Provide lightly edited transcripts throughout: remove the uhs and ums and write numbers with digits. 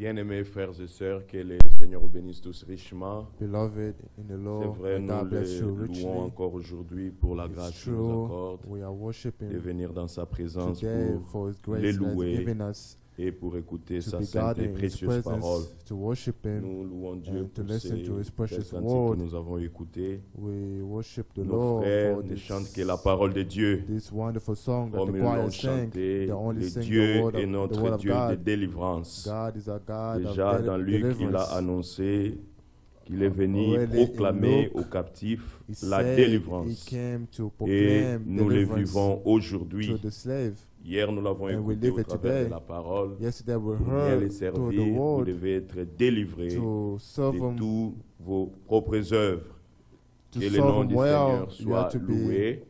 Bien-aimés frères et sœurs, que le Seigneur vous bénisse tous richement. Beloved in the C'est Lord, vrai, may nous God bless you le richly. louons encore aujourd'hui pour la It's grâce qu'il nous true, accorde we are de worshiping venir dans sa présence today pour for His grace les that He's louer given us et pour écouter to sa be sainte God et in His précieuse parole. presence, to worship Him. Nous louons Dieu and to pour listen ces to His precious textes cantiques word. que nous avons écoutés. We worship the Nos Lord frères for ne this, chantent que la parole de Dieu. this wonderful song that Comme the ils choir l'ont sang. chanté, They only le sing Dieu the word est of, the notre word of Dieu de God. délivrance. God is our God Déjà of dans Luc, il a deliverance. annoncé qu'il est venu Already in proclamer Luke, aux captifs He la said délivrance. He came to Et proclaim nous le deliverance vivons aujourd'hui. to the slave. Hier, nous l'avons And we écouté live au it travers today. de la parole. Yesterday we Pour bien les heard through the servir, vous word devez être délivrés to serve de Him, tous vos propres œuvres. to Que le serve nom Him du well. Seigneur You soit have to be, loué.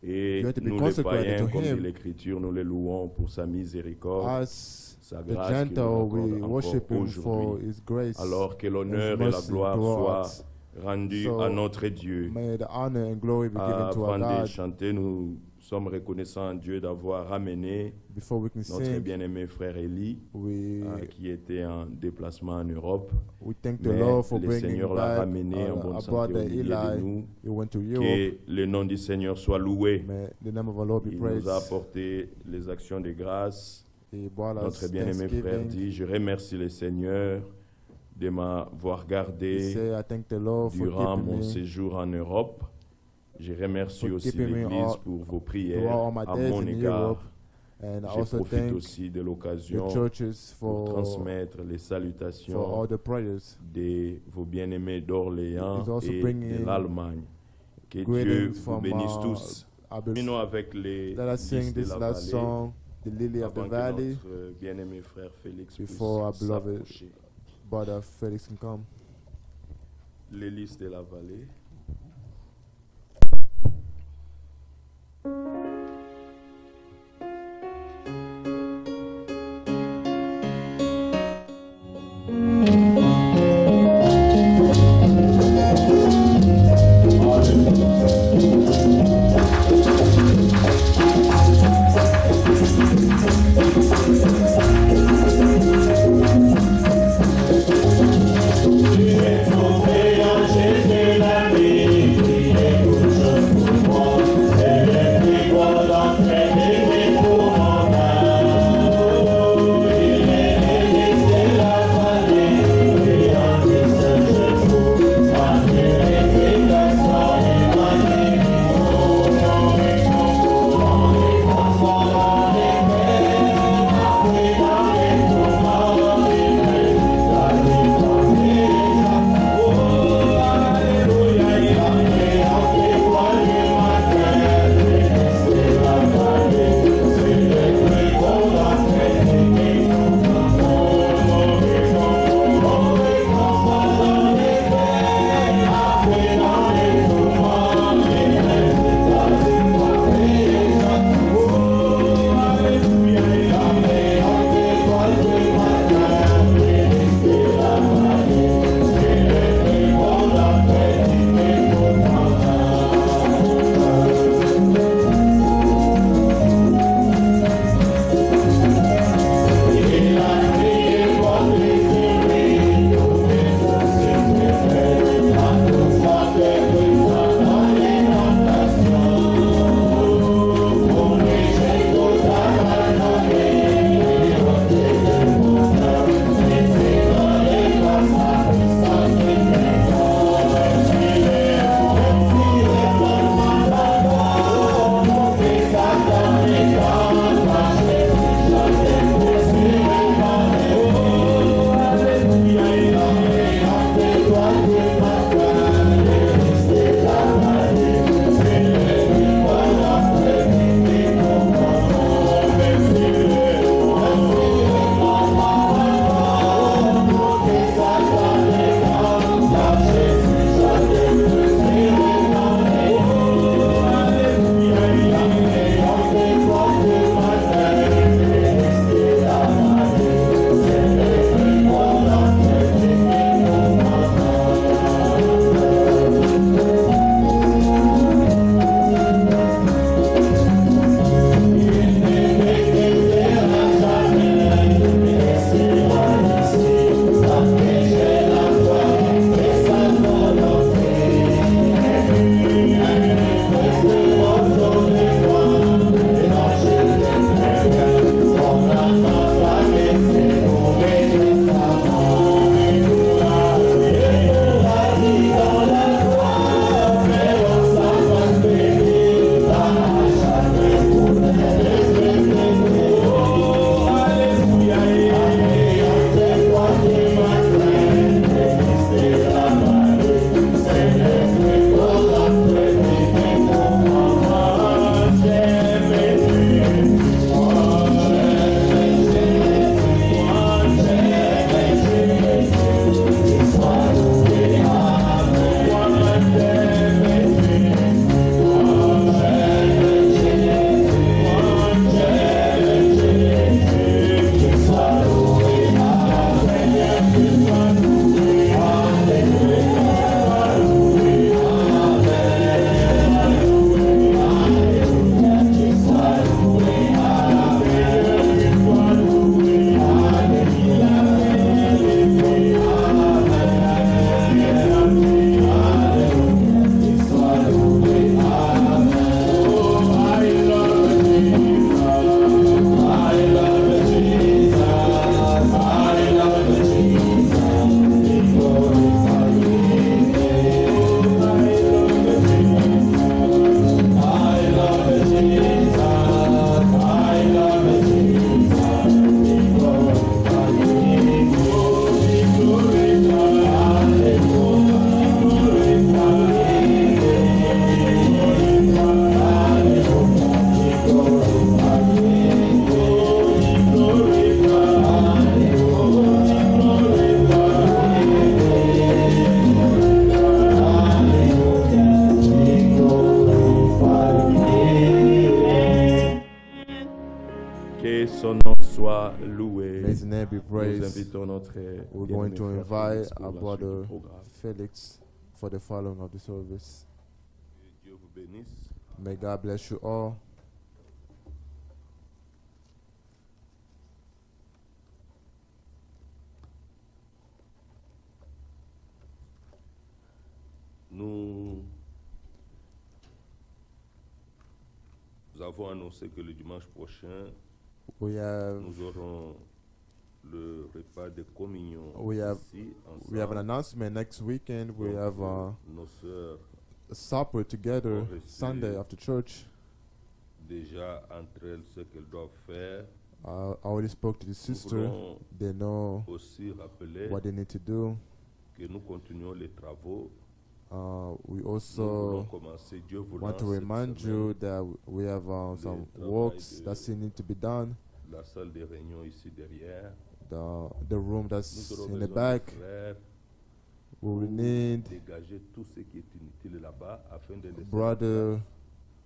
Et you have to be nous les consecrated païens, to comme dit Him. l'Écriture, nous les louons pour sa miséricorde, As sa the grâce qu'il nous gentle, we accorde encore worship Him for aujourd'hui. His grace Alors que and His l'honneur et la mercy gloire throughout. soient rendus So, à notre Dieu. may the honor and glory be given to our Avant de God. chanter, nous sommes reconnaissants à Dieu d'avoir ramené Before we can notre sing, bien-aimé frère Élie, qui était en déplacement en Europe. we thank the Mais Lord for le bringing Seigneur l'a back ramené en bonne our santé au brother milieu de Eli. nous. He went to Europe. Que le nom du Seigneur soit loué. May the name of our Lord be Il praised. nous a apporté les actions de grâce. He brought us Notre bien-aimé frère thanksgiving. dit, je remercie le Seigneur de m'avoir He gardé said, I thank the Lord for durant keeping mon me séjour en Europe. Je remercie for aussi keeping me l'Église all- pour vos throughout prières all my à days mon in égard. Europe. And I Je also profite thank aussi de the l'occasion churches pour for transmettre les all salutations the prayers. de vos bien-aimés d'Orléans He's also et bringing de l'Allemagne. Que Dieu Greetings vous from bénisse tous. Abel. Terminons avec les Let us sing lys de this la last vallée song, The Lily of the avant que Valley, notre bien-aimé frère Félix puisse before our beloved s'approcher. brother Felix can come. Les lys de la vallée. Jésus, la name be Nous praised. invitons notre We're bien-aimé going to frère invite Félix pour our la suite brother du programme. Felix for the following of the service. Que Dieu vous bénisse. May God bless you all. Nous avons annoncé que le dimanche prochain, We have nous aurons le repas de communion We have- ici, we have an ensemble. announcement next weekend. We Donc, have nos sœurs a supper together ont reçu Sunday after church. déjà entre elles ce qu'elles doivent faire. I already spoke to the Nous sister. voulons They know aussi rappeler what they need to do. que nous continuons les travaux. We Nous voulons also commencer, Dieu voulant, want to cette remind semaine, you that we have some travail works de- that still need to be done. la salle de réunion ici derrière. The room Nous that's aurons in besoin the de back, frères we will pour need dégager tout ce qui est inutile là-bas afin de laisser brother la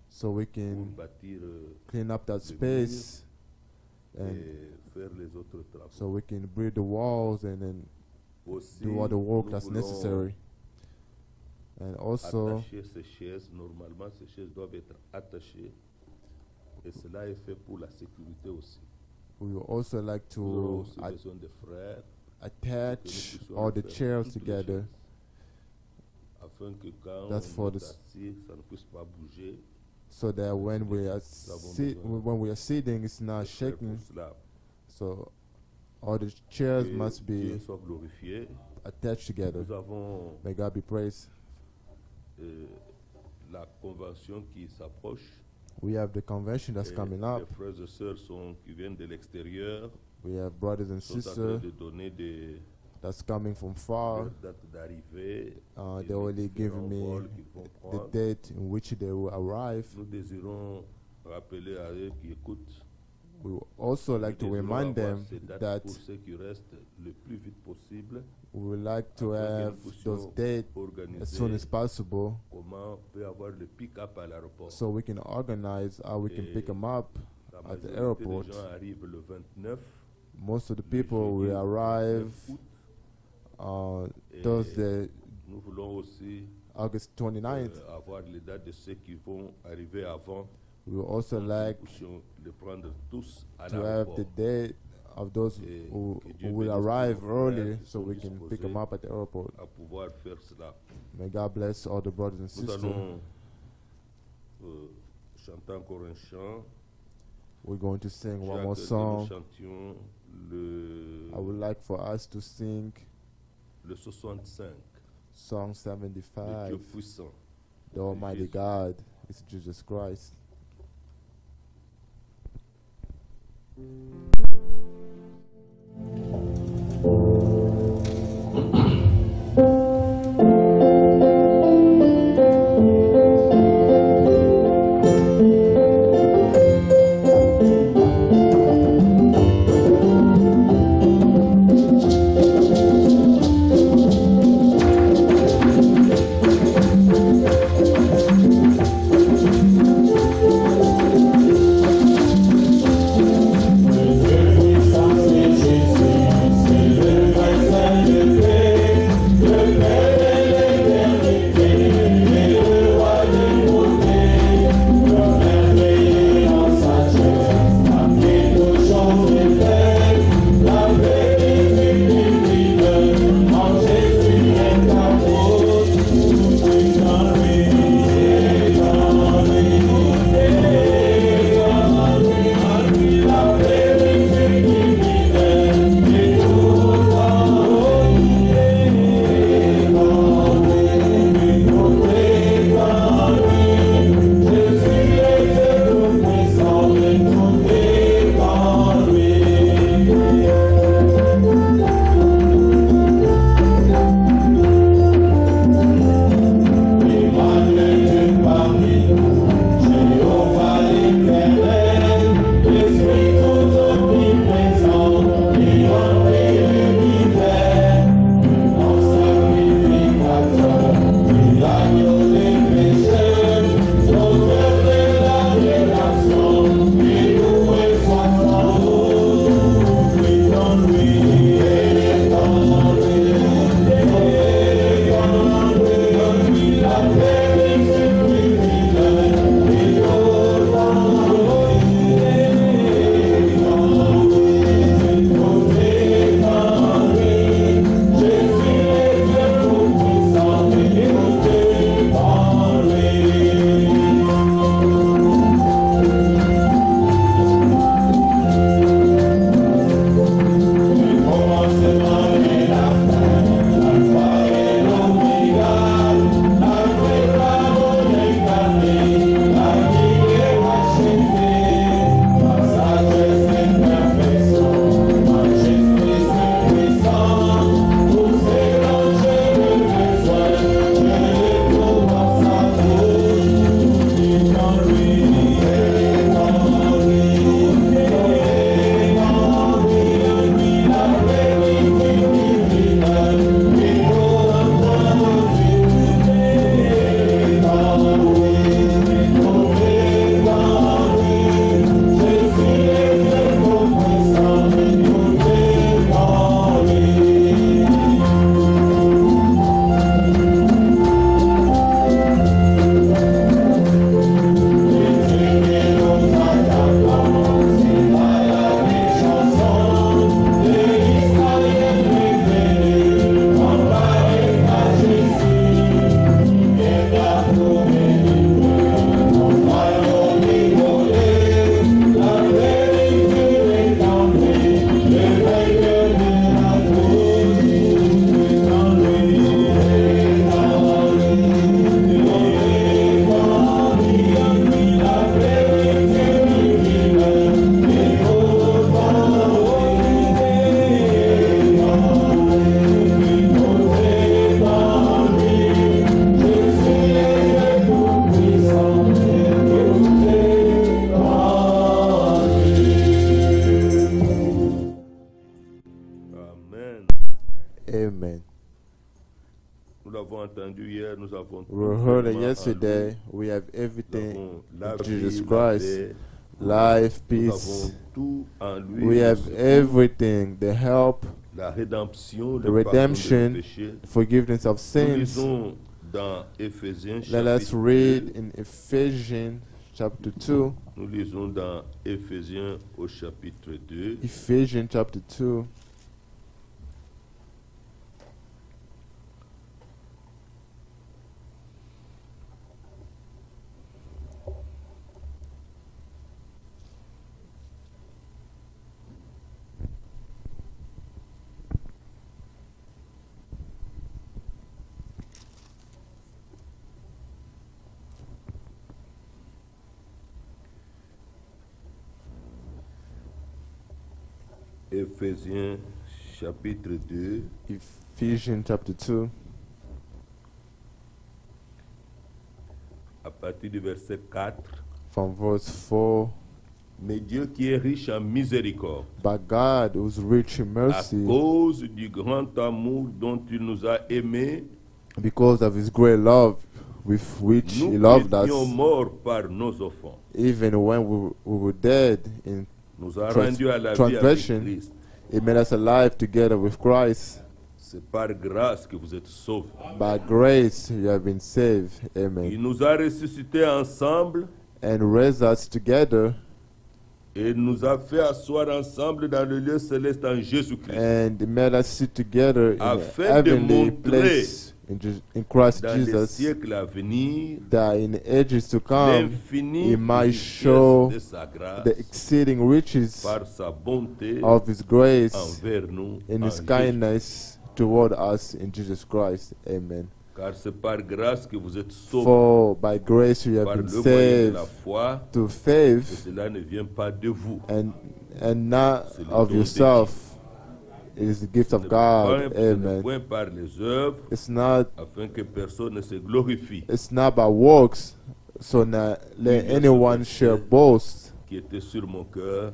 so we place can pour bâtir clean up that le space and et faire les autres travaux. so we can build the walls and then Aussi, do all the work nous that's voulons necessary. And also, attacher ces chaises. Normalement, ces chaises doivent être attachées. Et cela est fait pour la sécurité aussi. we would also like Nous aurons to aussi besoin de frères attach puissions all the faire chairs toutes les together. chaises, afin que quand That's for on the est s- assis, ça ne puisse pas bouger. So that when we are besoin. when we are sitting, it's not Et c'est pour shaking. cela So all the chairs que must Dieu be soit glorifié. attached together. Nous avons May God be praised. la convention qui s'approche. We have the convention that's Et coming les up. frères et sœurs qui viennent de l'extérieur We have brothers and sont en train sisters de donner des that's coming from far. dates d'arrivée. They already give différents me vols qu'ils vont the prendre. date in which they will arrive. Nous désirons rappeler à eux qui écoutent. We would also like to nous désirons remind avoir them ces dates that pour ceux qui restent le plus vite possible. we would like to afin que have nous puissions those dates as soon as organiser possible comment on peut avoir le pick-up à l'aéroport. so we can organize how we can pick them up. La at the majorité airport. des gens arrivent le 29. Most of the le people jeudi will arrive 29 août. Et Thursday, nous voulons aussi August 29th. avoir les dates de ceux qui vont arriver avant. We would also Nous like puissions les prendre tous à to have l'aéroport. the date of those Et who que Dieu will bénisse arrive tous nos frères early qui so sont we can pick them disposés up at the airport. à pouvoir faire cela. May God bless all the brothers and Nous sisters. allons chanter encore un chant. We're going to sing one Jacques, more que nous song. chantions I would like for us to sing le 65, Song le 75, Dieu puissant. The Almighty Jesus. God is Jesus Christ. With every than également en yesterday, lui. we have Nous everything avons la in vie, Jesus la Christ. paix. Life, Nous peace. avons tout en lui. We le have secours, everything, the help, la rédemption, the le pardon de nos redemption, péchés. forgiveness of Nous sins. lisons dans Éphésiens Let us chapitre read 2. in Ephesians chapter 2. Nous lisons dans Éphésiens au chapitre 2. Ephesians chapter 2. Éphésiens chapitre 2. Ephesians chapter 2. À partir du verset 4. From verse 4. Mais Dieu qui est riche en miséricorde, But God, who's rich in à mercy, cause du grand amour dont il nous a aimés, because of his great love with which nous he loved qui étions us, morts par nos offenses, even when we were dead in nous a rendus à la vie avec transgression, Christ. he made us alive together with Christ. C'est par grâce que vous êtes sauvés. By grace you have been saved. Amen. Il nous a ressuscités ensemble And raised us together et nous a fait asseoir ensemble dans le lieu céleste en Jésus-Christ. and made us sit together in a Afin de heavenly montrer place in Christ Dans les Jesus, siècles à venir, that in ages to come l'infinie he might richesse show de sa grâce the exceeding riches par sa bonté of his grace envers nous in en his Jésus. kindness toward us in Jesus Christ. Amen. Car c'est par grâce que vous êtes sauvés For by grace you have par been le moyen de saved la foi, to et faith, cela ne vient pas de vous. and not C'est le of don de yourself. It is the gift Ce of n'est God. point- ce n'est Amen. point par les œuvres, It's not afin que personne ne se glorifie, by works, so not let Yes, anyone yes, shall yes. boast. qui était sur mon cœur,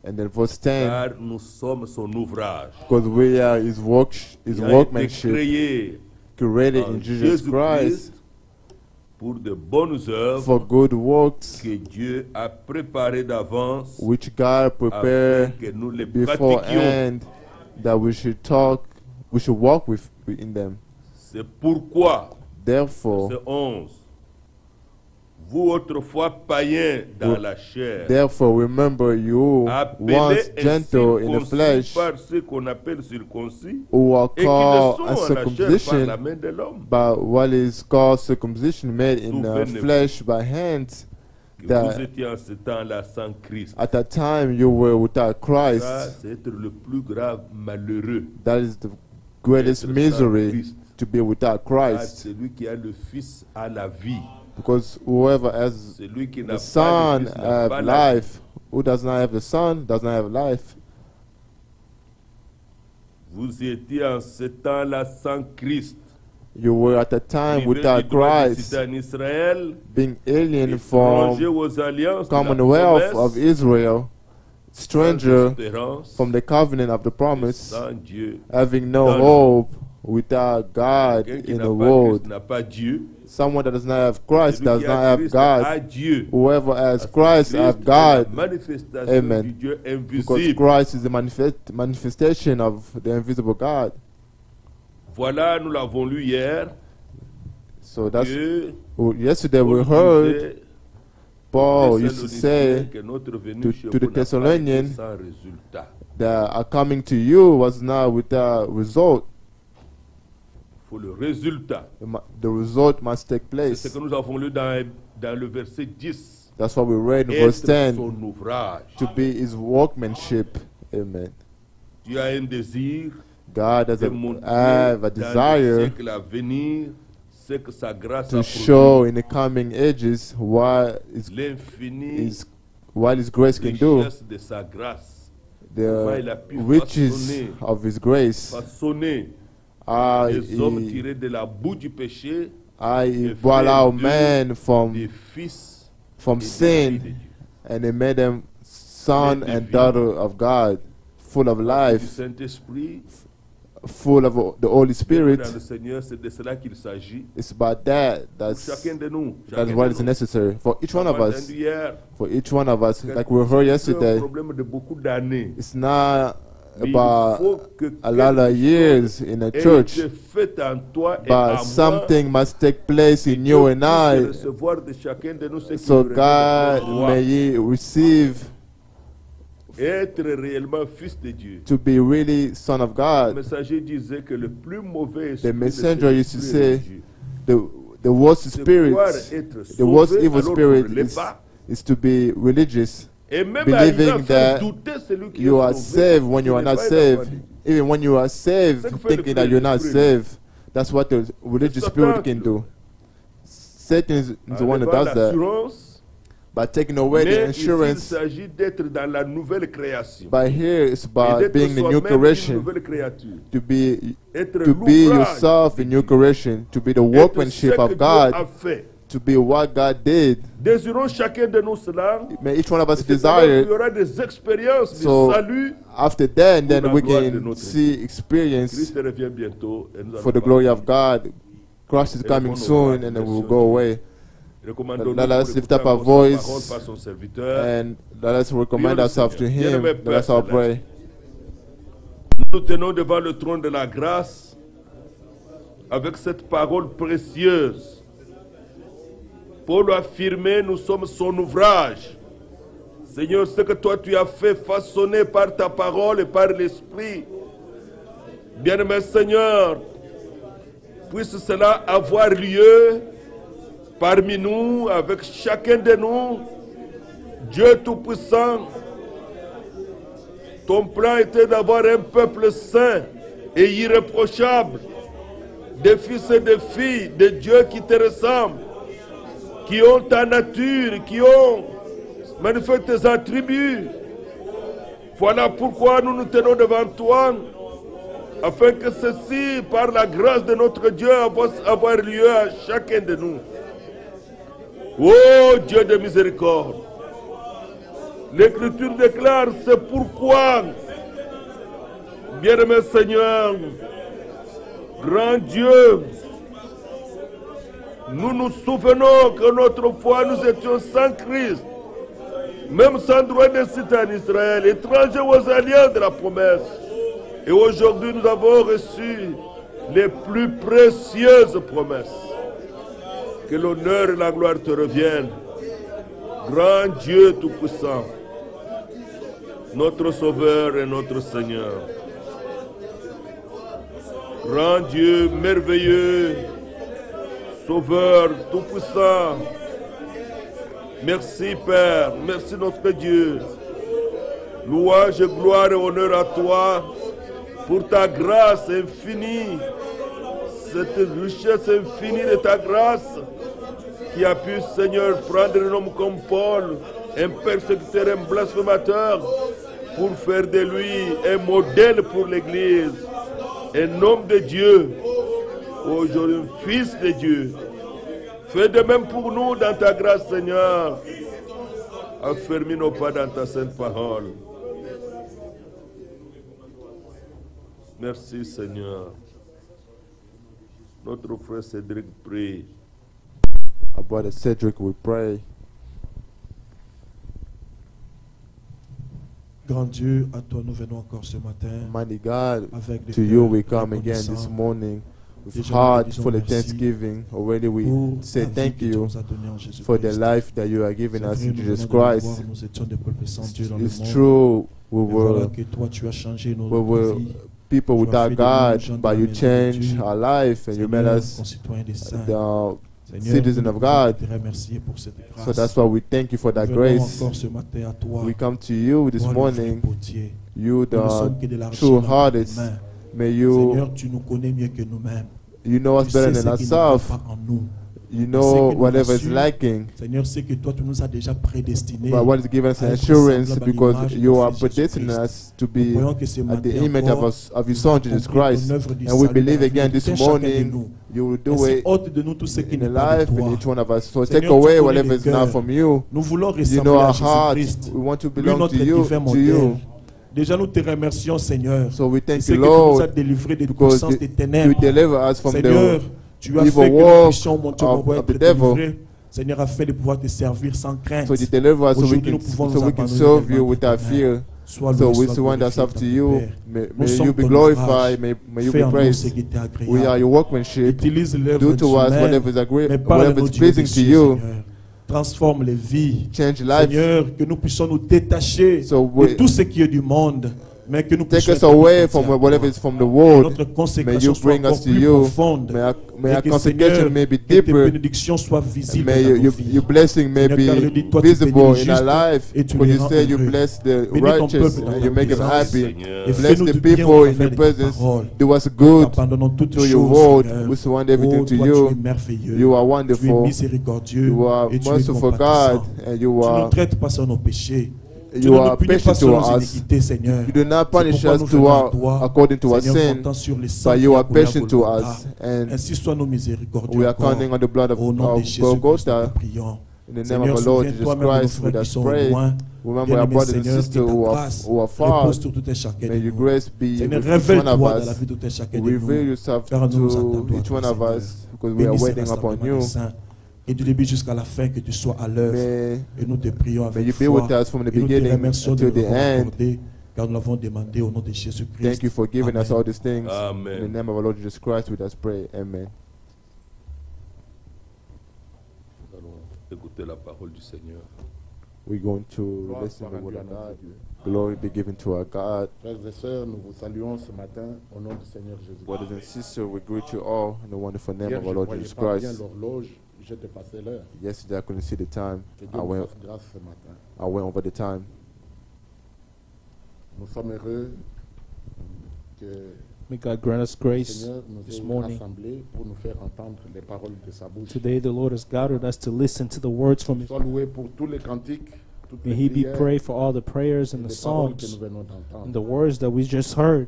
And then verse 10, car nous sommes son ouvrage. because we are his Il a été workmanship, créé created en in Jesus Christ pour de bonnes œuvres for good works, que Dieu a préparées d'avance which God afin prepared que nous les pratiquions. beforehand, that we should walk in them. C'est pourquoi, Therefore, verset 11, vous autrefois païens dans la chair, remember you appelés once gentle in the circoncis flesh, par ceux qu'on appelle circoncis, who are et qui ne called sont a en la chair par la circumcision, main de l'homme. but what is called circumcision made in Souvenez-vous flesh by hands. Que That vous étiez en ce temps-là sans Christ. at that time you were without Ça, Christ. c'est être le plus grave malheureux. That is the greatest Être sans misery, Christ. to be without Car Christ. celui qui a le Fils a la vie. Because whoever has Celui qui n'a the pas Son le Fils n'a have pas la vie. life. Who does not have the Son does not have life. Vous étiez en ce temps-là sans Christ. You were at the time Privés without du droit de Christ, cité en Israël, being alien étrangers from aux alliances de la Commonwealth promesse, of Israel, sans stranger espérance, from the covenant of the promise, sans Dieu. having no Dans le hope, without God Quelqu'un qui in n'a the pas world. Christ n'a pas Dieu. Someone that does not have Christ Celui does qui not a have Christ God. a Dieu. Whoever has Parce que Christ have est God, la manifestation Amen. du Dieu because invisible. Christ is the manifestation of the invisible God. Voilà, nous l'avons lu hier. So that's que yesterday we Paul heard disait Paul aux used to Thessaloniciens say que notre venue to chez the vous n'a pas été Thessalonians sans résultat. that our coming to you was not without result. Il faut le résultat. The result must take C'est place. ce que nous avons lu dans le verset 10. That's what we read in verse Être 10, son ouvrage. to be his workmanship. Amen. Tu as un désir God has de a, montrer have a dans le desire siècle à venir ce que sa grâce to a show produit. in the coming ages what L'infini his grace can do, richesse de sa grâce. Comment il a the pu riches of his grace. façonner I les hommes tirés de la boue du péché, brought out Dieu, men from des fils from et des filles sin, de Dieu. and he made them son Men de and vie. daughter of God, full of Du life, Saint-Esprit, full of the Holy Spirit. Dans le Seigneur, c'est de cela qu'il s'agit. It's about that. Pour chacun de nous. That's what is necessary for each one of On a us. entendu hier For each one of us, like we heard c'est un yesterday, problème de beaucoup d'années. it's not Mais il faut about que a lot of quelque years in a ait church, été fait en toi et but en moi. something must take place in Dieu you and puisse I, recevoir de chacun de nous ce qui so nous revient de God droit. may ye receive Être réellement fils de Dieu. to be really son of Le God. messager disait que le plus mauvais The esprit de messenger cet used to esprit est say, Dieu. the worst C'est spirit, pouvoir être the worst sauvé evil alors qu'on spirit ne l'est pas. is to be religious, Et même believing arriver à faire that douter celui qui you est are sauvé, saved when qui you are n'est not pas un saved. enfant de Dieu. Even when you are saved, C'est ce que fait thinking le that you're not fruit de saved. That's what the religious spirit can do. Satan is the one that Enlevant does that. l'assurance, By taking away the mais ici, il insurance, s'agit d'être dans la nouvelle création. by here it's Et about d'être being the new soi-même une creation, nouvelle créature. to be Être to be l'ouvrage yourself de a new Dieu. creation, to be the Être workmanship ce que of Dieu God, a fait. to be what God did. Désirons chacun de nous cela. May each one of us Et c'est alors qu'il desire y aura des expériences So, de salut. after that, and then la we gloire de can notre see experience Christ revient bientôt. Et nous for the allons glory partir. of God. Christ is coming soon, and then we'll go away. Recommandons-nous Let us pour lift écouter up our encore sa voice parole par son serviteur. And let us recommend Prions le ourselves to Seigneur. Him. Bien-aimé Let us all Père pray. Nous nous tenons devant le trône de la grâce avec cette parole précieuse. Pour l'affirmer, nous sommes son ouvrage. Seigneur, ce que toi tu as fait façonner par ta parole et par l'Esprit. Bien-aimé Seigneur, puisse cela avoir lieu parmi nous, avec chacun de nous. Dieu Tout-Puissant, ton plan était d'avoir un peuple saint et irréprochable, des fils et des filles de Dieu qui te ressemblent, qui ont ta nature, qui ont manifesté tes attributs. Voilà pourquoi nous nous tenons devant toi, afin que ceci, par la grâce de notre Dieu, puisse avoir lieu à chacun de nous. Ô Dieu de miséricorde, l'Écriture déclare, c'est pourquoi, bien-aimé Seigneur, grand Dieu, nous nous souvenons que notre foi, nous étions sans Christ, même sans droit de cité en Israël, étrangers aux alliés de la promesse. Et aujourd'hui, nous avons reçu les plus précieuses promesses. Que l'honneur et la gloire te reviennent. Grand Dieu Tout-Puissant, notre Sauveur et notre Seigneur. Grand Dieu merveilleux, Sauveur Tout-Puissant. Merci Père, merci notre Dieu. Louange, gloire et honneur à toi pour ta grâce infinie, cette richesse infinie de ta grâce qui a pu, Seigneur, prendre un homme comme Paul, un persécuteur, un blasphémateur, pour faire de lui un modèle pour l'Église, un homme de Dieu, aujourd'hui un fils de Dieu. Fais de même pour nous dans ta grâce, Seigneur. Affermis nos pas dans ta sainte parole. Merci, Seigneur. Notre frère Cédric prie. Our brother Cedric will pray. Grand Dieu, à toi nous venons encore ce matin Mighty God, avec des to you we cœurs come again this reconnaissants morning with Déjà, heart nous disons full of merci thanksgiving. Already we pour say la vie thank que tu you nous as donnée en Jésus-Christ. for the life that you are giving C'est us vrai, in nous Jesus venons de le voir, Christ. nous étions des peuples sans Dieu dans le It's monde. true, we Mais voilà were que toi tu as changé nos we vies. people Tu as without fait de nous gens God, de but la you maison de changed Dieu. our life and you made Seigneur, us concitoyens des saints. the Seigneur, citizen nous of voulons God. te remercier pour cette grâce. So that's why we thank you for that Nous venons grace. encore ce matin à toi. We come to you this Toi, le vrai morning, potier. you Nous ne sommes que de the l'argile true dans tes hearted. mains. May you Seigneur, tu nous connais mieux que nous-mêmes. you know us Tu better sais than ce qui ne va ourselves. pas en nous. You sais know que nous whatever is rassure. lacking. Seigneur, c'est que toi, tu nous as déjà prédestinés. But what is given us à an être assurance semblables à because l'image de you ton are Fils predestining Jésus-Christ. us to Nous be croyons que ce at matin the image encore, of your tu Son vas Jesus accomplir Christ. ton œuvre du And we salut believe dans la vie again de this tout un chacun de morning nous. you will do Ainsi, it ôte de nous tout ce qui in n'est the pas de life in toi. each one of us. So Seigneur, take tu away connais whatever les is not cœurs. from you. Nous voulons You ressembler know à our heart. Jésus-Christ. We want to Lui, belong notre to you. divin To you. modèle. Déjà, nous te remercions, Seigneur. So we Tu thank sais you, que tu nous as Lord, délivrés des because puissances des you ténèbres. deliver us from Seigneur, the tu as evil fait que nous work puissions, mon Dieu, mon of roi, the être devil. délivrés. Seigneur, afin de pouvoir te servir sans crainte. So you deliver us Aujourd'hui, nous pouvons nous so we can abandonner serve you réellement without à ta main. fear. Sois So loué, we sois surrender glorifié, ourselves to notre you. Père. May Nous sommes you be ton glorified. ouvrage. May you Fais be en nous ce praised. qui est agréable. We are your workmanship. Utilise l'œuvre Do to us humaine, whatever is mais parle whatever nos is dieux pleasing des to cieux, you. Seigneur. Transforme les vies. Change lives. Seigneur, que nous puissions nous détacher So de we- tout ce qui est du monde, mais que nous Take puissions us être away plus from confiants à whatever toi. is from the Que world. notre May you consécration soit bring encore us to plus you. profonde. May Et our que, consecration Seigneur, may be que tes deeper. bénédictions soient visibles May dans nos your vies. blessing may Seigneur, car le dit, be toi, tu visible bénis les in our justes life. et tu Because les you rends say you heureux. bless the Bénis ton righteous peuple dans and ta you make them présence. happy. Seigneur. Et Bless fais-nous the du bien au people in travers your de ta presence. parole. Do us Nous good t'abandonnons toutes to your choses, word. Seigneur. We surrender everything Oh, to toi, you. tu es merveilleux. You are Tu es wonderful. miséricordieux You are et tu es merciful God, compatissant. and Tu you ne are nous traites pas sur nos péchés. Tu you ne nous are punis pas patient sur to nos us. iniquités, Seigneur. You do not C'est punish pourquoi us nous venons à toi, according to our Seigneur, sin, comptant sur les sangs but qui you a are coulé à patient to Golgotha. us, and Ainsi sois-nous miséricordieux we are encore. counting on the blood of Au nom de Jésus-Christ, nous Golgotha. te prions. In the name Seigneur, of our Lord Jesus souviens-toi même de nos Christ, frères we qui just sont pray. loin. Remember our Bien-aimé brothers and Seigneur, sisters que ta who grâce are far. repose sur tout un chacun May de your nous. grace be Seigneur, with each one of révèle-toi dans la us. vie de tout un chacun de Reveal nous. yourself Car nous nous attendons to à each toi, one of Seigneur. us because we are Bénis ce waiting upon rassemblement you. des saints. Et du début jusqu'à la fin, que tu sois à l'œuvre. May, Et nous te prions may avec you be foi. with us from the Et nous te beginning remercions de until nous the l'avoir end. accordé, car nous l'avons demandé au nom de Jésus-Christ. Thank you for giving us Amen. all these things. Amen. In the name of our Lord Jesus Christ, we just pray. Amen. Nous allons écouter la parole du Seigneur. We're going to Gloire listen soit to the word rendue of à notre God. Dieu. Glory be given to our God. Frères et sœurs, nous vous saluons ce matin au nom du Seigneur Jésus. Brothers and sisters, we greet you all in the wonderful name Hier, of je our ne Lord voyais Jesus pas bien Christ. l'horloge, j'ai dépassé l'heure. Yesterday I couldn't see the time. Que I Dieu nous went, fasse grâce ce matin. I went over the time. Nous sommes heureux que May God grant us le grace Seigneur nous this ait morning. rassemblés pour nous faire entendre les paroles de sa bouche. Today, the Lord has gathered us to listen to the words from His. Sois loué pour tous les cantiques, toutes May les He be prières praised for all the prayers et and the les paroles que songs nous venons and d'entendre. the words that we just heard.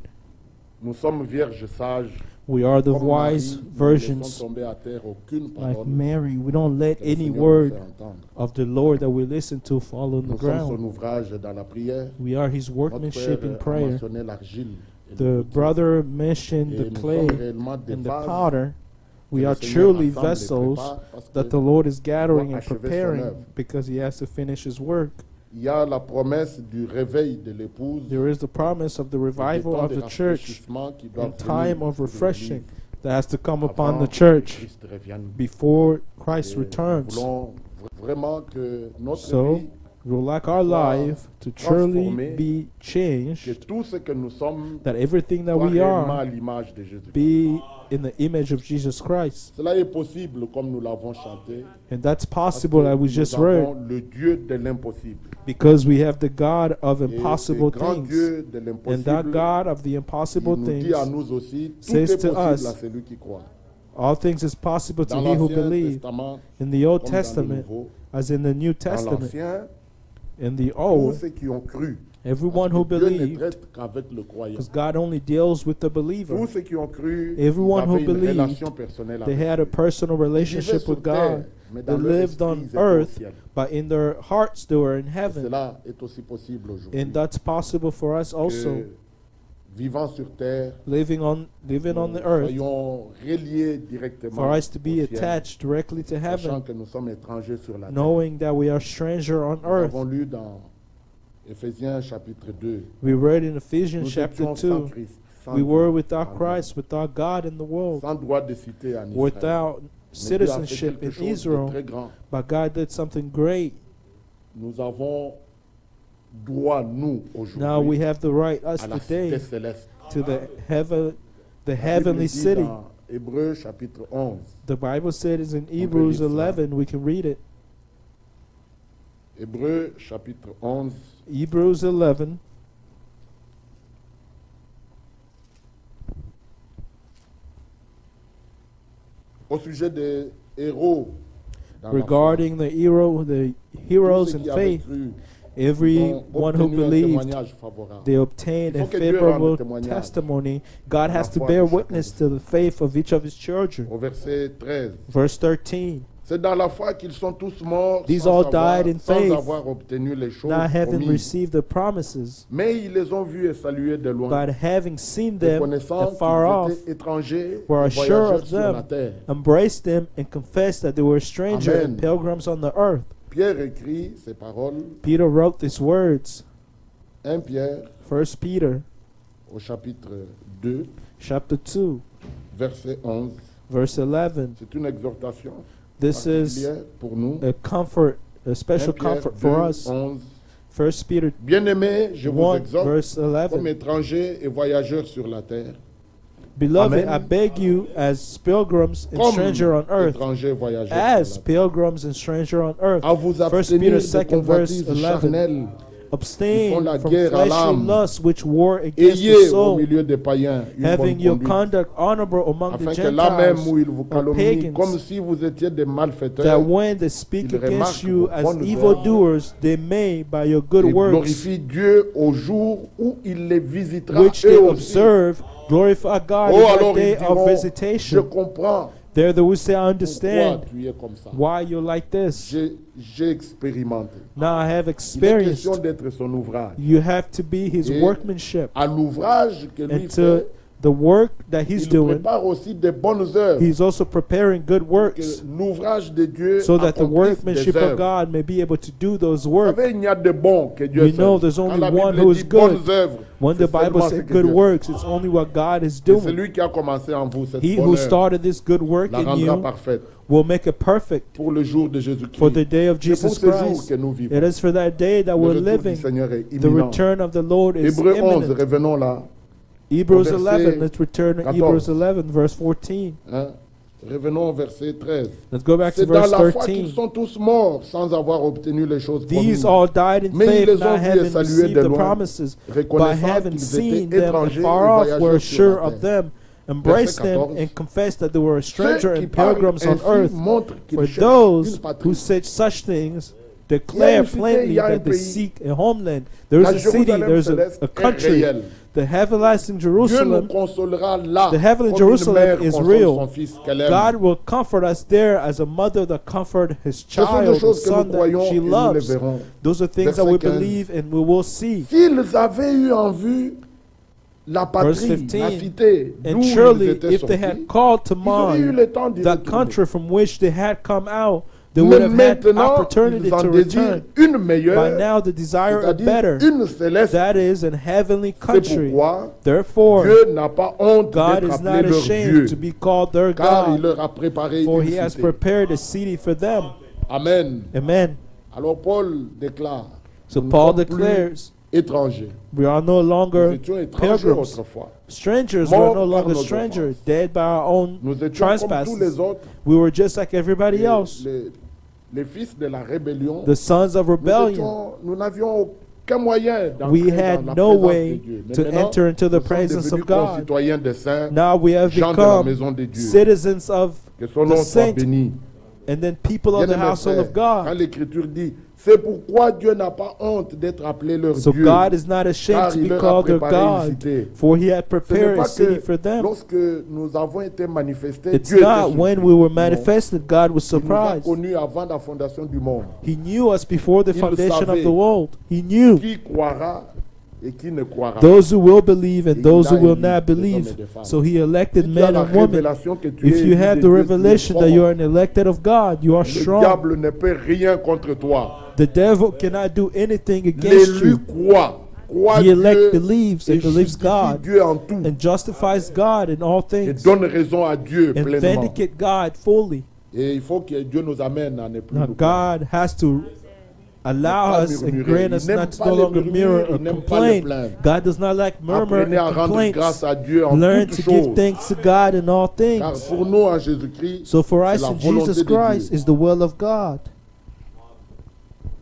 Nous sommes vierges sages. We are the Comme Marie, wise nous ne laissons virgins. tomber à terre aucune Like parole Mary, we don't let que le any Seigneur nous word fait entendre. of the Lord that we listen to fall on the Nous sommes son ground. ouvrage dans la prière. We are His Notre workmanship frère in a prayer. mentionné l'argile et le The potier. brother mentioned Et the nous clay sommes réellement des and the vases potter. que We le are Seigneur truly rassemble et vessels prépare parce that que the Lord is gathering doit and achever son preparing œuvre. because He has to finish His work. il y a la promesse du réveil de l'épouse, There is the promise of the et des revival temps of de the church rafraîchissement qui doivent and time venir of sur refreshing l'Église that has to come upon avant the que church Christ revienne. before Christ Et returns. Nous voulons vraiment que notre So, vie, we would like our life to truly be que changed, tout ce que nous sommes that everything that soit we réellement à are l'image de Jésus. be in the image of Jesus Christ. Cela est possible comme nous l'avons chanté. And that's parce possible, que as we nous just avons read, le Dieu de l'impossible. because we have the God of Et ce impossible grand things. Dieu de And that l'impossible, God of the il impossible nous things, dit à nous aussi, tout says est to possible us, à celui qui croit. all things is possible to Dans he who l'Ancien believes. Testament, In the Old comme dans le Testament, Nouveau, as in the New dans Testament, l'Ancien, in the tous Old, ceux qui ont cru, everyone parce who que Dieu ne believed, traite qu'avec le croyant. because God only deals with the believer. Tous ceux qui ont cru, Everyone ils who avaient une believed, relation personnelle They avec had a Dieu. personal Ils vivaient relationship sur with terre, God. mais They dans leur lived esprit, on ils étaient au earth, ciel. but in their hearts they were in Et heaven. cela est aussi possible aujourd'hui. And that's possible for us also, Que, vivant sur terre, living on nous the earth, soyons reliés directement for us to be au ciel, attached directly to sachant heaven, que nous sommes étrangers sur la terre. knowing that we are stranger on Nous earth. avons lu dans Éphésiens chapitre 2. We read in Ephesians Nous chapter étions sans 2, Christ, sans we Dieu, were without sans Christ, without God in the world, sans droit de cité en Israël. without Mais Dieu a fait citizenship quelque in chose de Israel, très grand. but God did something great. Nous avons droit, nous, Now we aujourd'hui, have the right, us à la cité today, céleste. to the heaven, the La Bible heavenly dit city. dans Hébreux chapitre 11. The Bible said is in peut Hebrews lire cela. 11, we can read it. Hébreux chapitre 11. Hebrews 11, Au sujet des héros. dans la regarding the foi. the Tous heroes ceux in qui avaient faith, cru, ont everyone who obtenu un believed, témoignage favorable. they obtained Il a faut que Dieu rende favorable témoignage testimony. God à la has to foi bear de chacun witness de to the faith of each of his children. Au verset 13. Verse 13, C'est dans la foi qu'ils sont tous morts These sans, all died in sans faith, avoir obtenu les choses not having promises. received the promises, Mais ils les ont vus et salués de loin. but having seen Et them connaissant afar off, qu'ils étaient étrangers were et assured voyageurs of sur la them, terre. embraced them, and confessed that they were strangers Amen. and pilgrims on the earth. Pierre écrit ces paroles, Peter wrote these words, 1 Pierre 1 Peter au chapitre 2, chapter 2, verset 11. verse 11. C'est une exhortation This is particulière pour nous. a comfort, a special 1 Pierre comfort for 2, us. 11. 1 Peter Bien-aimés, je vous 1, exhorte verse comme 11. étrangers et voyageurs sur la terre, Beloved, Amen. I beg you, as pilgrims and comme strangers on earth, étrangers et voyageurs as sur la terre, pilgrims and strangers on earth, à vous 1 abstenir Peter de 2 verse convoitises 11. charnelles. Ils font Abstain la from guerre à fleshly l'âme. lusts which war against the Ayez au soul, milieu des païens une having bonne your conduite, conduct honorable among the afin que là même où Gentiles, ils vous or calomnient, pagans, comme si vous étiez des that malfaiteurs, when they speak ils against remarquent you vos as bonnes evildoers, they may, by your good et works, glorifient Dieu au jour où il les visitera which eux they aussi. observe, glorify God Oh, in that alors day ils of diront, je visitation. comprends There they will say, I pourquoi understand tu es comme ça. why you're like this. J'ai expérimenté. Now I have Il est experienced. question d'être son ouvrage. You have to be his Et workmanship. À l'ouvrage que lui And fait, to the work that he's il doing, prépare aussi des bonnes œuvres. he's also preparing good Que works l'ouvrage de Dieu so that the accomplisse workmanship des of œuvres. God may be able to do those Vous work. savez, il n'y a de bons que Dieu We fait. know there's Quand only la one Bible who dit is good. bonnes œuvres, When the c'est Bible seulement ce says que good Dieu works, it's only what God is fait. Et doing. celui qui a commencé en vous cette He bonne who œuvre started this good work la in rendra you parfaite will make it perfect pour le jour de for Jésus-Christ. the day of C'est pour Jesus ce jour Christ. que nous vivons. It is for that day that Le we're retour du living. Seigneur est The imminent. return of the Lord is Hébreux 11, imminent. revenons là. Hebrews Verset 11, let's return to 14. Hebrews 11, verse 14. Hein? Revenons au verset 13. Let's go back to C'est dans verse la foi qu'ils 13. sont tous morts sans avoir obtenu les choses These promises. all died in Mais ils faith, les ont not vus et having salués received de the loin, promises, but reconnaissant having qu'ils seen étaient them étrangers et afar off, were voyageurs sur sure la of terre. them, embraced them, 14. and confessed that they were a Ceux stranger qui and parlent pilgrims on ainsi earth. montrent qu'ils For cherchent those une patrie. who say such things declare une cité, plainly il y a un that they pays. seek a homeland. There's La a city, Jérusalem there's céleste a est country. réelle. The everlasting Dieu nous Jerusalem, consolera là, the heavenly comme une Jerusalem mère is console real. son fils qu'elle aime. God will comfort us there as a mother that comfort his Ce sont des child, the choses que nous son that croyons she et nous les loves. verrons. Those are things that we Verset 15. believe and we will see. S'ils avaient eu en vue la Verse patrie, 15. la cité d'où And ils surely, étaient if they sortis, had called to ils auraient eu mind le temps d'y the retourner. country from which they had come out, they Mais would have had maintenant, opportunity ils en to désirent return. une By meilleure, now, the desire a c'est-à-dire better, une céleste. that is, an heavenly C'est country. pourquoi Therefore, Dieu n'a pas honte God d'être is appelé not leur ashamed Dieu, to be called their car il God, leur a préparé for une he has cité. prepared a city for them. Amen. Amen. Alors Paul déclare, So nous ne Paul sommes plus declares, étrangers. we are no Nous longer étions étrangers pilgrims. autrefois. Strangers, we are Morts no par longer nos strangers, offenses. dead by our own Nous étions comme tous trespasses. les autres, We were just like everybody les, else, les fils de la rébellion. the sons of rebellion. Nous n'avions aucun moyen We d'entrer dans had la no présence way de Dieu. to Maintenant, enter into the nous sommes presence devenus of God. concitoyens des saints, Now we have gens de la become maison de Dieu. citizens of Que son the nom soit saint béni. and then people of the Bien-aimés household of frères, quand God. l'Écriture dit, c'est pourquoi Dieu n'a pas honte d'être appelé leur So Dieu. God is not ashamed car to il be leur a called their préparé une God, cité. for he had Ce n'est prepared pas a city que for them. lorsque nous avons été manifestés, It's Dieu était not surpris. when we were Non. manifested God was Il nous a surprised. connus avant la fondation du monde. He knew us before the Il foundation of savait. the world. He knew Qui croira et qui ne croira pas. those who will believe and Et those il who a will élu not des hommes et believe. des femmes. So he elected Si tu as men la and women. révélation que tu es If you élu have de the Dieu, tu es revelation that fort. you are an elected of God, you are Le strong. diable ne peut rien contre toi. The devil cannot do anything against L'élu you. croit. Croit The elect Dieu believes et and believes justifie God Dieu en tout. and justifies God in all Et things donne raison à Dieu and pleinement. vindicate God fully. Et il faut que Dieu nous amène à ne plus Now nous croire. God has to allow pas us and murmurer. grant Il us n'aime not to pas no les longer murmures, mirror il or n'aime pas les complain. plaindre. God does not like murmur Apprenez à and rendre complaints. grâce à Dieu en Learn toutes to give choses. thanks to God in all Car things. pour nous en Jésus-Christ, So for c'est us la in volonté Jesus de Christ Dieu. is the will of God.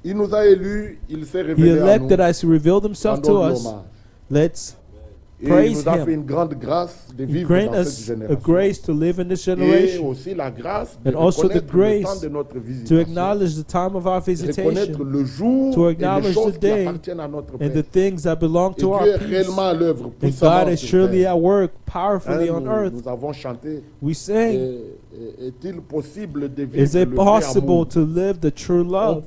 Il nous a élus, il s'est He révélé à nous. elected us, He revealed Himself to Rendons-lui us. hommage. Let's Et il praise nous a fait Him. une grande grâce de He vivre grant dans us cette a génération. grace to live in this Et generation, aussi la grâce de and also the reconnaître le grace temps de notre to visitation. acknowledge the time of our Reconnaître visitation le jour to et les acknowledge choses the qui day appartiennent à notre and Père. the things that belong Et to our Dieu est peace. réellement à l'œuvre And puissamment God is sur surely terre. at work Hein, powerfully on earth. nous avons chanté. We sang, Est-il possible de is vivre it le vrai possible amour? to live the true love?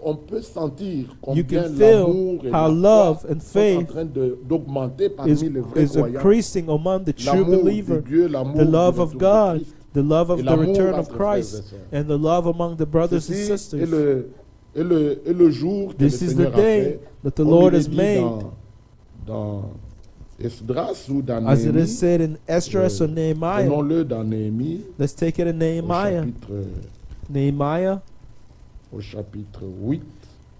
On peut sentir You combien can l'amour feel et how la love foi and sont en faith train d'augmenter parmi is les vrais croyants. increasing among the true L'amour de believer, Dieu, l'amour the du love retour of de God, Christ. the love of Et the l'amour return of entre frères et Christ, sœurs. and the love among the brothers and Ceci est sisters. le jour que le This is the Seigneur a day fait. that the Comme Lord il est has dit made, dans Esdras ou dans as it Néhémie. is said in Esdras or Nehemiah. Prenons-le dans Néhémie Let's take it in Nehemiah. Nehemiah Au chapitre 8.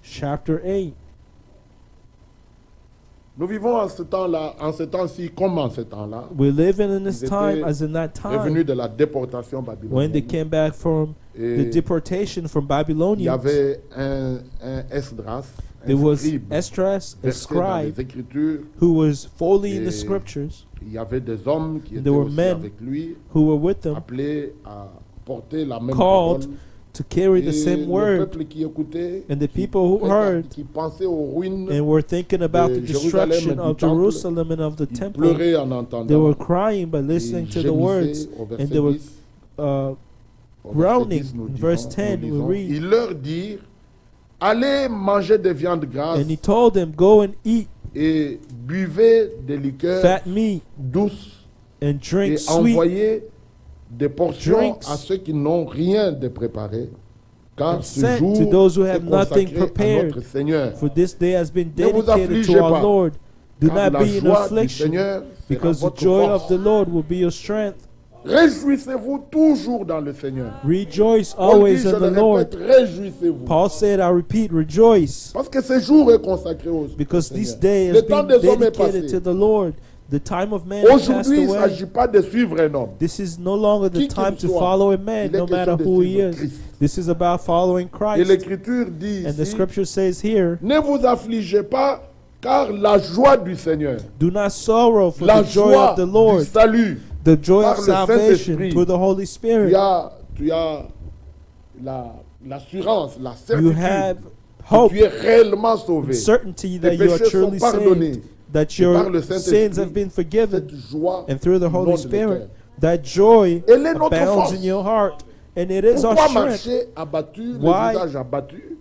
chapter 8. Nous vivons en ce temps-là, en ce temps-ci comme en ce temps-là, We're living in this Ils time étaient as in that revenus time de la déportation when they babylonienne. came back from the Et deportation from il y Babylonians. avait un Esdras, un There was scribe, Esdras, a versé dans scribe, les Écritures. who was fully in the Et scriptures, il y avait des hommes qui étaient There were aussi men avec lui, who were with them, appelés à porter la même called parole. to carry the Et same le word, peuple qui écoutait, and the people who heard qui pensait aux ruines, and were thinking about the de Jérusalem destruction and of du temple, Jerusalem and of the ils temple. pleuraient en They entendant. were crying by Et listening ils to the words, gémissaient au verset and they were 10. uh, Au verset groaning. 10, nous In disons- verse nous 10, we lisons, read, ils leur dirent, allez manger des viandes grasses and he told them, go and eat et buvez des liqueurs fat meat douces and drink et sweet envoyez des portions drinks à ceux qui n'ont rien de préparé, car and ce sent jour to those who est have nothing consacré à prepared. notre Seigneur. For this day has been Ne vous dedicated affligez to our pas, Lord. Do car not la be in joie du affliction, Seigneur sera because the votre joy force. of the Lord will be your strength. Réjouissez-vous toujours dans le Seigneur. Rejoice Paul dit, always je in le the Lord. répète, réjouissez-vous. Paul said, I repeat, rejoice, Parce que ce jour est consacré au because this Seigneur. day Le has temps been des hommes est dedicated passé. to the Lord. The time of man has passed Aujourd'hui, il ne away. s'agit pas de suivre un homme. This is no longer the Qui time qu'il to soit, follow a man, il est no matter question de who he suivre is. Christ. This is about following Et Christ. l'Écriture dit And the ici, scripture says here, ne vous affligez pas, car la joie du Seigneur, do not sorrow for la the joy joie of the du Lord, salut, the joy par of le salvation Saint-Esprit. through the Holy Spirit. tu as l'assurance, la You certitude have que hope, tu es réellement sauvé. certainty Tes that you are péchés sont truly pardonnés. saved, that Et par your le sins Saint-Esprit, have been forgiven, cette joie and through the Holy inonde le Spirit, cœur. that joy Elle est notre abounds force. in your heart, and it is our Pourquoi strength. marcher abattu, le Why visage abattu,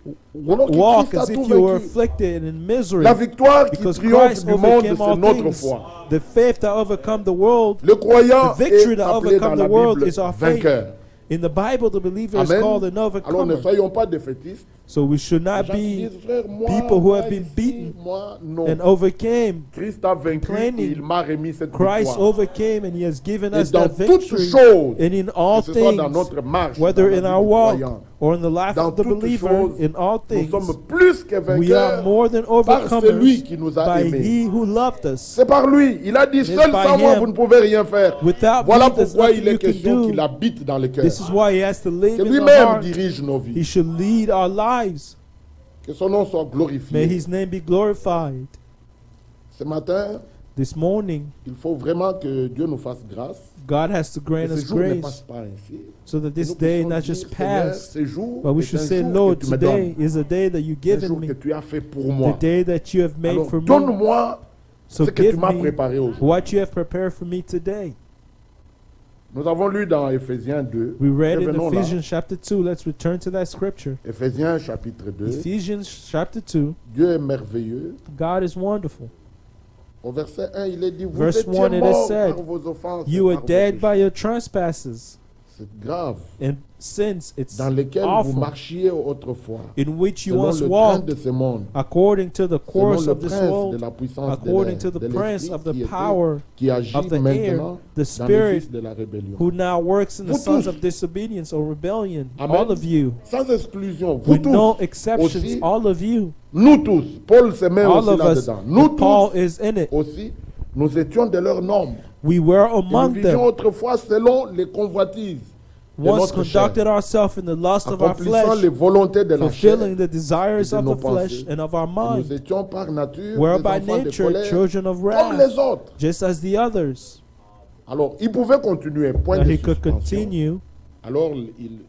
alors que Walk Christ a as tout if you were vaincu? afflicted and in misery, La victoire qui because triomphe Christ du monde, overcame c'est all notre things. foi. The faith that overcome the world, Le croyant the victory est that appelé dans overcome la the world Bible is our faith. vainqueur. In the Bible, the believer is Amen. called an Alors ne overcomer. soyons pas défaitistes. So we should Les not gens qui be disent, frère, moi, people who moi have been ici, beaten moi, non. and overcame. Christ a vaincu et complaining. il m'a remis cette Christ victoire. overcame and he has given Et us dans that toutes victory. choses, And in all que ce soit dans things, notre marche, whether dans in la our vie du walk croyant, or in the life dans of the toutes believer, choses, in all nous things, sommes plus que we are vainqueurs more than par celui overcomers qui nous a by aimés. he who loved us. C'est par lui. Il a dit, It's seul by sans moi, him. vous ne pouvez rien faire. Without Voilà me, there's pourquoi nothing il est you can question do. qu'il habite dans le cœur. This is why he has to live Que in the lui-même heart. dirige nos He vies. should lead our lives. Que son nom soit May glorifié. his name be glorified. Ce matin, This morning, il faut vraiment que Dieu nous fasse grâce. God has to Que grant ce us jour ne passe grace pas ainsi. so that Que this nous day puissions not dire, just Seigneur, pass, ce jour but we est should un say, jour Lord, que tu me today donnes. is a day that you've Un given jour que me, tu as fait pour the moi. day that you have made Alors, for me. donne-moi So ce que tu give m'as me préparé aujourd'hui. what you have prepared for me today. Nous avons lu dans Éphésiens 2. We read in Revenons là. Ephesians chapter 2. Let's return to that scripture. Éphésiens chapitre 2. Ephesians chapter 2. Dieu est merveilleux. God is wonderful. Au verset 1, il est dit, vous Verse étiez 1, it is morts said, par vos offenses et You were par vos dead péchés. by your trespasses C'est grave. and sins. It's Dans lesquels vous awful. marchiez autrefois. In which you Selon once le train walked de ce monde. according to the Selon course le of this prince de world, la puissance according to de the l'air, de prince l'esprit of the qui était- power qui agit of the air, maintenant the dans spirit les fils de la rébellion. who now works in the Vous sons tous. of disobedience or rebellion. Amen. All of you, Sans exclusion, vous with tous, no exceptions, aussi, all of you, nous tous, Paul se met all aussi of us, là-dedans. Nous Paul tous is in it. aussi, nous étions de leur nombre. We were Et nous among vivions them. autrefois selon les convoitises once notre chair, conducted ourselves in the lust of our accomplissant flesh, les volontés de la chair, fulfilling the desires et de of nos the flesh pensées. and of our Et nous mind. étions par nature We're des by enfants de nature colère, children of comme wrath, les autres. just as the others. Alors, il pouvait continuer, point That de he could suspension. continue. Alors,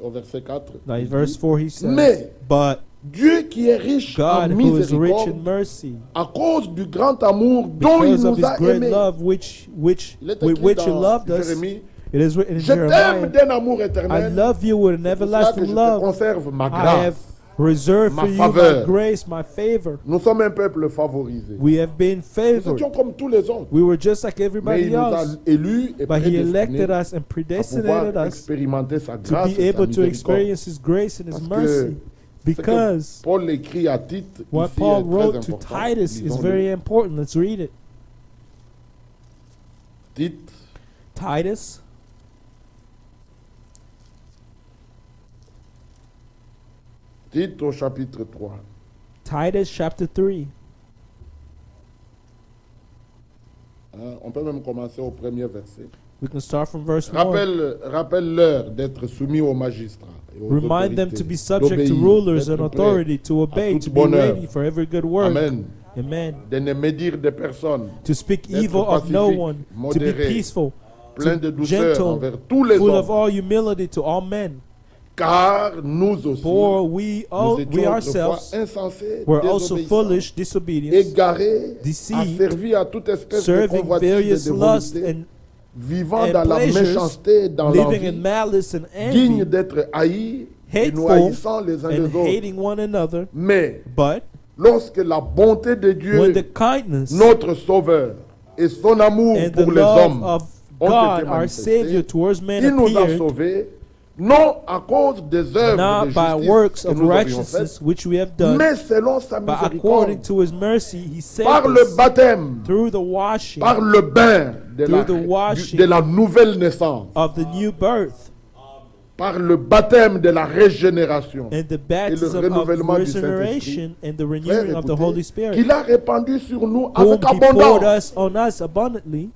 au verset 4, Now in il verse dit, 4 he says, mais but Dieu qui est riche en God who is rich in miséricorde, mercy, à cause du grand amour dont il because of nous his a great aimés. love with Il est which écrit he dans loved us, Jérémie, it is written in je t'aime Jeremiah, d'un amour I éternel, love you with an c'est pour cela que everlasting je te love. conserve ma I grâce. have reserved ma for you faveur. my grace, my favor. Nous sommes un peuple favorisé. We have been Nous favored. étions comme tous les autres. We were just like Mais everybody il nous a else. élus et But he elected prédestinés us and à pouvoir predestinated us expérimenter sa to grâce be et sa able to miséricorde. experience his grace and his Parce mercy. que Because Paul écrit à Tite, what ici Paul est très wrote to important. Titus is Lisons-le. very important. Let's read it. Tite, Titus, Tite au chapitre 3. Titus chapter 3. Hein, on peut même commencer au premier verset. We can start from verse 1. Rappelle-leur d'être soumis aux magistrats. Et aux Remind them autorités, to be subject to d'obéir, rulers and d'être prêts authority, to obey, tout to be bonheur. ready for every good work. Amen. Amen. De ne médire de personne, To speak d'être evil of no pacifique, one, to be modéré, peaceful, plein de douceur gentle, envers tous les full of hommes. all humility to all men. Car nous aussi, For we nous étions autrefois ourselves insensés, were also désobéissants, foolish, disobedient, égarés, deceived, asservis à toute espèce de serving convoitise various et de lusts volonté, and vivant and dans la pleasures, méchanceté et dans living in l'envie, malice and dignes envy, d'être haïs et nous hateful haïssant les uns and les autres. hating one another. Mais But lorsque la bonté de when Dieu, the kindness notre Sauveur, et son amour and the pour les love hommes of ont God, été our Savior, manifestés, towards men il nous a appeared, sauvés, non à cause des œuvres not de by justice works que of nous aurions righteousness faites, which we have done, mais selon sa but according miséricorde, to his mercy, he saved par le us baptême, through the washing par le bain Through the washing de la nouvelle naissance, of the new birth par le baptême de la régénération, and the baptism of renouvellement du regeneration and the Frères, renewing of the écoutez, Holy Spirit, qu'il a répandu sur nous whom avec he poured abondance on us abundantly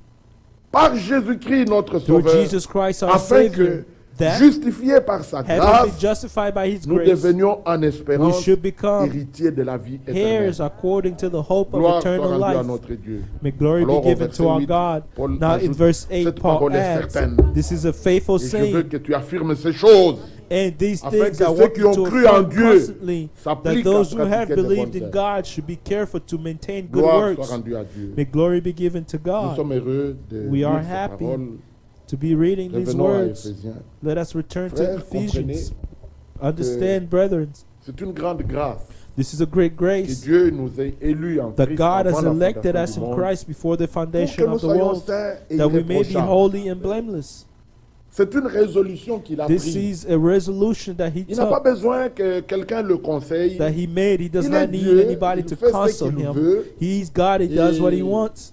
par Jésus-Christ notre through Sauveur, Jesus Christ our afin Savior, que, that justifiés par sa having been grâce, justified by his nous grace, devenions en we espérance should become héritiers de la vie éternelle. heirs according to the hope of Gloire soit eternal rendue à life. notre Dieu. May glory Alors, be au given verset to our 8, God. Paul Now in ajoute, verse 8, cette Paul parole est adds, certaine. this is a faithful Et je veux saying, que tu affirmes ces choses, and these afin things que I ceux want qui you ont to cru en affirm Dieu constantly, that s'appliquent those à who have pratiquer de believed bonnes in œuvres. God should be careful to maintain good Gloire soit works. rendue à Dieu. May glory be given to Nous God. sommes heureux de We are lire ces happy paroles. To be reading these Revenons à words, Éphésiens. let us return to Frères, Ephesians. comprenez Understand, brethren, C'est une grande grâce this is a great que grace Dieu nous ait élus en that Christ God avant has la elected fondation us du in monde, Christ before the pour que foundation nous of the soyons world, saints et that we may be irréprochables. holy and blameless. C'est une résolution qu'il a This prise. is a resolution that he Il n'a pas took, besoin que quelqu'un le conseille. that he made. He does Il not est need Dieu, anybody il to fait ce counsel qu'il him. veut. He's God, he does what he Et wants.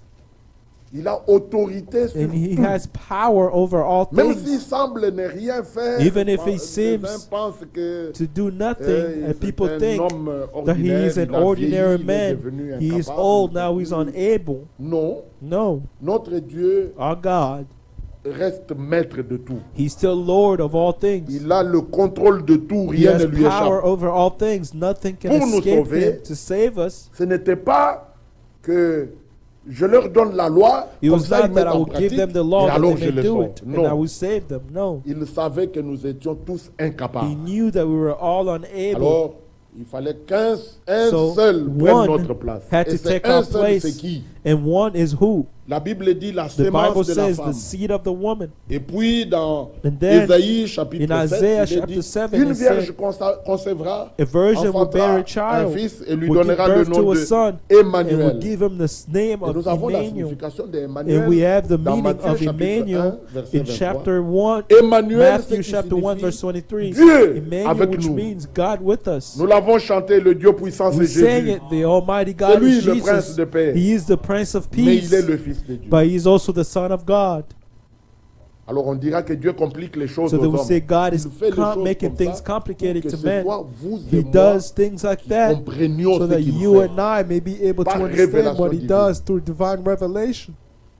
Il a autorité sur And he tout. has power over all Même s'il things. semble ne rien faire, Even if he les seems uns pensent que To do nothing, and c'est people un think homme that he ordinaire, is an il a ordinary vieilli, il est man. devenu He is incapable. old, now he's unable. Non, No, notre Dieu our God, reste maître de tout. he's still Lord of all things. Il a le contrôle de tout, He rien has ne lui power échappe. over all things. Nothing can Pour nous escape sauver, him to save us. Ce n'était pas que je leur donne la loi, It comme was ça ils not mettent that I en will give pratique, them the et law that alors they je may les do sauve. it, and I Non, will save them. No. il savait que nous étions tous He incapables. knew that we were all unable. Alors, il fallait qu'un So, seul prenne one notre place. had Et to c'est take un our seul, place. c'est qui? And one is who? La Bible dit la The Bible sémence de la says femme. the seed of the woman. Et puis dans And then, Ésaïe chapitre in 7, Isaiah il est chapter dit, 7, une it vierge said, concevra, A virgin will bear enfantera a un child, fils et lui will give donnera le birth nom to a de son, and will Emmanuel. give him the name Et of nous avons la Emmanuel. signification And d'Emmanuel we have the dans meaning Matthieu of chapitre 1, Emmanuel verset in 23. chapter 1, Emmanuel, c'est Matthew qui chapter 1, signifie verse 23. Dieu Emmanuel, avec which nous. means God with us. Nous l'avons chanté, le Dieu puissant, We c'est sang Jésus. it, the Almighty C'est God lui is le prince Jesus. de paix. He is the Prince of Mais Peace, il est le Fils de Dieu. but he is also the Son of God. Alors on dira que Dieu complique les choses So aux they will hommes. say God Il is fait les choses making comme things ça complicated pour que to ce men. soit vous He et moi does things like qui that comprenions so ce that qu'il you fait. and I may be able to Par understand révélation what he divine. does through divine revelation.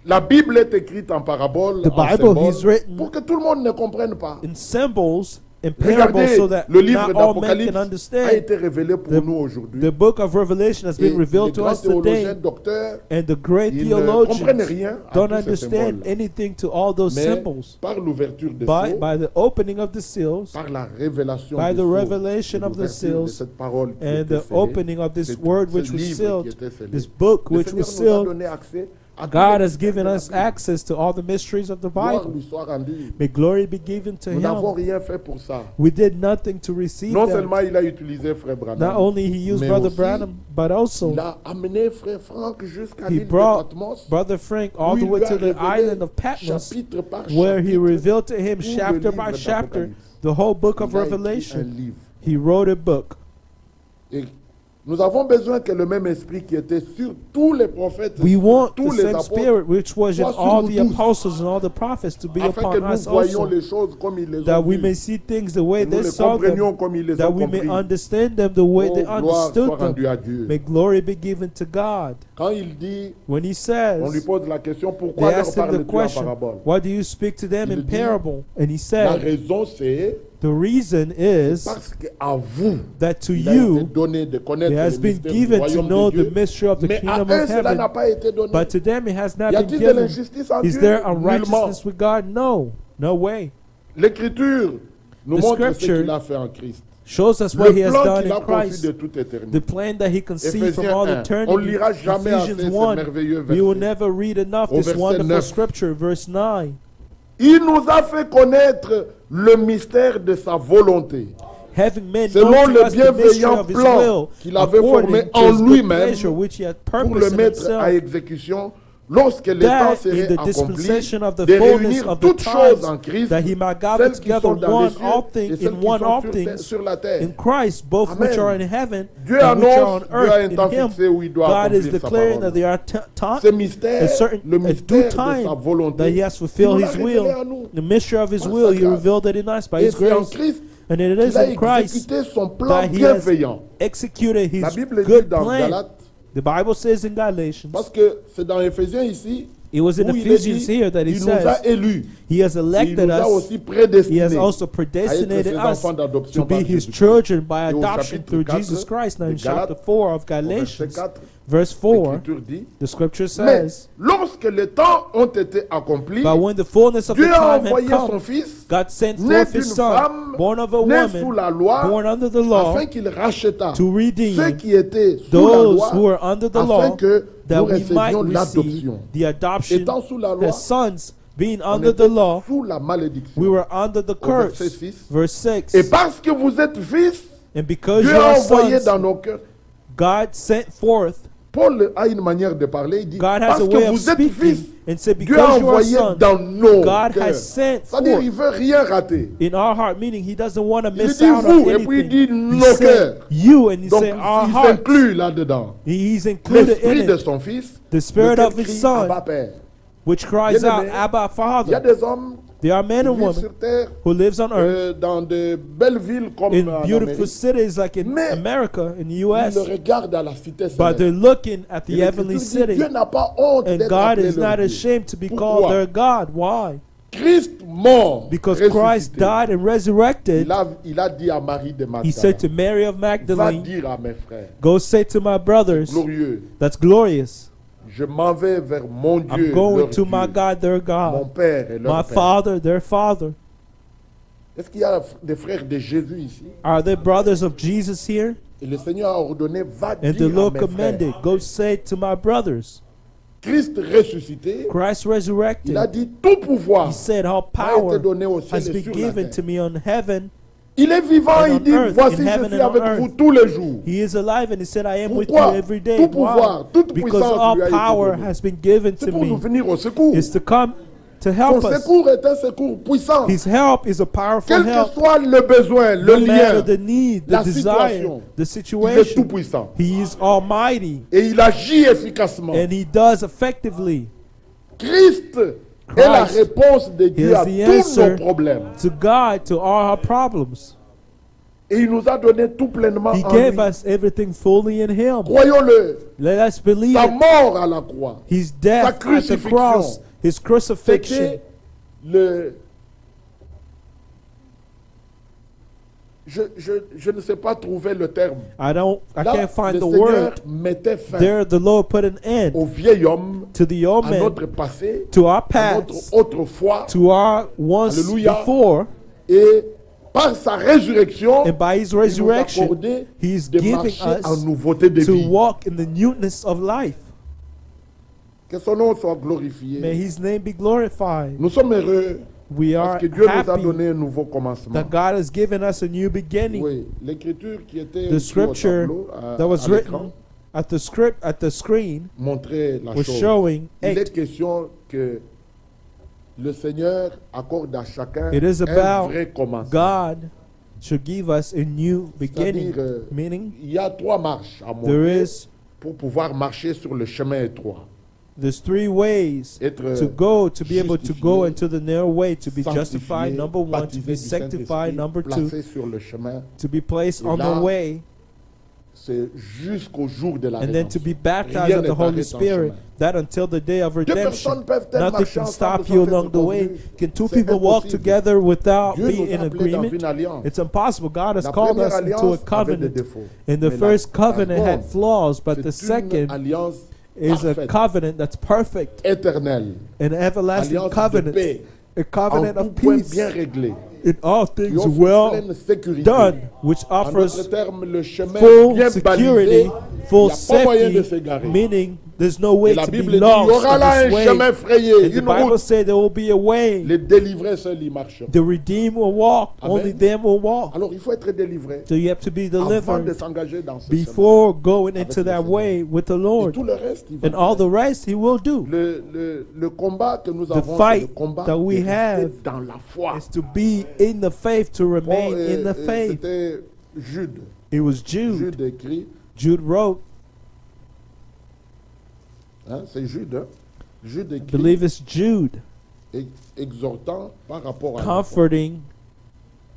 La Bible est écrite en parabole, The en Bible symbole, is written pour que tout le monde ne comprenne pas. in symbols and parables Regardez, so that le livre not all men d'Apocalypse can a understand. été révélé pour The- nous aujourd'hui. The book of Revelation has Et been les revealed to grands us théologiens, today, docteurs, and the great ils ne comprennent theologians rien à don't tous ces understand symboles. anything to all those Mais symbols. par l'ouverture des By, sceaux, by the opening of the seals par la révélation by des the sceaux, revelation et of the l'ouverture de seals cette parole qui and était the scellée, opening of this c'est- word ce which was livre qui sealed, était scellé. this book Le which Seigneur was nous a sealed, donné accès à tous God les has mystères given de la us Bible. access to all the mysteries of the Gloire Bible. lui soit rendue. May glory be given to Nous n'avons him. rien fait pour ça. We did nothing to receive Non them. seulement il a utilisé Frère Branham, Not only he used mais Brother aussi, Branham, but also il a amené Frère Franck jusqu'à he l'île de brought Patmos, Brother Frank où all the il way lui a to the révélé island of Patmos, chapitre par where he chapitre revealed to him tout le chapter livre by chapter d'Apocalypse. the whole book of Il a écrit un Revelation. livre. He wrote a book. Et nous avons besoin que le même esprit qui était sur tous les prophètes, We sur want tous the les same apôtres, spirit which was in soit sur all nous the tous, apostles and all the prophets to be afin que upon us nous voyions also, les choses comme ils les that ont we vues, may see things the way que nous they les saw comprenions them, comme ils les that ont we may compris. understand them the way Oh, they gloire soit understood rendue à them. Dieu. May glory be given to God. Quand il dit, When he on lui says, pose la question, they pourquoi leur asked him the parles-tu en question, parabole? why do you speak to them Il in dit, parable? And he La said, raison c'est the reason is parce qu'à vous, that to il a été you donné de connaître it les has been mystères du given to royaume know de the Dieu, mystery of the mais à kingdom eux of cela n'a heaven, pas été donné. but to them it has not Y been a-t-il de given. l'injustice en Is Dieu? there Nullement. unrighteousness with God? No, no way. L'Écriture nous The montre ce scripture qu'il a fait en Christ. Shows us what Le he has plan done qu'il a in conçu Christ, de toute éternité. the plan that he conceived from Éphésiens all 1. On eternity. lira jamais assez Ephesians ce 1, merveilleux we will verset. never read enough Au this verset wonderful 9. scripture, verse 9. Il nous a fait connaître le mystère de sa volonté, Having made selon known to le us the mystery bienveillant of his plan will, qu'il avait according formé to en his good lui-même pleasure, which he had pour le purposed in mettre à himself, exécution lorsque les temps that in seraient the accomplis, dispensation of the de fullness réunir of the toutes choses en times, Christ, that he might gather celles qui together sont dans one les cieux all et things celles in qui one sont all sur, things sur la terre. in Christ, both which Amen. are in heaven Dieu and which are on annonce, Dieu a un earth. temps In him, fixé où il doit God is accomplir sa declaring parole. that there are time, Ce mystère, a certain le a due mystère de sa time volonté, that he has il fulfilled nous l'a his révélé will. à nous. The mystery of his Par will, sa he grâce. revealed it in us by Et his c'est en grace. Christ And it is qu'il a in Christ exécuté son plan that he has bienveillant. executed La his Bible dit good dans plan. Galates, The Bible says in Galatians, parce que c'est dans Éphésiens ici, it was in où il est Ephesians dit, here that he il nous a says, élus, he has il elected nous a us, aussi he prédestinés has also à être predestinated ses us enfants d'adoption to be par his Jésus-Christ. children by Et au adoption chapitre through 4 Jesus Christ. Now de in chapter Galates, 4 of au verset Galatians, 4, verse 4, l'Écriture dit, the scripture mais says, lorsque les temps ont été accomplis, but when the fullness of the Dieu a time had envoyé son come, Fils, God sent né forth his d'une son, femme, born of a né sous woman, la loi, born under the law, afin qu'il racheta to redeem ceux qui étaient sous la those loi, who are under the afin law, que that nous we might recevions receive l'adoption. the adoption Étant sous la loi, as sons. Being on under était the law, sous la malédiction. we were under the Au verset curse. 6. Verse 6. Et parce que vous êtes fils, And because Dieu you a are envoyé sons, dans nos cœurs. God sent forth. Paul a une manière de parler, il dit, God has parce a way que of vous êtes speaking fils, and said, Dieu a because you are envoyé sons, dans nos God cœurs. has sent C'est-à-dire, il forth veut rien rater. in our heart, meaning He doesn't want to Il miss dit out vous, on et puis il anything. dit He nos said cœurs. you, and He Donc, said our il hearts. s'inclut là-dedans. He's included L'esprit in de it. son fils, The spirit lequel of His crie, Son, Abba, Père. which cries out, Bien-aimé, Abba, Il y a Father. des hommes There are men qui and vivent women sur terre, who lives on earth dans de belles villes comme in en beautiful Amérique. cities like in Mais America, in the Ils US, le regardent à la cité but they're céleste. looking at the Et heavenly l'Écriture dit, city. Dieu n'a pas honte And d'être God appelé is leur not Dieu. ashamed to be Pourquoi? called their God. Why? Christ mort, Because Christ ressuscité. died and resurrected. Il a dit à Marie de He said to Magdala, Mary of va Magdalene, dire à mes frères, go say to my brothers, glorieux, that's glorious. je m'en vais vers mon Dieu, I'm going leur to my Dieu, God, their mon God, Père et leur my Père. Father, their Father. Est-ce qu'il y a des frères de Jésus ici? Are they brothers of Jesus here? Et le Seigneur a ordonné, va And the dire à Lord mes commanded, frères. go say to my brothers, Christ ressuscité, Christ resurrected. il a dit tout pouvoir He said, all m'a power été donné au ciel has et been sur la given to terre. me on heaven. Il est vivant, and il on dit, earth, voici in je heaven suis and on avec earth. vous tous les jours. He is alive and he said, I am with Pourquoi? you every day. Tout pouvoir, Why? toute Because puissance all lui a été power donnée. has been given C'est to pour nous me. venir au secours. Is to come to Son help us. secours est un secours puissant. His help is a powerful Quel que help. soit le besoin, le No matter lien, the need, the la desire, situation, the il est tout situation, puissant. he is almighty Et il agit efficacement. and he does effectively. Christ est la Christ réponse de Dieu is à the tous answer nos problèmes. to God to all our problems. Et il nous a donné tout pleinement He en gave lui. us everything fully in Him. Croyons-le. Let us believe Sa it. mort à la croix, His death sa at the crucifixion, cross, His crucifixion. c'était le... Je ne sais pas trouver le terme. I Là, can't find le the Seigneur word. mettait fin There, the Lord put an au end vieil homme, to the old à man, notre passé, to our à notre past, autrefois, to our once Hallelujah. before, et par sa résurrection, and by His il nous resurrection, accordait He's de giving marcher en us nouveauté de to vie. walk in the newness of life. Que son nom soit May glorifié. His name be glorified. Nous sommes heureux We are parce que Dieu nous a happy donné un nouveau commencement. that God has given us a new beginning. Oui, l'écriture qui était The ici au scripture tableau, that was à l'écran, written at the screen montrait la was chose. showing Il 8. est question que le Seigneur accorde à chacun It is un about vrai commencement. God should give us a new beginning. C'est-à-dire, Meaning, il y a 3 marches à there monter is pour pouvoir marcher sur le chemin étroit. there's 3 ways Être to go to be able to go justifié, into the narrow way, to be sanctifié, justified, number 1, to baptisé be du sanctified, Saint-Esprit, number 2, placé sur le chemin. to be placed Et on là, the way, C'est jusqu'au jour de la and then to rédemption. be baptized Rien of the n'est Holy arrêté en Spirit, chemin. that until the day of Deux redemption, personnes peuvent-elles nothing marcher can ensemble stop sans you être along the way. convenues? Can two C'est people walk impossible. together without Dieu being nous a in appelés dans agreement? une alliance. It's impossible. God has La called première us into a alliance avait des covenant. défauts. And the Mais la- first la covenant had seconde, flaws, but the c'est une second alliance is a parfaite, covenant that's perfect, éternelle, an everlasting alliance de covenant, paix, a en covenant tout of point peace, bien réglé, in all qui things offre well pleine sécurité. done, which En offers d'autres termes, le chemin full bien security, balisé, full il n'y a pas moyen de safety, s'égarer. meaning there's no way Et la to be Bible dit, il y lost aura là on un this chemin way. frayé, And the une Bible route. said there will be a way. Les délivrés seuls y marcheront. The redeemed will walk. Amen. Only them will walk. Alors il faut être délivré So you have to be avant de delivered s'engager dans ce chemin. before going Avec into le that Seigneur. way with the Et Lord. tout le reste, il va And all faire. the rest He will do. Le combat que nous The avons, c'est le fight combat that we de rester have dans la foi. Is to be in the faith, to remain in the faith. C'était Jude. It was Jude. Jude écrit, Jude wrote, hein, c'est Jude, hein? Jude I écrit, believe it's Jude, exhortant par rapport à la foi. comforting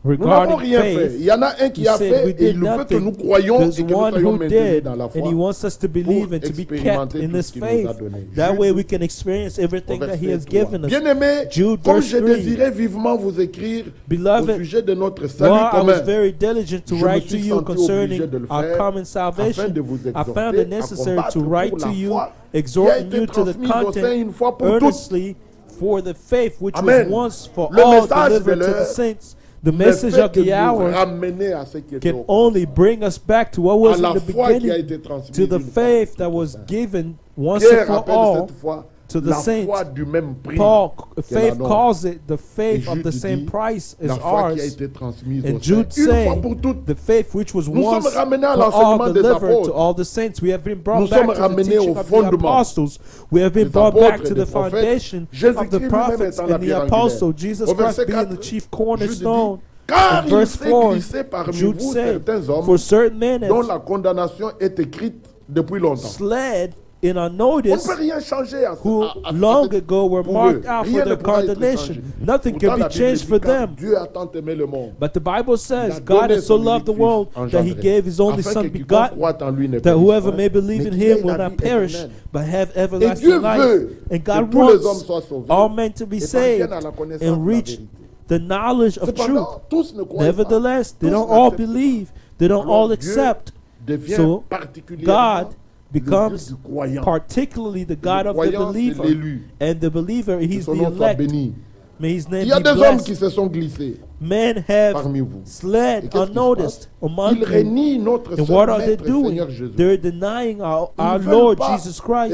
Nous n'avons regarding rien fait. faith. Il y en a un qui He a said fait we et did il veut que nothing. nous croyions There's et que nous one soyons who maintenus did, dans la and foi. He wants us to believe and to be kept expérimenter in tout this ce qu'il nous faith. a donné. That Jude, way we can experience everything au that He verset has 3. given us. Bien-aimés, Jude, comme verse j'ai 3. désiré vivement vous écrire au Beloved, sujet de notre salut while I was commun, very diligent to je me write to suis you senti concerning obligé de le our faire common afin salvation, de vous I found exhorter it à necessary combattre to pour write la to you, foi qui a exhorting été you to the transmise au sein content une fois pour toutes. earnestly for the faith which Amen. was once for Le all message de delivered to the l'heure saints. The ne message fait of que the nous hour ramener à ce qui était can au only bring us back to what à was la in the foi qui a beginning, été transmise to the une fois faith pour that toutes. was given once Pierre and for appelle all cette foi to the la saints. foi du même prix. Paul, que faith la nôtre. calls it the faith Et of Jude the same dit, price as la foi qui a ours. été transmise And au Jude saints une fois saying, pour toutes. the faith which was Nous once sommes ramenés à for all l'enseignement des delivered apôtres. to all the saints. We have been brought Nous back sommes to the ramenés teaching au of the fondement apostles. We have been des brought back apôtres to et the des prophètes. foundation Jésus-Christ of the lui-même prophets étant la and the pierre apostles, angulaire. Jesus Au Christ verset being 4, the chief Jude cornerstone. dit, car In il verse s'est 4, glissé parmi Jude vous said, certains hommes for certain men dont have la condamnation est écrite depuis longtemps. slid in On ne unnoticed peut rien changer à who à long cette- ago were pour marked eux. out Rien for ne their pourra être condemnation. changé. Nothing Pourtant, can la be Bible changed dit, for car them. Dieu a tant aimé le monde, But the Bible says Il a God donné has so son loved the unique world Fils that He engendré, gave His only afin Son que quiconque begotten, croit en lui ne that périsse whoever point, may believe mais in qu'il ait Him will la not vie perish, éternelle. but have Et everlasting Dieu life. veut And que God tous les hommes wants soient sauvés all men to be et saved parviennent à la connaissance and de la reach vérité. the knowledge of truth. Cependant, tous ne croient pas. Nevertheless, they Tous don't all n'acceptent believe. They don't Alors all Dieu accept. devient So, particulièrement God le becomes Dieu du croyant. particularly the God Le of the croyant, c'est believer. l'élu. And the believer, Que He's son the nom soit elect. béni. May His name Il y a be des hommes qui blessed. se sont glissés Men have parmi vous. Et slid qu'est-ce qui se unnoticed passe? among Ils you. rénient notre And seul what are they maître doing? Seigneur Jésus. They're denying our Ils ne Lord veulent pas Jesus Christ.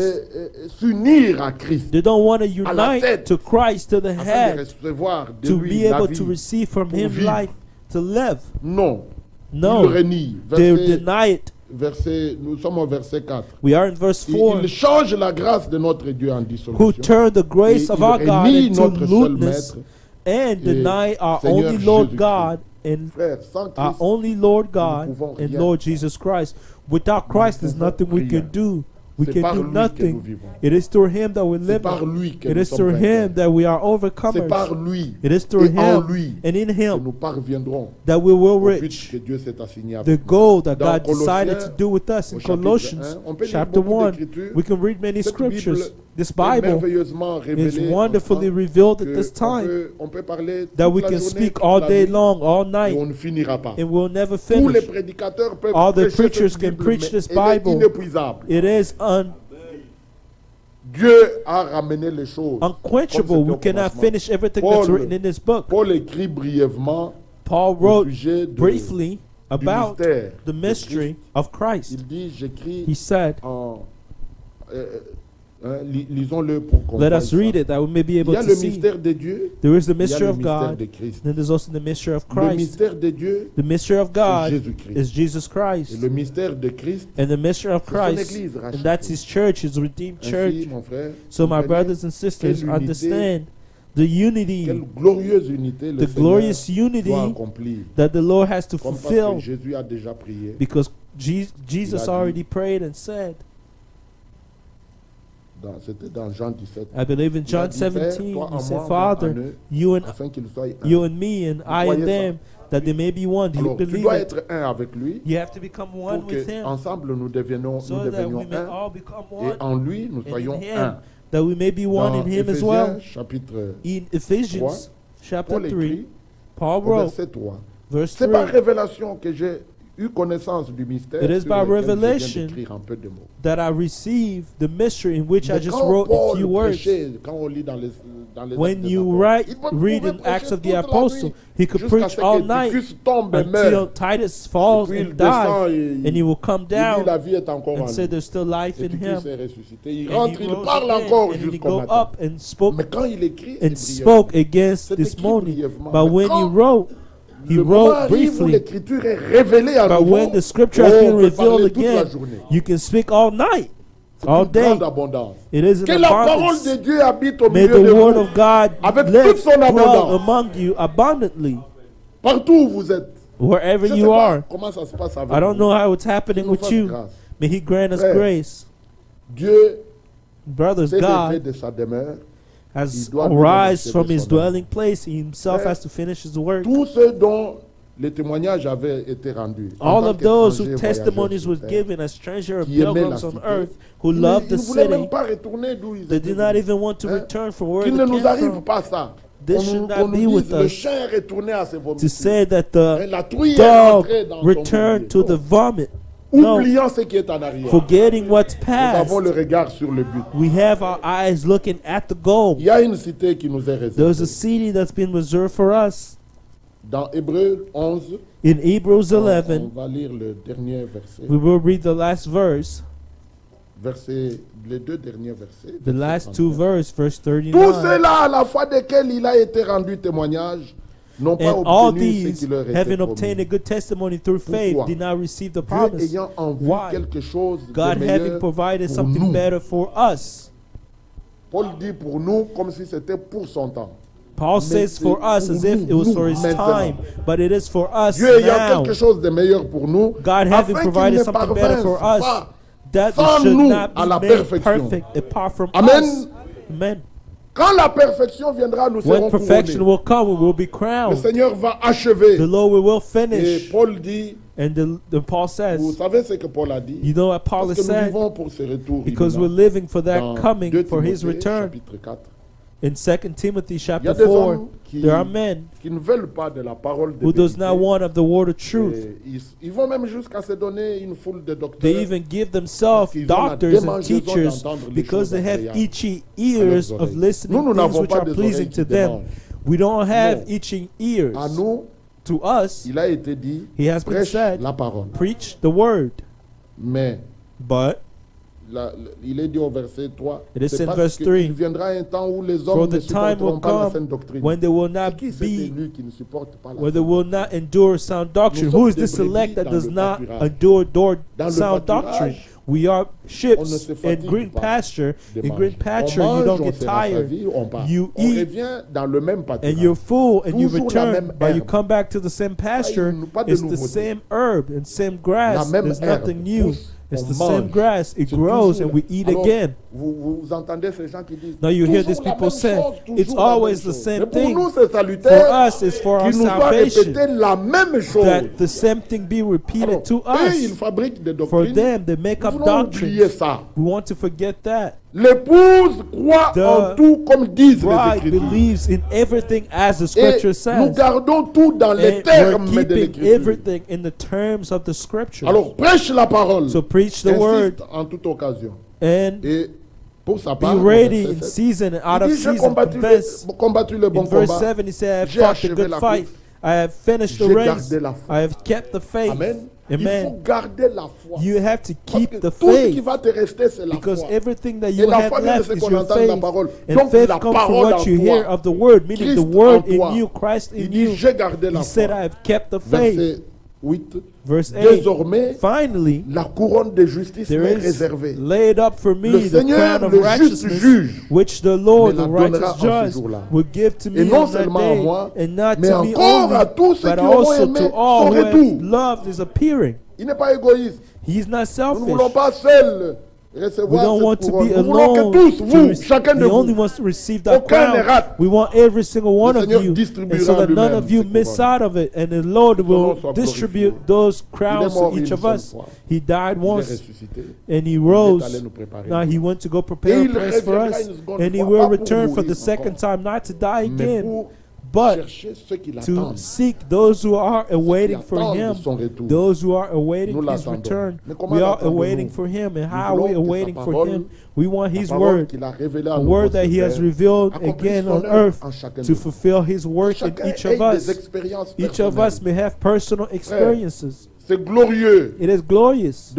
s'unir à Christ They don't want to à la unite tête, to Christ, to the afin de head, recevoir de to lui be la able vie. to receive from pour Him vivre. life, to live. Non. No, Ils le renient. they Verset, deny it. nous sommes au verset 4. We are in verse 4. Il change la grâce de notre Dieu en Who dissolution. turned the grace Et of il our God renie into notre seul lewdness maître and et deny our Seigneur only Lord Jésus-Christ. God and Frère, sans our Christ, only Lord God pouvons and rien. Lord Jesus Christ. Without Christ, there's pouvons nothing we rien. can do. We C'est can par do lui que nous nothing. vivons. It is through Him that we C'est live. par lui que It nous is sommes through vainqueurs. Him that we are C'est overcomers. par lui It is through et en Him lui and in que Him nous parviendrons that we will au but reach que Dieu s'est assigné the avec nous. goal that Dans God decided Colossiens, to do with us. In au chapitre Colossians 1, on peut lire chapter beaucoup 1, d'écritures. we can read many Cette scriptures. Bible This est Bible merveilleusement is révélée wonderfully en revealed at que this time on peut parler that toute we la can journée, speak toute all la day nuit, long, all et night, on ne finira pas. and we'll never Tous les finish. prédicateurs peuvent All the prêcher preachers cette can Bible, preach mais this elle est Bible. inépuisable. It is Dieu a ramené les choses. unquenchable. Comme We c'était au cannot commencement. finish everything that's Paul- written in this book. Paul écrit brièvement Paul au wrote sujet de, briefly du about mystère the de mystery Christ. of Christ. Il dit, j'écris He said, en... lisons-le pour comprendre. let us read it that we may be Il able y a to le see. mystère de Dieu, There is the il y a mystery le of mystère God, de Christ. then there's also the mystery of Le Christ. mystère de Dieu, The mystery of c'est God Jésus-Christ. is Jesus Et Christ. le mystère de Christ, And the mystery of c'est son Christ, église rachetée. and that's His church, His redeemed Ainsi, church. mon frère, So my comprenez brothers and sisters, quelle unité, understand the unity, quelle glorieuse unité le the Seigneur glorious unity doit accomplir. that the Lord has to Comme parce que fulfill, Jésus a déjà prié. because Jesus Il a dit- already prayed and said, C'était dans Jean 17. I believe in Il a John dit, Père, 17, toi He en said, moi, moi Father, en eux, you and afin qu'ils soient un. you and me and I croyez and them, that they may be one. Do you Alors, tu believe dois it? être un avec lui You have to become one pour with Him, qu'ensemble nous devenions so that we devenions may un all become et one, en lui nous and soyons in Him, un. that we may be one Dans in Him as Éphésiens well. chapitre In Ephesians chapter Paul 3, écrit Paul au wrote, verset 3. verse C'est par 3, révélation que j'ai eu connaissance du mystère It is sur by lequel je viens revelation d'écrire un peu de mots. that I received the mystery in which I Mais just quand wrote a Paul few words. prêchait, quand on lit dans les When Actes des you Apôtres, read pouvait in Acts prêcher of the toute la Apostles, nuit he could jusqu'à preach ce all que night Titus tombe et until meurt. Titus falls Et puis and il descend dies, et and he will come il dit down la vie est encore en and say lui. there's still life Et in Titus him. est ressuscité. Il And rentre, he il rose parle again, encore and he jusqu'au go matin. up and spoke Mais quand il écrit, and c'est spoke brièvement. against C'est this écrit morning. brièvement. But Mais when he quand wrote le moment wrote arrive où briefly. l'écriture est révélée à But nouveau, when the scripture has on been peut revealed parler toute la again, journée. you can speak all night, C'est all une day. grande abondance. It is Que an la parole abundance. de Dieu habite au May milieu the de word vous, of God avec live, toute son dwell abondance. among you abundantly, partout où vous êtes. wherever Je ne sais you pas are. comment ça se passe avec I don't vous. know how it's happening Qu'il nous with fasse you. grâce. May He grant us Frère, grace. Dieu Brothers, s'est levé God de sa demeure. has Il doit lui-même arise achever from His son dwelling place. He Himself Frère, has to finish His work. Tous ceux dont les témoighomes avaient été rendus. en All tant of those qu'étrangers whose voyageurs testimonies sur was terre, given as stranger qui aimaient la pilgrims on cité, earth, who ils loved ne the voulaient même city, pas retourner d'où ils they étaient did not venus. even want to Hein? return from where Qu'il they ne nous came arrive from. pas ça. This Qu'on should nous- not qu'on be nous with dise le us. chien est retourné à ses To vomitudes. say that Et the la truie est dog rentrée dans son returned to vomir. the vomit. No, Oubliant ce qui est en arrière. forgetting what's Nous past. avons le regard sur le but. We have our eyes looking at the goal. Il y a une cité qui nous est There's réservée. a city that's been reserved for us. Dans Hébreux 11, In Hebrews on 11, va lire le dernier verset. we will read the last verse, Les deux derniers versets. the last two verses, verse Tous 39. ceux-là, à la foi desquels il a été rendu témoignage, n'ont pas And all obtenu ce these, qui leur était having obtained a promis. good testimony through faith, Pourquoi? did not receive the Dieu promise. ayant en vue Why? quelque chose de God having meilleur provided pour something nous. better for us. Paul dit pour nous comme si c'était pour son temps. Paul Mais says for c'est us pour as if it was nous, for his maintenant. time, but it is for us Dieu ayant now. quelque chose de meilleur pour nous, God having afin qu'il provided ne something better for parvince us, pas that sans we should nous not à la be made perfection. perfect apart from Amen. us. Amen. Quand la perfection viendra, nous serons When perfection couronnés. will come, we will be Le crowned. Seigneur va achever. The Lord will Et finish. Paul dit, And the Paul vous says, savez ce que Paul a dit? you know what Paul Parce has que nous said? vivons pour ce retour Because imminent. we're living for that Dans coming, 2 for His Timothée, return. chapitre 4. In 2 Timothy Il y chapter a des 4, hommes there are men qui ne veulent pas de la parole de who does vérité. not want of the word of truth. Et ils vont même jusqu'à se donner une foule de docteurs. They even give themselves Parce qu'ils ont la doctors and démangeaison teachers d'entendre les because choses they have agréables itchy à ears leurs of oreilles. listening Nous, nous things n'avons which pas are des pleasing oreilles to qui them. démangent. We don't have Non. itching ears. À nous, To us, il a été dit, He has been prêche said, la parole. preach the word. Mais But il est dit au verset 3, It is c'est in parce verse qu'il 3, viendra un temps où les for hommes the ne time will supporteront pas la come saine doctrine. when they will C'est not qui cet be, élu qui ne supporte pas la where they saine will not endure sound doctrine. Nous Who sommes is this des brebis elect that dans does le not pâturage. endure Dans le sound pâturage, doctrine? We are on ne ships se in fatigue green pas pasture. de In manger. green On pasture, you mange, don't on get se tired. rassasie, on part. You On eat, revient dans le même pâturage. and you're full and you Toujours la return, même but you herbe. come back to the same pasture. Pas de It's the nouveauté. same herb and same La grass. même There's herbe nothing new. pousse It's on the same mange. grass. It C'est grows toujours and we eat Alors, again. Vous entendez ces gens qui disent Now you hear toujours these la people même say, chose, it's toujours la always même the chose. same Mais pour thing. nous, c'est salutaire For us, it's for our qu'il nous soit salvation répété la même chose. that the same thing be repeated Alors, to eux, ils us. fabriquent des For doctrines. them, they make Nous up voulons oublier doctrines. ça. We want to forget that. L'épouse croit The en tout comme disent les Bride Écritures. believes in everything as the Et scripture nous says. gardons tout dans les And we're termes de keeping l'Écriture. everything in the terms of the scripture. Alors, prêche la parole. So preach the Insiste word en toute occasion. and Et pour sa be part, ready au in verset 7, season and out il of dit, j'ai season. combattu Convince. le bon In verse combat. 7, he said, I have J'ai fought the achevé good la fight. course. I have finished the J'ai race. gardé la foi. I have kept the faith. Amen. Il faut Amen. garder la foi. You have to Parce keep que the tout ce qui faith va te rester, c'est la because foi. everything that Et you la have foi vient de left ce is qu'on your entend de la faith. parole. And Donc faith la comes from parole what en you hear toi. of the word, meaning Christ the word en toi. in you, Christ Il in dit, you. j'ai gardé la He said, I foi. have kept the faith. Verset 8. Verse 8. Désormais, Finally, la couronne de justice there m'est is réservée. laid up for me Le the Seigneur, crown of le juste righteousness, juge, which the Lord, me la the donnera righteous en ce judge, jour-là. will give to me Et non on that seulement à day, moi, and not mais to me encore à only, tous ceux but qui auront also aimé to all son who have retour. loved his appearing. Il n'est pas égoïste. He's not Nous ne voulons selfish. pas seuls We recevoir don't want cette to couronne. be Nous voulons alone. que tous, to vous, rec- chacun de he only vous, wants to receive that aucun ne crown. rate. We want every single one Le of Seigneur you, distribuera and so that none lui-même of you ces miss couronnes. out of it, and the Lord Que son nom will soit distribute glorifié. those Il est crowns mort to une each of seule us. fois. He died Il est once, ressuscité. and he Il est rose. allé nous préparer. Now he went to go Et prepare a il place for reviendra us, une seconde and he fois, will pas pour return for mourir the second encore, time, not to die mais again, pour but chercher ceux qui to l'attendent. seek those who are awaiting for attendent him, son retour. those who are awaiting Nous his l'attendons. return. Mais comment We are l'attendons-nous? awaiting for him, and how are voulons we que sa awaiting for parole, him? We want La his parole word, qu'il a révélée à a nouveau word that sur he has terre, revealed accomplisse again son on œuvre earth en chacun to de nous. fulfill his work in Chacun each ait of des us. expériences Each of us personnelles. may have personal experiences. C'est glorieux It is glorious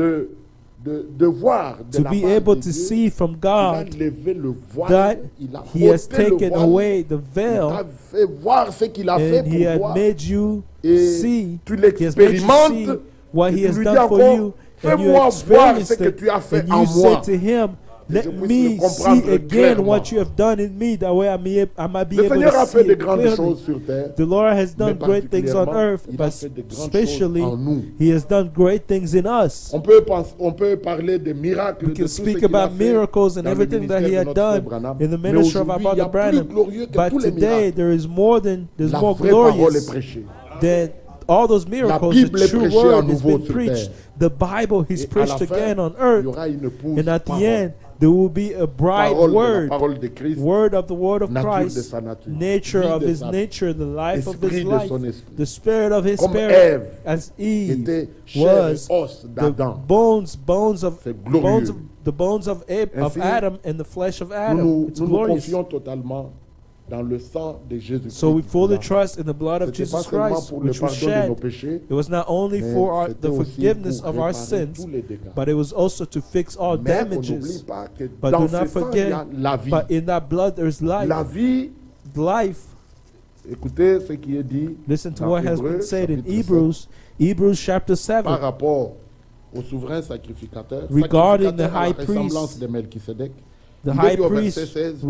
de voir de to la be part able de to Dieu see from qu'il a God levé le voile, that il a he has ôté le taken voile, away the il veil, t'a fait voir ce qu'il a fait and pour he had toi. made you Et see, tu he has made you see l'expérimentes what et he tu has lui done dis for encore, you, and you fais-moi voir experienced ce que it, tu as fait and en you moi. said to him, je let puisse me le comprendre see again clairement. what you have done in me, that way I might be Le able Seigneur to a see fait de it grandes clearly. choses sur terre. The Lord has done Mais great things on particulièrement, earth, il a but fait de grandes especially choses en nous. he has done great things in us. On peut parler des miracles, We de can tout ce speak qu'il a about fait miracles and dans le everything that he ministère de had notre done frère Branham. in the Mais ministry of our aujourd'hui, il y a brother plus Branham. glorieux que But tous les today miracles. there is more than there's La more vraie parole est glorious prêchée. than all those miracles. Bible The est true prêchée à word has nouveau been sur preached. terre. The Bible is Et à la preached fin, again on il y earth. aura une épouse And at the parole. end, there will be a bride Parole de la word, parole de Christ, word of the word of nature de Christ, sa nature, nature vie of de his sa- nature, the life of esprit his de life, son esprit. the spirit of his Comme spirit, Ève as Eve était chair et was os the d'Adam. bones of C'est glorieux. the bones of Ainsi, Adam and the flesh of Adam. Nous It's nous glorious. confions totalement dans le sang de Jésus-Christ. So we fully Là. trust in the blood of C'était pas Jesus seulement Christ, pour le which was pardon de nos shed. péchés, It was not only mais for c'était the aussi forgiveness pour of our réparer sins, tous les dégâts. but it was also to fix all Mais on n'oublie damages. pas que But dans do ce not sang, il y a forget, la vie. but in that blood there's La life. vie, Life. écoutez ce qui est dit Listen to dans what has Hébreux, been said in chapitre 7, Hebrews chapter par 7. rapport au souverain sacrificateur, Regarding the sacrificateur à la high priest, ressemblance de Melchisédek. The Il est high dit au verset priest, 16,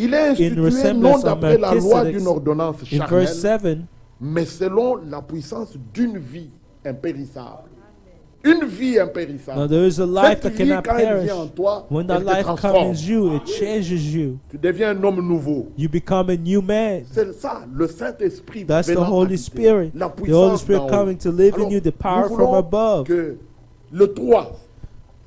il est institué non resemblance of d'après la loi Melchizedek, d'une ordonnance in verse charnelle, 7, mais selon la puissance d'une vie impérissable. Une vie impérissable. now there is a life that Cette vie, cannot quand elle perish. vient en toi, When that elle te life transforme. comes in you, it changes you. Tu deviens un homme nouveau. You become a new man. C'est ça, le Saint-Esprit. That's the venant Holy habiter. Spirit. La The Holy puissance Spirit d'en haut. coming to live in Alors, you, the power nous from voulons above. que le 3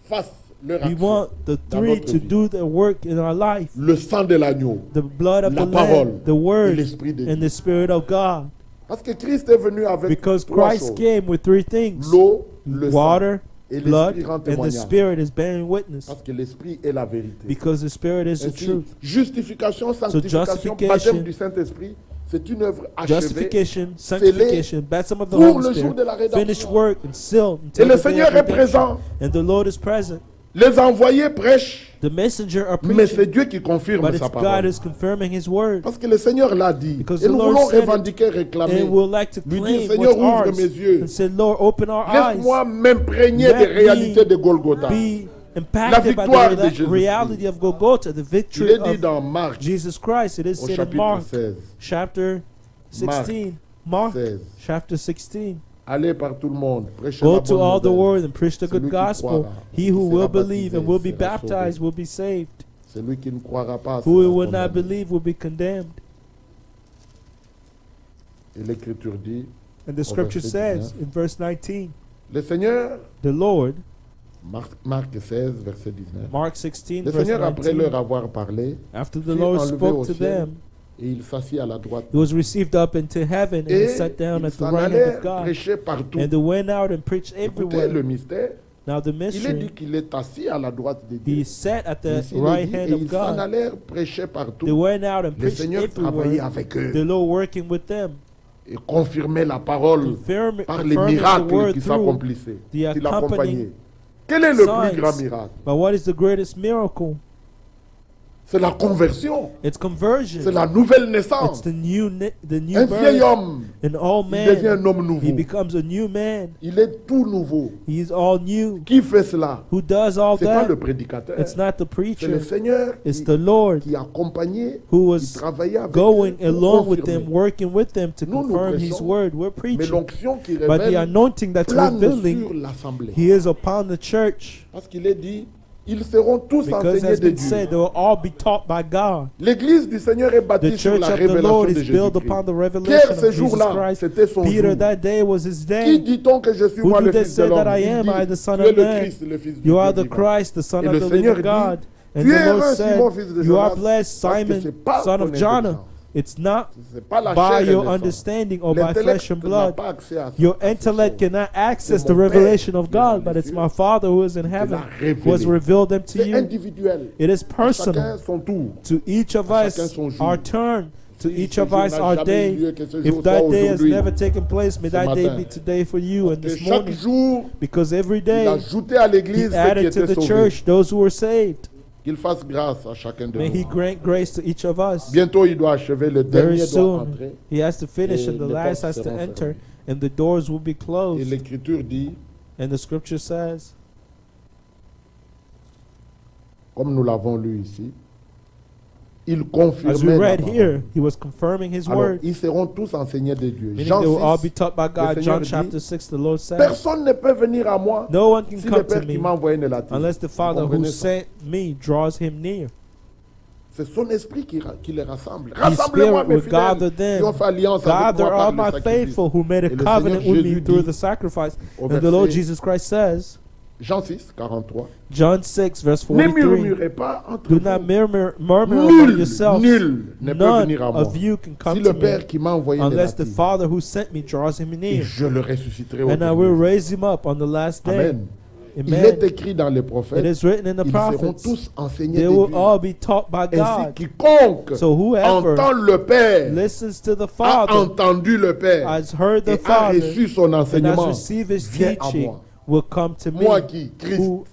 fasse leur We action want the dans three notre to vie. do their work in our life. Le sang de l'agneau. The blood of La the parole Lamb, the et Word, l'Esprit de and Dieu. the Spirit of God. Parce que Christ est venu avec Because trois Christ choses. came with three things: L'eau, le water, sang et blood, l'Esprit rend and the témoignage. Spirit is bearing witness. Parce que l'Esprit est la vérité. Because the Spirit is the Ainsi, truth. justification, sanctification, justification, baptême du Saint-Esprit, c'est une œuvre achevée. Justification, sanctification, baptism of the pour Holy le jour Spirit, de la rédemption. finished work and sealed Et until le the day Seigneur of est redemption. présent. And the Lord is present. Les envoyés prêchent, The messenger are mais c'est preaching, Dieu qui confirme but sa it's God parole. is confirming His word. Parce que le Seigneur l'a dit. Because Et the nous Lord voulons said it, revendiquer, réclamer. And we'll like to Lui claim dire, Seigneur, what's ouvre ours. mes yeux. And say, Lord, open our eyes. Laisse-moi m'imprégner Let des réalités de Golgotha. Be impacted by victoire de the Jésus-Christ. reality of Golgotha, the Il victory est dit of dans Marc, Jesus Christ. It is au said in chapitre Mark 16. chapter 16. Mark 16. chapter 16. Allez par tout le monde, prêchez Go la to bonne all the nouvelle. world and preach the Celui good qui gospel. croira, He who qui will sera believe and baptisé will be sera baptized sauvé. will be saved. Celui qui ne croira pas Who sera will not condamné. believe will be condemned. Et l'Écriture dit, And the scripture verset says in verse 19, le Seigneur, the Lord, Marc 16, verset 19, Mark 16, le verse Seigneur, après 19, leur avoir parlé, after the fut Lord enlevé spoke au to ciel, them, et il s'assit à la droite. he was received up into heaven and Et sat down ils at the s'en right hand allaient of God. prêcher partout. And they went out and preached Écoutez le everywhere. mystère. Now the Il est dit mystery, qu'il est assis à la droite de he Dieu. sat at Et the ici, il est right dit, hand et of ils s'en God. allèrent prêcher partout. They went out and Le preached Seigneur travaillait everywhere. avec eux The Lord working with them, et confirmait la parole par les confirming the miracles word qui through s'accomplissaient, the qui l'accompagnaient. accompanying Quel est le signs. plus grand miracle? But what is the greatest miracle? C'est la conversion. It's conversion. C'est la nouvelle It's naissance. the new Un vieil birth. homme, An old il devient un man, homme he nouveau. becomes a new man. Il est tout nouveau. He's all new. Qui fait cela? Who does all C'est pas le that? prédicateur. It's not the C'est le preacher. Seigneur It's the Lord qui accompagnait, who qui was travaillait avec going eux pour along with confirmer. them, working with them to Nous, nous confirm His prêchons, word. We're Mais preaching. l'onction qui But the révèle anointing that's plane sur revealing, l'assemblée. He is upon the church. Parce qu'il est dit, ils seront tous Because enseignés as de been Dieu. said, they will all be taught by God. L'église du Seigneur est The bâtie sur church la of the révélation Lord de is built Jésus-Christ. upon the revelation Pierre, of ce Jesus jour-là, Christ. c'était son Peter, jour. that day was his Qui day. dit-on que je suis Who moi do le they Fils de say that l'homme? I am? Il I, dit, the Son tu es of le Man. Christ, le Fils du You are Dieu the vivant. Christ, the Son Et of le the Seigneur living God. dit, And tu the es Lord heureux, said, Simon, fils de you are Jonas, blessed, parce que Simon, c'est pas son ton of Jonah. intelligence. It's not C'est pas la by chair et your le sang. understanding or by L'intellect flesh and n'a blood. pas accès à ça. Your à ces intellect choses. cannot access C'est the mon Père revelation of qui est dans God, but les it's cieux my Father who is in qui te heaven l'a who has révélé. revealed them to C'est you. individuel. It is À personal. chacun son tour. To each of À us, chacun son jour. our turn. To Si each ce of jour us, n'a our jamais day. eu lieu, que ce jour If soit that day has aujourd'hui, never taken place, may ce that day matin. be today for you and Que this chaque morning. jour, Because every il day, ajoutait à He l'église ceux qui added to étaient the sauvés. church those who were saved. Qu'il fasse grâce à chacun de May He nous. grant grace to each of us. Bientôt, il doit achever, le Very dernier doit soon, entrer. He has to finish Et and the les last portes has to seront enter fermées. and the doors will be Et closed. l'Écriture dit, And the scripture says, comme nous l'avons lu ici, il as we confirmait la read parole. here, He was confirming His Alors, word. ils seront tous enseignés de Dieu. Meaning Jean they will all 6, be taught by God. Seigneur John dit, chapter 6, the Lord said, personne ne peut venir à moi no one can si le come to Père qui me m'a envoyé ne l'attire. unless the Father who comprenez ça? sent me draws him near. C'est son esprit qui les rassemble. His Rassemblez-moi spirit mes will gather fidèles qui ont them. fait alliance avec Gather moi par all le my sacrifice. faithful who made a Et le covenant Seigneur with me Jésus through dit the sacrifice. au And the Lord verset Jesus Christ says, Jean 6, 43. John 6, verse Ne 43, murmurez pas entre do vous. not murmur among Nul, yourselves. nul ne peut None venir à moi. of you can come Si to le me Père qui m'a envoyé ne unless the l'attire. Father who sent me draws him Et near. je le ressusciterai au And I dernier will jour. raise him up on the last day. Amen. Il est Amen. écrit dans les It prophètes, is written in the ils seront prophets, tous enseignés they de will Dieu. all be taught by Ainsi, God. quiconque So whoever entend le Père listens to the a Father, entendu le Père has heard the et a Father, reçu son and has enseignement, received His viens à teaching, moi. will come to me. Moi qui, Christ, Who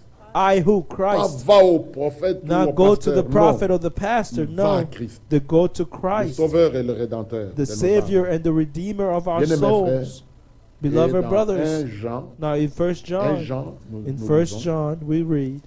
who pas Christ. va au prophète ou Not au go to pasteur, the prophet non. or the pastor, Il va à no. Christ, They go to le Christ, Sauveur et le Rédempteur. the de nos Savior âmes. and the Redeemer of our Bien-aimés frères, souls. Et Beloved dans brothers, 1 Jean, now in 1 John, nous in lisons, 1 John we read,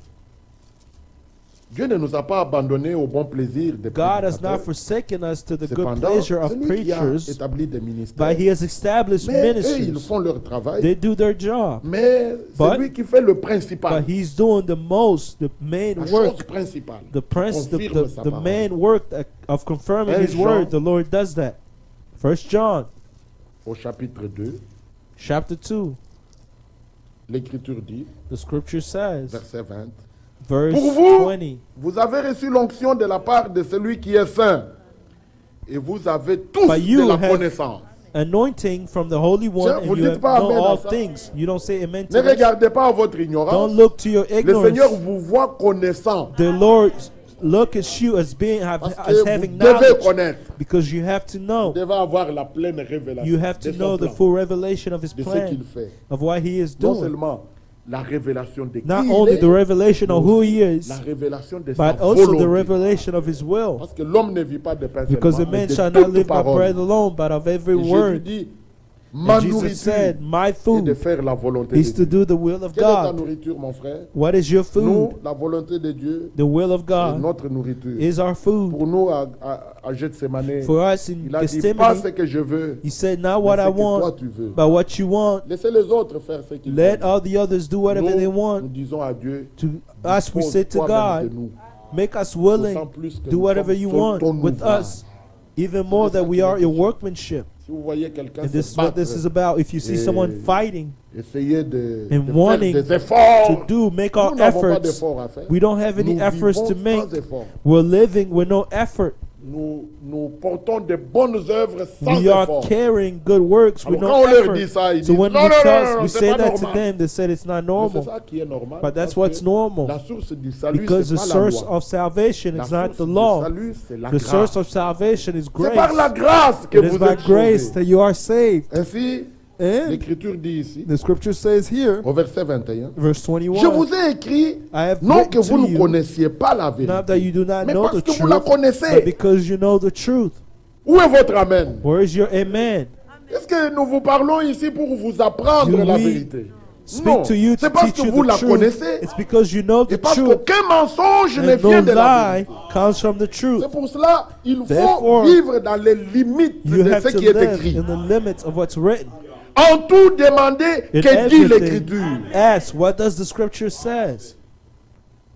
Dieu ne nous a pas abandonnés au bon plaisir des God has not prédicateurs. forsaken us to the good Cependant, pleasure of celui qui a preachers, établi des ministères, but He has established mais eux, ils ministries. font leur travail, They do their job, mais c'est But- lui qui fait le principal, but He's doing the most, the main la chose work, principale. the Confirme sa parole. main work of confirming 1 His word. Jean- The Lord does that. 1 John Au chapitre 2, chapter 2, l'Écriture dit, the scripture says, verset 20, verse Pour vous, 20, vous avez reçu l'onction de la part de celui qui est saint, et vous avez tous But you de la have- connaissance. anointing from the Holy One, Tiens, and vous you dites have pas known amen à all ça. things. You don't say amen Ne to this. regardez pas à votre ignorance. Don't look to your Le Seigneur ignorance. vous voit connaissant, The Lord look at you as being parce as que vous having devez knowledge, connaître. because you have to Vous know. devez avoir la pleine révélation You have to de know son the plan, full revelation of His de ce plan, qu'il fait. of what He is Non doing. seulement la révélation de qui Not il only est, the revelation of who He is, la révélation de sa but also the volonté. revelation of His will. Parce que l'homme ne vit pas de pain Because a seulement, mais man de shall not toute live by parole. bread alone, but of every Et Jésus word. dit, Ma And Jesus nourriture said, my est de food faire la volonté is de to Dieu. do the will of Quelle est ta God. nourriture, mon frère? What is your Nous, food? la volonté de Dieu, The will of c'est God notre nourriture. is our food. Pour nous, à Gethsemane, For us in il a dit, pas ce Gethsemane, que je veux, he said, not mais what ce I que toi want, tu veux. but what you want. Laissez les autres faire ce qu'ils Let veulent. all the others do whatever they Nous want. disons à Dieu, To us, we say to dispose-toi même de God, nous. make us D'autant willing, plus que do nous whatever sommes you ton want with ouvrage. us, even more that we are your workmanship. Si vous voyez quelqu'un And this se is what battre, this is about. If you see someone fighting essayez de and faire wanting des efforts. to do, make Nous our n'avons pas efforts, d'efforts à faire. we don't have any Nous efforts vivons to make. sans effort. We're living with no effort. Nous portons de bonnes œuvres sans We are effort. carrying good works with Alors no quand on leur dit effort. ça, ils So disent when non, we, non, tell, non, non, we c'est say pas that to normal. them, they said it's not Mais c'est normal. ça qui est normal. But that's parce what's que normal. La source du salut, Because the c'est pas la source loi. of salvation La is not source the du law. salut, c'est la The source grâce. of salvation is C'est grace. par la grâce que It is vous by êtes grace sauvés. that you are saved. Ainsi, And l'Écriture dit ici, the scripture says here, au verset 21, Verse je 21. vous ai écrit, I have non que written vous to ne you, connaissiez pas la not that vérité, you do not mais know parce the que vous la truth, connaissez. but because you know the truth. Où est votre amen? Where is your amen? Est-ce que nous vous parlons ici pour vous apprendre Do la we vérité? Speak Non, to you c'est to parce teach que you vous the la truth. connaissez It's because you know et the parce truth. qu'aucun mensonge ne And vient no de la lie vérité. comes from the truth. C'est pour cela il faut Therefore, vivre dans les limites You de have ce to qui est live écrit. in the limits of what's written. En tout demander In que dit everything, l'Écriture. ask what does the scripture says.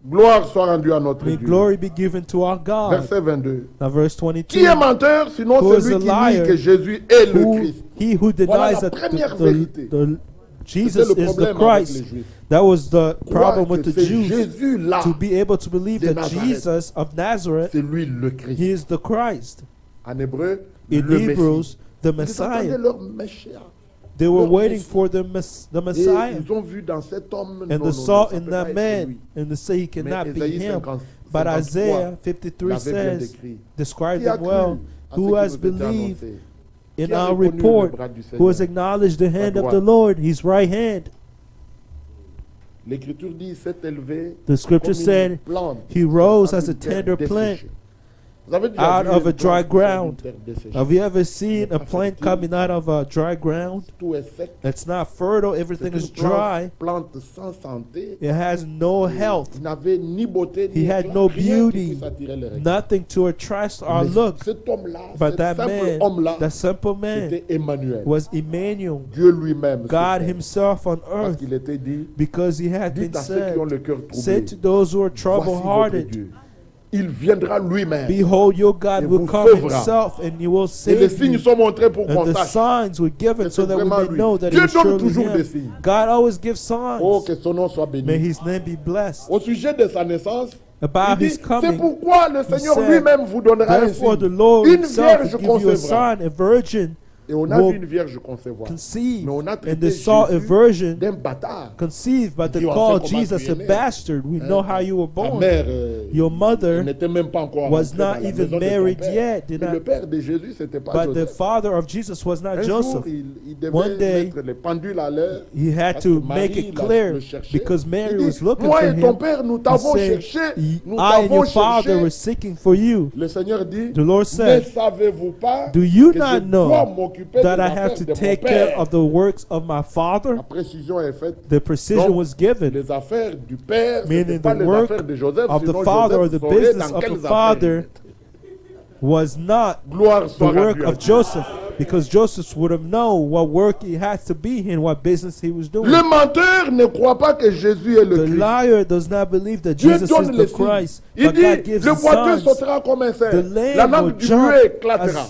Gloire soit rendue à notre May Dieu. glory be given to our God. Verset 22. Now verse Qui est 22. menteur sinon Who is celui a qui liar? nie que Jésus est le Who, Christ? he who Voilà denies la that première vérité. Jesus C'était le is the problème avec Christ. les Juifs. That was the Croire problem with que the c'est Jews. Jésus-là, To be able to believe de that Nazareth. Jesus of Nazareth, c'est lui le Christ. he is the Christ. En hébreu, In le Hebrews, Messie. the Ils attendaient Messiah. leur Messia. They were leur waiting Messie. for the Et Messiah. ils ont vu dans cet homme, And non, they non, saw ça in peut that pas être man, lui. and they say he Mais cannot be Ésaïe him. 50, But 53 Isaiah 53 l'avait bien says, décrit. described Qui a him cru well, à ce who qui has nous était believed annoncé? in Qui a our reconnu le report, bras du who has Seigneur? acknowledged the hand of droite. the Lord, his right hand. L'Écriture dit, il s'est élevé The scripture comme une said, plante he rose sur as a une terre tender plant desséchée. Vous avez déjà out vu of une a dry plante sur une ground. terre desséchée? Have you ever seen a pas plant fertile. coming out of a dry ground? Tout est sec. It's not fertile, C'est everything une is dry. plante sans santé. It has no health, Il n'avait ni beauté, ni He had éclat, no rien qui beauty, puisse attirer les regards. nothing to attract our Mais look. cet homme-là, But cet that simple man, homme-là, that simple man, c'était Emmanuel. was Emmanuel, Dieu lui-même. God sur terre. himself on Parce earth, qu'il était dit, because he had been dites à ceux qui ont said, le cœur said troublé, to those who are voici votre trouble-hearted, Dieu. Il viendra lui-même. behold, your God Et will vous come sauvera. himself and he will Et les save signes you. sont montrés pour qu'on And the sache signs were given que so c'est that we vraiment may lui. know that Dieu it is donne surely toujours des him. signes. God always gives Oh, signs. que son nom soit May béni. his name be blessed. Au sujet de sa naissance, About il his dit, coming, c'est pourquoi le Seigneur said, lui-même vous donnera un therefore the signe. Lord Une himself vierge will give you a concevra. sign, a virgin Et on a will vu une vierge concevoir. conceive. Mais on a And traité they saw a Jésus virgin d'un bâtard. conceived, but they Dieu a called fait comment Jesus tu es a né. bastard. We know how you were Ta born. mère Your mother n'était même pas encore was rentrée dans not la even maison de ton married père. yet, did Mais not- le père de Jésus, c'était pas But the Joseph. father of Jesus was not Un jour, Joseph. il devait One day, mettre les pendules à l'heure. He had Parce to que make Marie it l'a- clear le cherchait. because Mary Il dit, was looking moi for et ton him. père, nous He t'avons said, cherché. Nous I and t'avons your father cherché. were seeking for you. Le Seigneur dit, The Lord ne said, savez-vous pas do you que not je dois know m'occuper that des I have affaires to de mon take care père? of the works of my father? La précision est faite. The precision Donc, was given, les affaires du père, ce meaning n'étaient pas the les work affaires de Joseph, of the sinon father or Joseph the saurait business dans of quelles the affaires father il était. was not Gloire the soit work rendue à of Dieu. Joseph, because Joseph would have known what work he had to be in, what business he was doing. Le menteur ne croit pas que Jésus est le The Christ. liar does not believe that Dieu Jesus is donne les the signes. Christ, Il but dit, God gives le the boiteux signs. sautera comme un cerf. The lame La will langue du jump muet éclatera.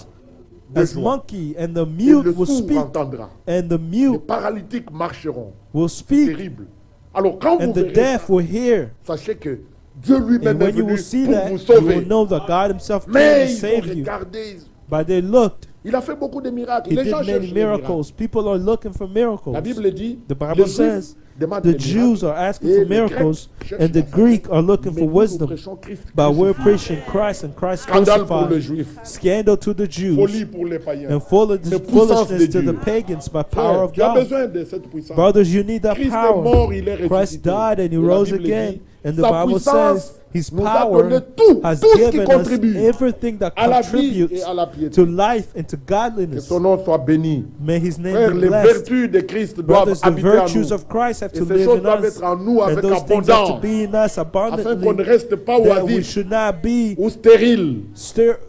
de as joie. monkey, and the Et mute le will sourd speak, entendra. and the Les mute paralytiques marcheront. will speak, Terrible. Alors quand vous and the verrez deaf ça, will hear. sachez que Dieu lui-même And est when you venu will see pour that, vous you will sauver. know that God Himself came Mais to ils ont save you. regardé. But they looked. Il a fait beaucoup de miracles. He Les did gens many cherchent les miracles. miracles. People are looking for miracles. La Bible dit, The Bible les Juifs says demandent the des Jews miracles. are asking Et for les miracles, Grecs cherchent and the la Greek sagesse. are looking Mais for nous, nous wisdom. prêchons Christ But we're crucifié. preaching Christ and Christ Scandale pour les crucified. Juifs, Scandal to the Jews folie pour les païens. and Mais puissance foolishness de to the Dieu. pagans by Frère, power of tu as God. besoin de cette puissance. Brothers, you need that Christ est power. mort, il est Christ ressuscité. died and he Et la rose Bible again. dit, And the sa Bible puissance says His nous a donné power tout, has tout ce qui given us contribue everything that à la vie contributes et à la piété. to life and to Que godliness. son nom soit béni. May His name Frères, be les blessed. vertus de Christ doivent Brothers, the habiter en virtues nous. of Christ have Et to ces live choses in doivent us, être en nous and avec those things have to abondance, be in us afin qu'on ne abundantly, reste pas that we oisif should not be ou stérile.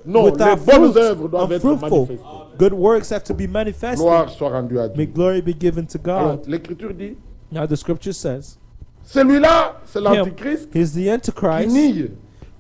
Non, without les bonnes fruits, œuvres doivent être unfruitful. manifestées. Good works have to be manifested. Gloire soit rendue à May Dieu. glory be given to Alors, God. l'Écriture dit, Now the scripture says, celui-là, c'est him, l'Antichrist he's the qui Antichrist nie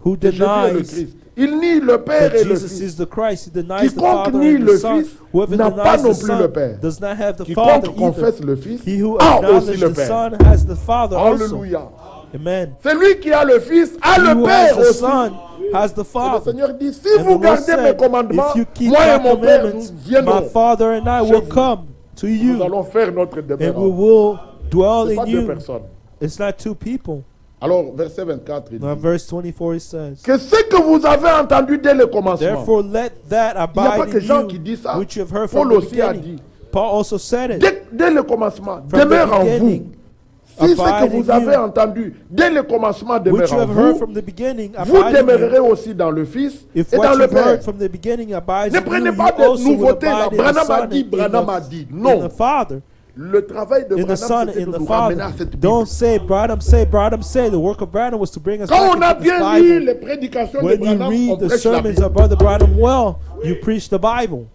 who que Jésus est le denies Christ. Il nie le Père that et le Jesus Fils. is the Christ. He denies the Quiconque Father nie and le the Son. Fils Whoever n'a pas denies non the plus le Son Père. does not have the Father Quiconque either. confesse le Fils He who a aussi acknowledges le the Père. Son has the Father also. Alléluia. Amen. Celui qui a le Fils a He le who Père has the aussi. Son has the Et le Father. Seigneur dit, si And the vous Lord gardez mes said, commandements, if you keep moi et my mon Père, nous commandments, my viendrons. Father and I chez will vous. come to Nous you, allons faire notre demeure. and we will dwell Ce n'est pas in deux you. personnes. It's not two people. Alors, verset 24, il Now, dit verse 24 it says, que ce que vous avez entendu dès le commencement. therefore let that Il n'y a pas abide que Jean in qui you, dit ça. which you have heard Paul from the aussi a beginning. dit. Paul also said it. Dès le commencement, From the demeure en vous. beginning, Si ce que abide vous in avez you, entendu dès le commencement demeure which you en have heard vous, from the beginning, vous abide in demeurerez you. aussi dans le Fils If et dans what le you've Père. heard from the beginning abides Ne in you, prenez you pas de also will nouveautés là. abide in the Branham a Son dit, and Branham a in dit. the Non. Father. Le travail de In the Branham, Son c'était and de the nous ramener à Father. cette Bible. Don't say Branham say, Branham say. The work of Branham was to bring us Quand on a back into this bien lu Bible. les prédications de When you Branham, on read the prêche la sermons Bible. of Brother Branham well, you preach the Bible.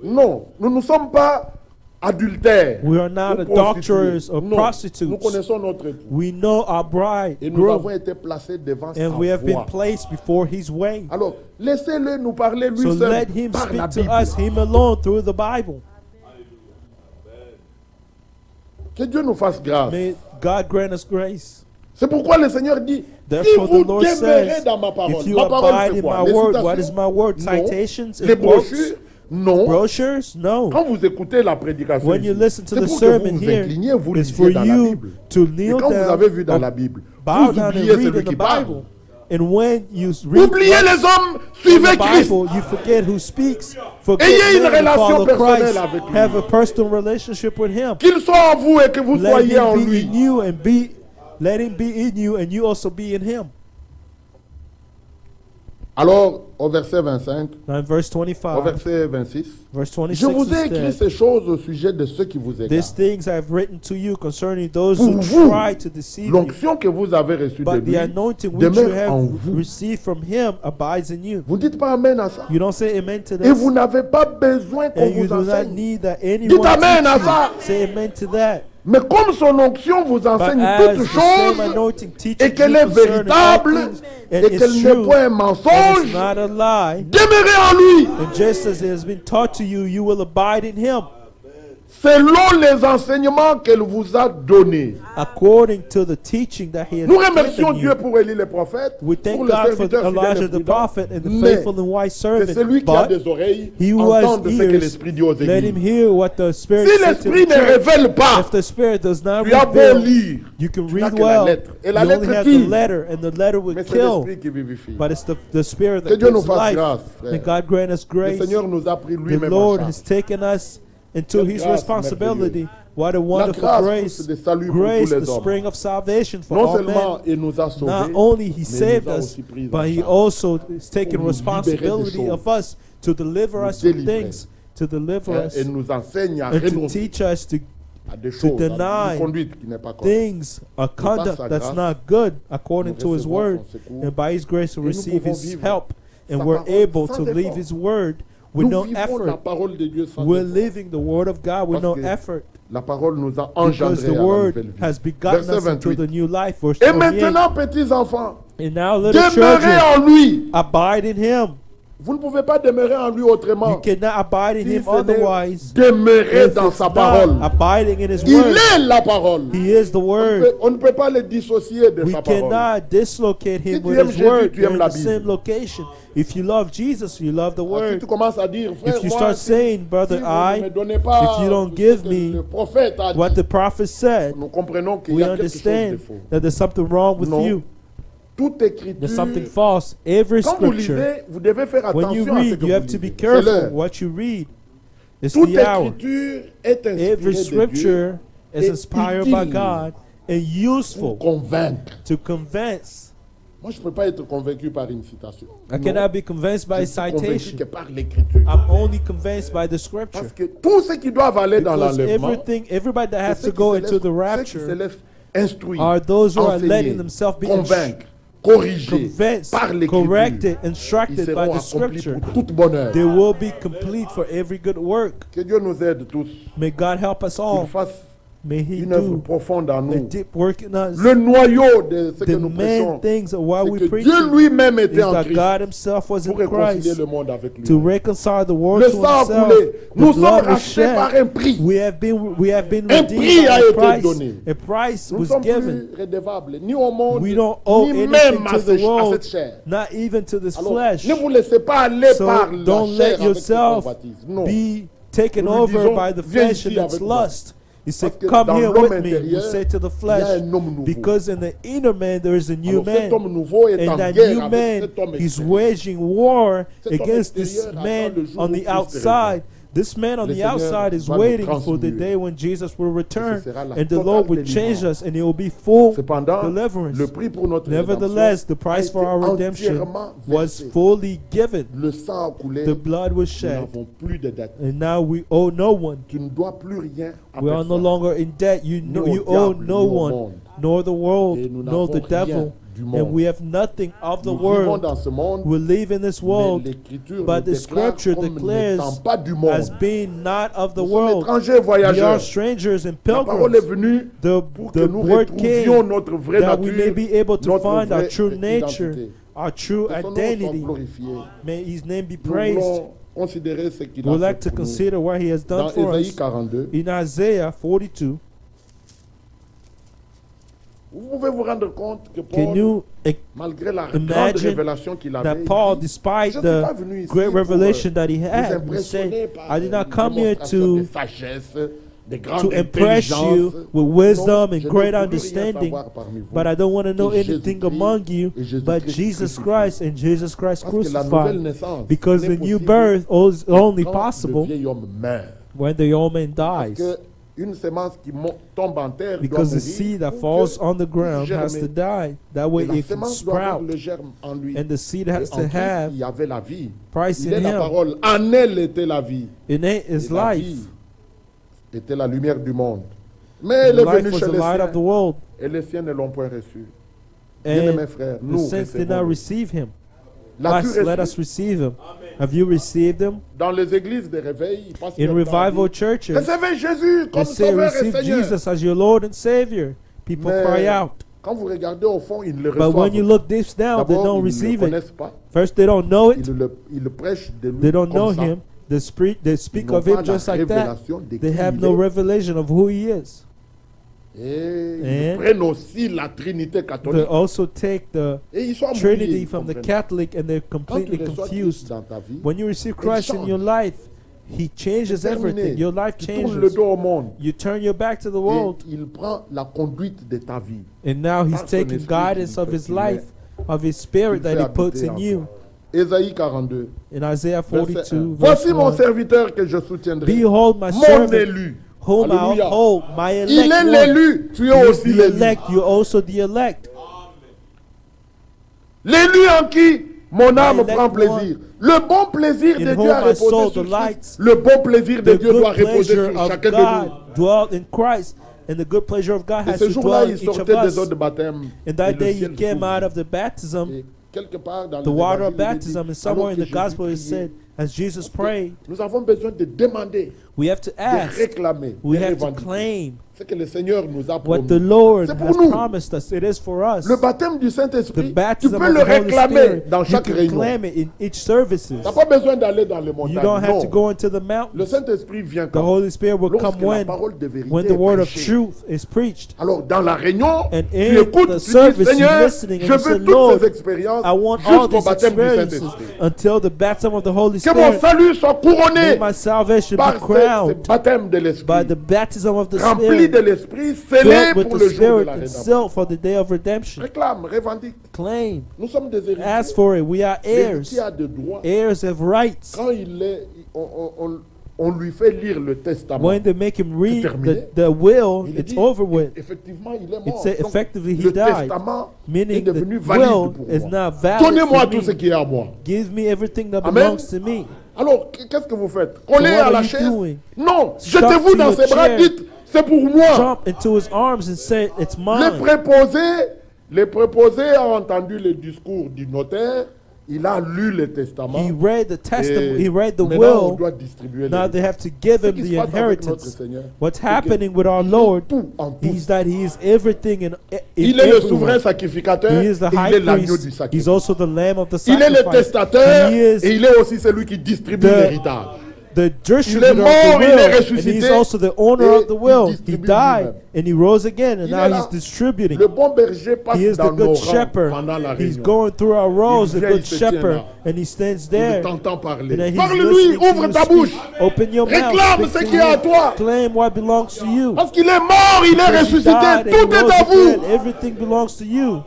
Non, nous ne sommes pas adultères. We are not ou adulterers prostituées. or Non, nous prostitutes. connaissons notre époux. We know our bride, Et nous avons groom, été placés devant sa and we have been voix. placed before his way. Alors, laissez-le nous parler lui So seul let him par la speak to Bible. us, him alone, through the Bible. Que Dieu nous fasse grâce. May God grant us grace. C'est pourquoi le Seigneur dit, si Therefore, vous the Lord demeurez says, dans ma parole, if you ma parole abide c'est in quoi? my Les word, citations? what is my word? Non. Citations Les and quotes? brochures? Non. Brochures? No. Quand vous écoutez la prédication, When you ici, listen to c'est the pour que sermon vous vous here, incliniez, vous it's for lisiez dans la you Bible. to Et kneel quand vous down, avez vu dans or la Bible, bow vous down and oubliez read celui in the qui parle. Bible. And when you read Oubliez les hommes, in suivez the Christ. Bible, you forget who speaks. Forget Ayez une men and relation follow personnelle Christ. avec lui. Have a personal relationship with Him. Qu'il soit en vous et que vous Let soyez en Him be lui. in you and let Him be in you and you also be in Him. Alors, au verset 25, Now in verse au 25, verset 26, verse je 26 vous ai it écrit said, ces choses au sujet de ceux qui vous these égarent. things I have written to you concerning those Pour who vous, try to deceive you. l'onction que vous avez reçue de But lui the anointing which you demeure en have vous. received from Him abides in you. Vous ne dites pas Amen à ça. You don't say amen to Et vous this. n'avez pas besoin qu'on And you vous do not enseigne. need that anyone Dites amen à teach you. ça. Say amen to that. Mais comme son onction vous But enseigne as toutes the same choses anointing teaches et you qu'elle est concerning all véritable things, et and it's qu'elle n'est true, point un and mensonge, it's not a lie, demeurez en lui and just as it has been taught to you, you will abide in Him, selon les enseignements qu'elle vous a donnés. according to the teaching that He has Nous remercions given Dieu you. pour Élie le prophète, We pour thank le God for serviteur fidèle Elijah et the prudent. prophet and the Mais faithful and wise c'est servant. celui qui a But des oreilles, he who has entende ce que ears, l'Esprit dit aux let him églises. hear what the Spirit Si said to l'Esprit the ne church. révèle pas, If the Spirit does not tu as beau reveal, lire, you can tu n'as read que la well. lettre. Et You la only lettre have tue. the letter, and the letter will mais c'est kill. l'Esprit qui vivifie. But it's the Spirit Que that Dieu nous gives fasse life. grâce, frère. And God grant us Le grace. Seigneur nous a pris The lui-même en Lord charge. has taken us into Quelle His grâce responsibility. What a wonderful grâce, grace. source de salut pour Grace, tous les the hommes. spring of salvation for Non all seulement men. il nous a sauvés, Not only He mais saved il nous a us, aussi pris en but He charge. also is taking Pour nous responsibility libérer des of us to deliver Nous us from délivrer. things, to deliver us, Et nous enseigne à and to renoncer teach us to à des choses, à deny une conduite qui n'est pas correcte. things, a conduct sa that's grâce, not good according nous to His recevons word, son secours, and by His grace we et nous receive pouvons His vivre help, and sa we're parole able sans to live effort. His word with Nous no vivons la effort. parole de Dieu sans We're effort. living the word of God with Parce no que effort, La parole nous a because engendrés the à la word nouvelle vie. has begotten Verset us into 28. the new life. Verse Et 28. maintenant, petits enfants, And now, little demeurez children, en lui. abide in Him. Vous ne pouvez pas demeurer en lui autrement. You cannot abide in Si Him ce n'est otherwise. demeurer If dans it's sa not parole. abiding in His Il word, est la parole. He is the word. On ne peut pas le dissocier de We sa parole. cannot dislocate Si Him tu with aimes His Jésus, word. tu They're aimes in la the Bible. same location. If you love Jesus, you love the Si word. tu commences à dire, frère, If you moi, start si- saying, si brother, vous ne me I, donnez pas if you don't ce give que me le prophète a what dit, the prophet said, nous comprenons qu'il y we a quelque chose de understand faux. that there's something wrong with Non. you. Toute écriture, There's something false. Every quand vous scripture, lisez, vous devez faire when you attention à ce read, que you vous have to be lisez. C'est careful l'heure. what you read. It's Toute the hour. écriture est inspirée Every de Dieu scripture is est inspired by utile God and pour useful convaincre. to convince. Moi, je ne peux pas être convaincu par une citation. I Non. cannot be convinced by Je suis convaincu que citation. par l'écriture. I'm only convinced by the Parce scripture. que tous ceux qui doivent aller dans Because l'enlèvement, everybody that c'est has ceux to qui go se into laissent- the ceux qui se rapture laissent instruire, are those who are enseigner, letting themselves be convaincre, corriger convinced, par l'écriture. corrected, Ils instructed by seront the accomplis scripture. pour toute bonne œuvre. They will be complete for every good work. Que Dieu nous aide tous. May God help us Qu'il all. fasse May He une œuvre do profonde en a nous. deep work in us. Le noyau de ce que The nous main prêchons, things of why c'est we que preach Dieu lui-même is était en that Christ God Himself was in pour réconcilier Christ le monde avec lui. to reconcile the world Le to sang a Himself. coulé. Nous The sommes blood was rachetés par shed. un prix. We have been Un redeemed prix a by a été price. donné. A price Nous ne was sommes given. plus redevables, ni au monde, We don't owe ni anything même to à, the à world, cette chair. not even to this Alors, flesh. ne vous laissez pas aller So par la don't chair let avec ses yourself convoitises. Non. be taken Nous lui over disons, by the viens flesh ici and its avec moi. lust. He said, Parce que come dans here l'homme with me. You intérieur, say to the il y a flesh, un homme nouveau. because in the inner man there is a new Alors, cet homme man. nouveau est en And that guerre new avec man, cet homme he's extérieur. waging war Cet homme against this extérieur attend man le jour on où the Christ outside. This man on Le the Seigneur outside is va nous waiting for the transmuer. day when Jesus will return, ce sera la and the totale Lord will change délivrance. us, and it will be full Cependant, deliverance. le prix pour notre Nevertheless, the rédemption price a for our été redemption entièrement was versé. fully given. Le sang a coulé. The blood was Nous shed, n'avons plus de dette. and now we owe no one. Tu ne dois plus rien à We are no personne. longer in debt. You Ni know, au you owe diable, no ni au one, monde. nor the world, Et nous nor n'avons the rien devil, du and monde. we have nothing of the Nous vivons world. dans ce monde, We live in this world, mais l'Écriture but nous the déclare Scripture comme declares n'étant pas du as monde. being not of the Nous sommes world. étrangers, We are voyageurs. strangers and La parole est pilgrims. venue The pour que nous word retrouvions came notre vraie that we may nature, be able to notre find our vraie true nature, identité. our true Que son nom soit identity. glorifié. May His name be Nous praised. voulons considérer ce qu'il We would a like fait to pour nous. consider what He has done Dans for Ésaïe us. 42, In Isaiah 42, vous pouvez vous rendre compte que can Paul, you malgré la grande imagine révélation qu'il avait, that Paul, il dit, despite je ne suis pas the venu ici great pour, revelation that he vous had, he impressionner said, par I did not une come here démonstration de to sagesse, de grande to impress intelligence. you with wisdom Non, and je ne great veux rien understanding, savoir parmi vous. but I don't want to know Et anything Jésus-Christ among you et Jésus-Christ but Jesus crucifié. Christ and Jesus Christ Parce que la nouvelle crucified. naissance Because n'est the new possible birth is only quand possible le vieil homme meurt. when the old man Parce dies. que une semence qui tombe en terre doit Because the mourir seed that pour falls que on the ground has germer. to die. That way Et la it can semence doit avoir sprout. le germe en lui. And the seed Et has en to Christ, have il y avait la vie. Christ Il est in la him. parole. En elle était la vie. In it is Et la life. vie était la lumière du monde. Mais elle est Life venue was chez the les light of the siens. world. Et les siens ne l'ont point reçu. Bien-aimés And frères, the nous saints did not recevons. receive him. L'as-tu Let reçu? us receive him. Have you received him? Dans les églises de réveil, ils passent In leur temps à revival dire, churches, recevez Jésus they comme say, sauveur et receive Seigneur. Jesus as your Lord and Savior. People Mais cry out. quand vous regardez au fond, ils ne le But when you reçoivent look deep down, they D'abord, don't ils ne le receive it. connaissent pas. First, they don't know it. Ils le prêchent de lui They don't know comme ça. him. They speak Ils n'ont of him pas la just like that. révélation de They qui have il no est. revelation of who he is. Et And ils prennent aussi la Trinité They catholique. also take the Et ils sont Trinity embrouillés, from the comprenez. Catholic and they're Quand tu completely reçois Christ confused. dans ta vie, When you receive Christ in your life, He changes c'est terminé. everything. Your life Tu tournes le changes. dos au monde. You turn your back to the Et world, il prend la conduite de ta vie. and now He's Par son taking esprit guidance qu'il of fait His qu'il life, of His Spirit Il that fait He puts habiter in en you. toi. Ésaïe 42, In Isaiah verset 1. 42, verse Voici mon 1, serviteur que je soutiendrai, behold my mon servant, élu. whom I Alléluia. uphold, my Il elect est one. l'élu, tu He es is aussi the l'élu. elect, you're also the elect. L'élu en qui mon âme elect prend plaisir. Le bon plaisir In de whom Dieu a my soul reposé sur delights. Christ. Le bon plaisir de The Dieu doit good reposer pleasure sur of chacun de God nous. dwelt in Christ, and the good pleasure of God Et has ce to jour-là, dwell in il each of sortait des eaux us. de baptême. And et that le day ciel He came s'ouvrit. out of the baptism, Et quelque part dans the les water of évangiles, il est baptism, dit, and somewhere alors in que the Jésus gospel it priait, said, as Jesus prayed, nous avons besoin de demander, we have to de ask, réclamer, we de have to revendiquer. claim Ce que le Seigneur nous a what promis. the Lord C'est pour has nous. promised us. It is for us. Le baptême du The Saint-Esprit, tu baptism peux of le the Holy réclamer Spirit, dans you chaque can réunion. claim it in each services. Tu n'as pas besoin d'aller dans les You montagnes. don't have Non. to go into the Le mountains. Saint-Esprit vient The quand Holy Spirit will lorsque come la parole de vérité when est the word of prêchée. truth is preached. Alors, dans la réunion, And tu in écoutes, the tu dis, service, you're Seigneur, listening, je and you veux say, toutes Lord, ces expériences I want all jusqu'au these baptême du experiences Saint-Esprit. until the baptism of the Holy Que mon Spirit. salut soit May couronné my salvation be par ce crowned baptême de by l'Esprit, the baptism of the rempli Spirit, de l'Esprit, scellé filled with pour the le jour de Spirit la and rédemption. sealed for the day of redemption. Réclame, revendique. Claim, Nous sommes des héritiers. ask for it. We are heirs. L'héritier a des droits. Heirs have rights. Quand il est, on lui fait lire le testament, when they make him read terminé. the will, il it's dit, over with. effectivement, il est It mort. said Donc, effectively he le died, testament est meaning devenu the valide will pour is moi. not valid Donnez-moi for tout ce me. qui est à moi. Give me everything that Amen. belongs to me. Alors, qu'est-ce que vous faites? Collez what à are la you chaise? doing? Non, Stop jetez-vous to dans your ses bras, chair. dites, c'est pour moi. Jump into his arms and say, it's Les préposés ont entendu le discours du notaire, il a lu le testament. He read the testament, Et he read the maintenant, on will. doit distribuer Now les they have to give Ce him qui se the passe avec notre inheritance. Seigneur, What's c'est que happening with our il est Lord tout en tout. is that he is everything in Il est le everyone. souverain sacrificateur He et is the il high est l'agneau du priest. sacrifice. He's also the lamb of the Il est le sacrifice. testateur He is et il est aussi celui qui distribue the- l'héritage. the distributor Il est of mort, the il est will, and ressuscité, he's also the owner et of the il will. He distribue died lui-même. and he rose again, and Il now est là. he's distributing. Le bon berger passe He is the dans nos good rangs shepherd. pendant la He's réunion. going through our rows, the vient, good il se tient shepherd, là. and he stands Il there. t'entend And parler. then he's Parle-lui, listening to ouvre you ta speak. bouche. Open your mouth. Réclame Speak ce to qui est à him. toi. Claim what belongs to you. Parce qu'il est mort, il est Because he ressuscité, died and he tout est rose à vous. again. Everything belongs to you.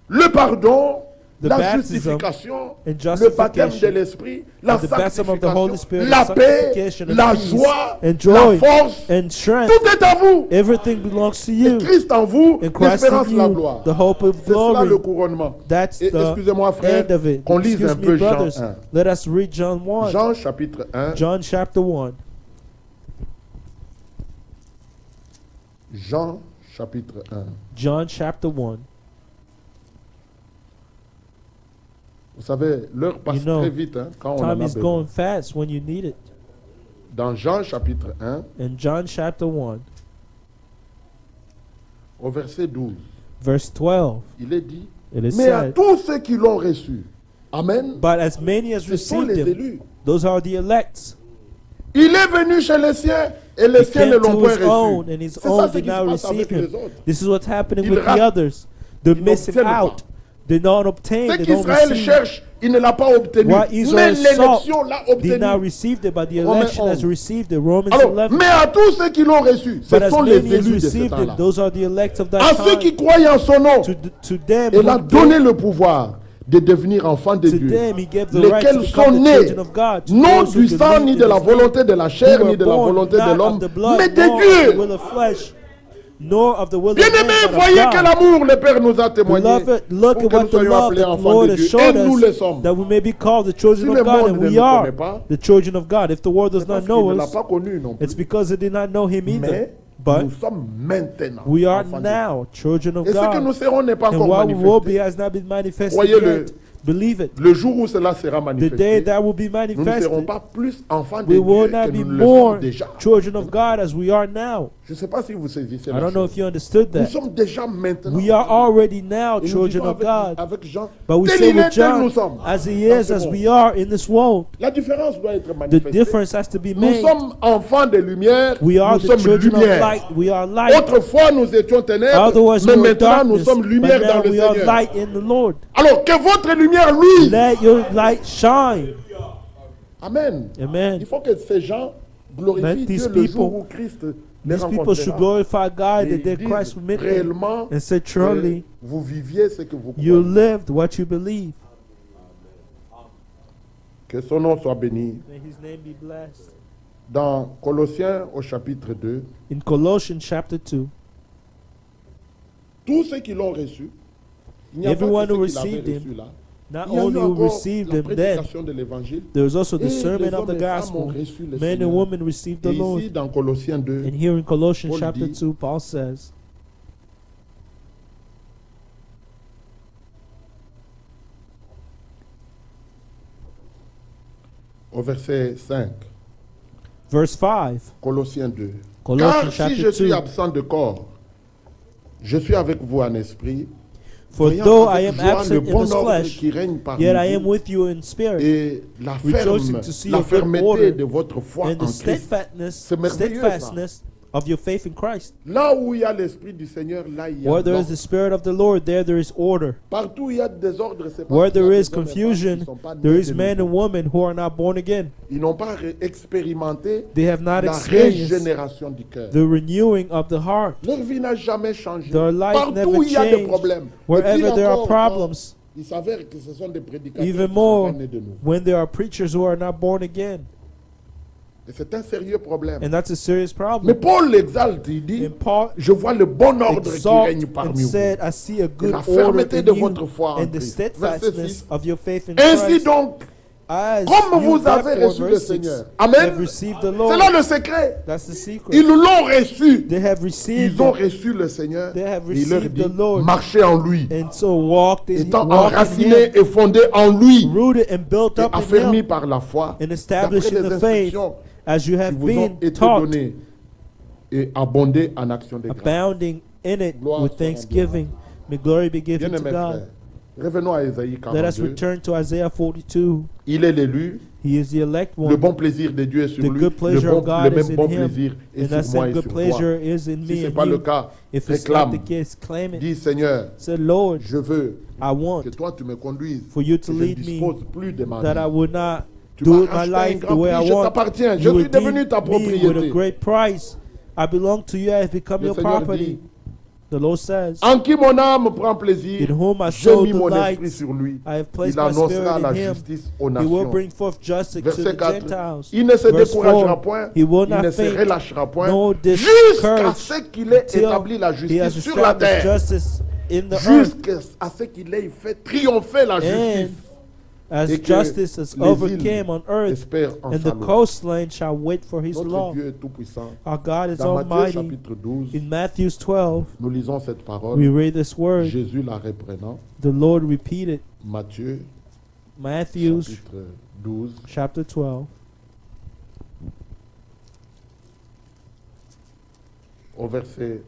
Le pardon, The la baptism justification, and le baptême justification, de l'esprit, la the baptism of the Holy sanctification, Spirit, la and paix, sanctification, and la peace, joie, and la joy, force, and strength. tout est à vous. Everything belongs to Et you. Christ en vous, In Christ l'espérance, in la you, gloire. the hope of C'est cela le glory. couronnement. That's Et the excusez-moi frère, end of it. qu'on lise Excuse un me, peu Jean brothers. 1. Let us read John 1. Jean chapitre 1. John chapter 1. Jean chapitre 1. John chapter 1. Vous savez, l'heure passe You know, très vite hein, quand on en a Time is besoin. going fast when you need it. Dans Jean chapitre 1, In John chapter 1, au verset 12, verse 12, il est dit, it is mais à said, tous ceux qui l'ont reçu, Amen, but as many as ce sont received les him, élus. those are the elects. Il est venu chez les siens et les He siens ne came l'ont to point his own, reçu. and his C'est ça own ce did qui se not passe receive avec him. les autres. This is what's happening Ils with the ratent. others. They're Ils missing n'obtiennent out. pas. They don't obtain. Ce They don't qu'Israël receive. cherche, il ne l'a pas obtenu. What Mais Israel sought, l'élection l'a did not obtenu. receive it, but the Romains election has 11. received it. Romans Alors, 11. mais à tous ceux qui l'ont reçu, ce But as sont les many as élus de ce received temps-là. it, those are the elects of that À ceux qui time. croient en son nom, To them, il a who donné le pouvoir de devenir enfants de to Dieu, them he gave the right to lesquels become sont the nés children of God. To non those who du sang believe ni in de la his name, volonté de la who chair were ni de la born volonté de not l'homme, of the blood, mais de nor of the Dieu. will of flesh, nor of the will of Bien-aimés, man, but voyez of quel God. amour le Père nous a témoigné Beloved, look pour at que what nous the soyons love appelés that the enfants Lord de has Dieu. showed Et nous le us, sommes. that we may be called the children Si le of God, monde and ne we nous are connaît pas, the children of God. If the world does C'est not parce qu'il know ne l'a us, pas connu non plus. it's because it did not know him either. Mais But nous sommes maintenant we are enfants de Dieu. now children of Et ce que nous God. serons n'est pas And encore what we will be manifesté. has not been manifested Croyez-le. yet. Believe it. Le jour où cela sera The day manifesté, that will be nous ne serons manifested, pas plus enfants de we Dieu will que not be nous ne le sommes more déjà. children of God as we are now. Je ne sais pas si vous saisissez I la don't know chose. if you understood Nous that. sommes déjà maintenant. We are already now Et nous children disons of God. avec Jean, But we tel say il est, with tel nous John, sommes. as he Dans is, ce as monde. we are in this world. La différence doit être The manifestée. difference has to be Nous made. sommes enfants de lumière, We are nous the sommes children of lumière. light. We are light. Autrefois, nous étions ténèbres, Otherwise, mais we were maintenant, nous darkness. sommes lumière But dans now le we are Seigneur. light in the Lord. Alors, que votre lumière, lui, Let your light shine. Amen. Amen. Il faut que ces gens glorifient Let these Dieu le jour people- où Christ les These people should rencontrera. glorify God Et the ils day disent Christ will meet them réellement and say, que truly, vous viviez ce que vous you croyez. lived what you believe. Que son nom soit béni. May his name be blessed. Dans Colossiens au chapitre 2, In Colossians chapter 2, tous ceux qui l'ont reçu, il n'y a Everyone pas who que ceux qui received l'avaient him, reçu là. not Il y a eu only who encore received la him then, prédication de l'évangile. there was also Et the les sermon of hommes the et femmes ont gospel. reçu le Men Seigneur. and women received the Et Lord. ici, dans Colossiens 2, And here in Colossians Paul chapter dit, 2, Paul says, au verset 5, verse 5, Colossiens 2. Colossians Car si chapter je suis 2, absent de corps, je suis avec vous en esprit. for voyant though I avec am joie le absent in bon the ordre flesh, qui règne parmi yet I am vous with you in spirit, et la rejoicing to see la your good fermeté order de votre foi and en the Christ. C'est merveilleux, ça. steadfastness of your faith in Christ. Là où il y a l'esprit du Seigneur, là il y a Where there is l'ordre. the Spirit of the Lord, there is order. Partout où il y a des ordres, c'est parce Where qu'il y a there des is hommes et femmes qui confusion, sont pas there nés is de men nouveau. and women who are not born again. Ils n'ont pas expérimenté They have not la experienced régénération du cœur. the renewing of the heart. Leur vie n'a jamais changé. Their life Partout never où il y a des changed. problèmes. Et Wherever puis there are encore, problems, il s'avère que ce sont des prédicateurs even qui sont more pas nés de nouveau. when there are preachers who are not born again. Et c'est un sérieux problème. And that's a serious Mais problem. Paul l'exalte, il dit, And Paul je vois le bon ordre qui exalt règne and parmi vous. said, I see a good la order fermeté in de you votre foi en and the Christ. Verset steadfastness 6. of your faith in Ainsi Christ. donc, As comme you vous avez therefore, reçu le verse 6, Seigneur. have Amen. received the C'est Lord. là le secret. That's the secret. Ils l'ont reçu. They have received Ils ont it, reçu le Seigneur. They have Et il leur received dit, the Lord. marchez en lui. and so walked in, Étant walked in enracinés him, et fondés en lui. rooted and built Et up in affermis him, par la foi. and D'après established in les the faith, instructions as you qui have vous ont been été taught, données. Et abondés en action de grâce. abounding in it Gloire with soit à thanksgiving. May glory be given to Bien-aimés God. frères, revenons à Ésaïe Let us 42. return to Isaiah 42. Il est l'élu. He is the elect Le one. bon plaisir de Dieu est sur The lui. good pleasure of God le is même in bon him, plaisir est and that sur moi same et good sur toi. pleasure is in Si me ce n'est and pas le you. cas, If it's not the réclame. case, claim it. Dis Seigneur, Say, Lord, je veux I want que toi tu me conduises. for you Que to je ne lead me, dispose plus de ma that I vie. would not Tu do m'as it my racheté un life the grand way I prix, je want. t'appartiens. Je You suis devenu redeemed ta me with a propriété. great price. I belong to you. I have become Le your Seigneur property. dit, The Lord says, en qui mon âme prend plaisir, in whom my j'ai soul mis mon esprit delights, sur lui. I have placed Il my spirit annoncera la in him. justice aux He will nations. bring forth justice to Verset the 4. Gentiles. Il ne se Verse découragera 4, point, he will il ne not se faint, relâchera point, nor jusqu'à discourage ce qu'il ait till établi la he has justice sur la established terre. justice in the earth, Jusqu'à ce qu'il ait fait triompher la and justice. as Et que justice has les overcame on earth, espèrent en and sa the loi. coastline shall wait for his Notre law. Dieu est tout-puissant. Our God is Dans Matthieu almighty. chapitre 12, In Matthew 12, nous lisons cette parole. we read this word. Jésus la reprenant. The Lord repeated, Matthieu Matthew chapitre 12. chapter 12, Au verset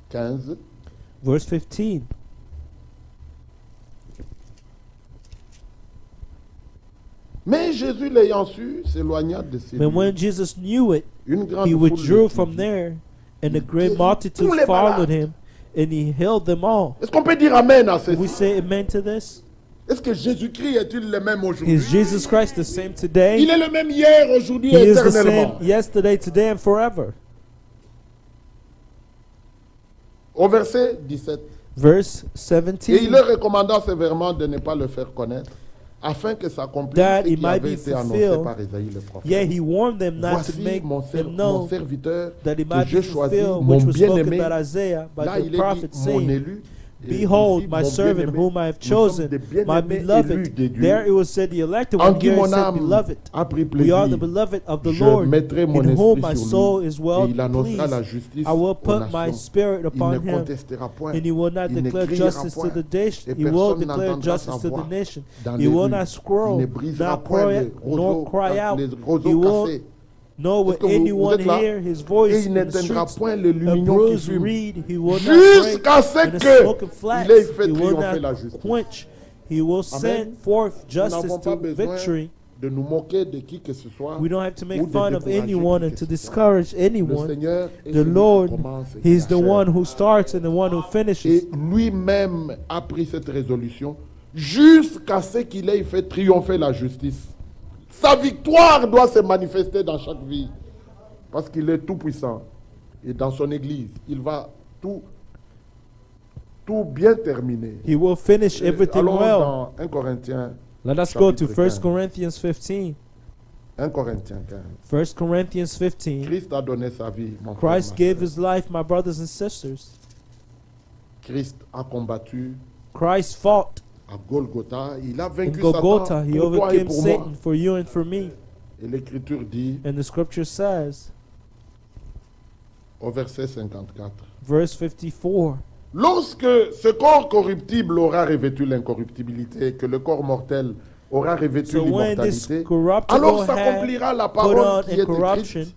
15. verse 15. Mais Jésus l'ayant su, s'éloigna de ses But lieux. when Jesus knew it, Une grande he foule withdrew le from suivit. there, and a Il great guérit multitude tous les followed malades. him, and he healed them all. Est-ce qu'on peut dire Amen à Can we ceci? say amen to this? Est-ce que Jésus-Christ est-il le même aujourd'hui? Is Jesus Christ the same Il today? est le même hier, aujourd'hui He et is the same éternellement. yesterday, today, and forever. Au verset 17. Verse Et il 17. leur recommanda sévèrement de ne pas le faire connaître, afin que s'accomplisse That ce it qui might avait be été annoncé fulfilled. par Ésaïe le prophète. Yeah, he warned them not to Voici make mon them know serviteur that it que might j'ai be choisi, fulfilled, mon which was spoken bien-aimé. by Isaiah, by Là, the il est prophet, dit mon saying, élu. Et Behold, ici, my mon servant bien-aimé. whom I have Nous sommes chosen, des my bien-aimés élus beloved. de Dieu, There it was said, the elected en one. qui Here it mon said, âme beloved. a pris We are the plaisir. beloved of the Je Lord, mettrai mon in whom my esprit sur soul lui, is well et il annoncera la pleased. justice I will aux put my nations. spirit Il ne upon him, contestera point. and he will not Il ne declare criera justice point. to the nation. Et He will personne declare n'entendra justice sa to the voix nation. dans He les will rues. not Il squirrel, ne brisera not point cry, les nor cry out. les He roseaux will cassés. nor will Est-ce que vous anyone êtes là? hear his Et voice il in the n'éteindra streets. point le A lumignon qui bruised fume. reed he will not break, Jusqu'à ce and a smoking que flax il ait fait he will triompher la not justice. quench. He will send Amen. forth Nous justice n'avons pas to besoin victory. de nous moquer de qui que ce soit. We don't have to ou make de fun of décourager anyone qui and que to ce soit. discourage Le anyone. Seigneur est The celui qui Lord, commence et qui He's the achève. one who starts and the one who finishes. Et lui-même a pris cette résolution jusqu'à ce qu'il ait fait triompher la justice. Sa victoire doit se manifester dans chaque vie. Parce qu'il est tout puissant. Et dans son église, il va tout bien terminer. He will finish everything Allons well. dans 1 Corinthiens, Let us go to chapitre 1 15. Corinthians 15. 1 Corinthiens 15. 1 Corinthians 15. Christ a donné sa vie, mon frère, Christ ma gave sœur. his life, my brothers and sisters. Christ a combattu Christ fought à Golgotha. Il a in vaincu Golgotha. Satan He pour toi et overcame pour moi. Satan for you and for me. Et l'Écriture dit And the scripture says, au verset 54, verse 54, lorsque ce corps corruptible aura revêtu l'incorruptibilité, que le corps mortel aura revêtu so when this l'immortalité, corruptible alors had s'accomplira la put parole on qui est incorruption, écrite.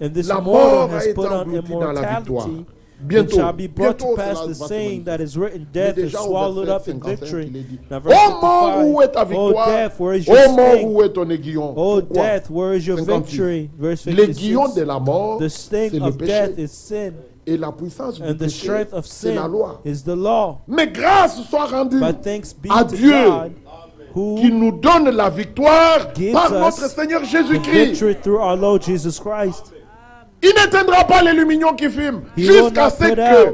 and this La mortal mort a has été put on engloutie dans la victoire. immortality, it Bientôt, shall be brought to bientôt pass cela the va se saying that manifester. is written, Mais death is déjà au swallowed verset up in 55, victory. il est dit, Now verse ô mort, où est ta 55, oh victoire? death, where is your Ô mort, sting? où est ton aiguillon? Oh Pourquoi? death, where is your 56. victory? Verse L'aiguillon 56, de la mort, the c'est sting le of death péché. is sin, Et la puissance du and the péché, strength of c'est la sin loi. is the law. Mais grâce soit rendue But thanks be à to Dieu God qui who nous donne la victoire gives par us notre Seigneur the Jésus-Christ. victory through our Lord Jesus Christ. Il n'éteindra pas les lumignons qui fument He will jusqu'à not ce put que out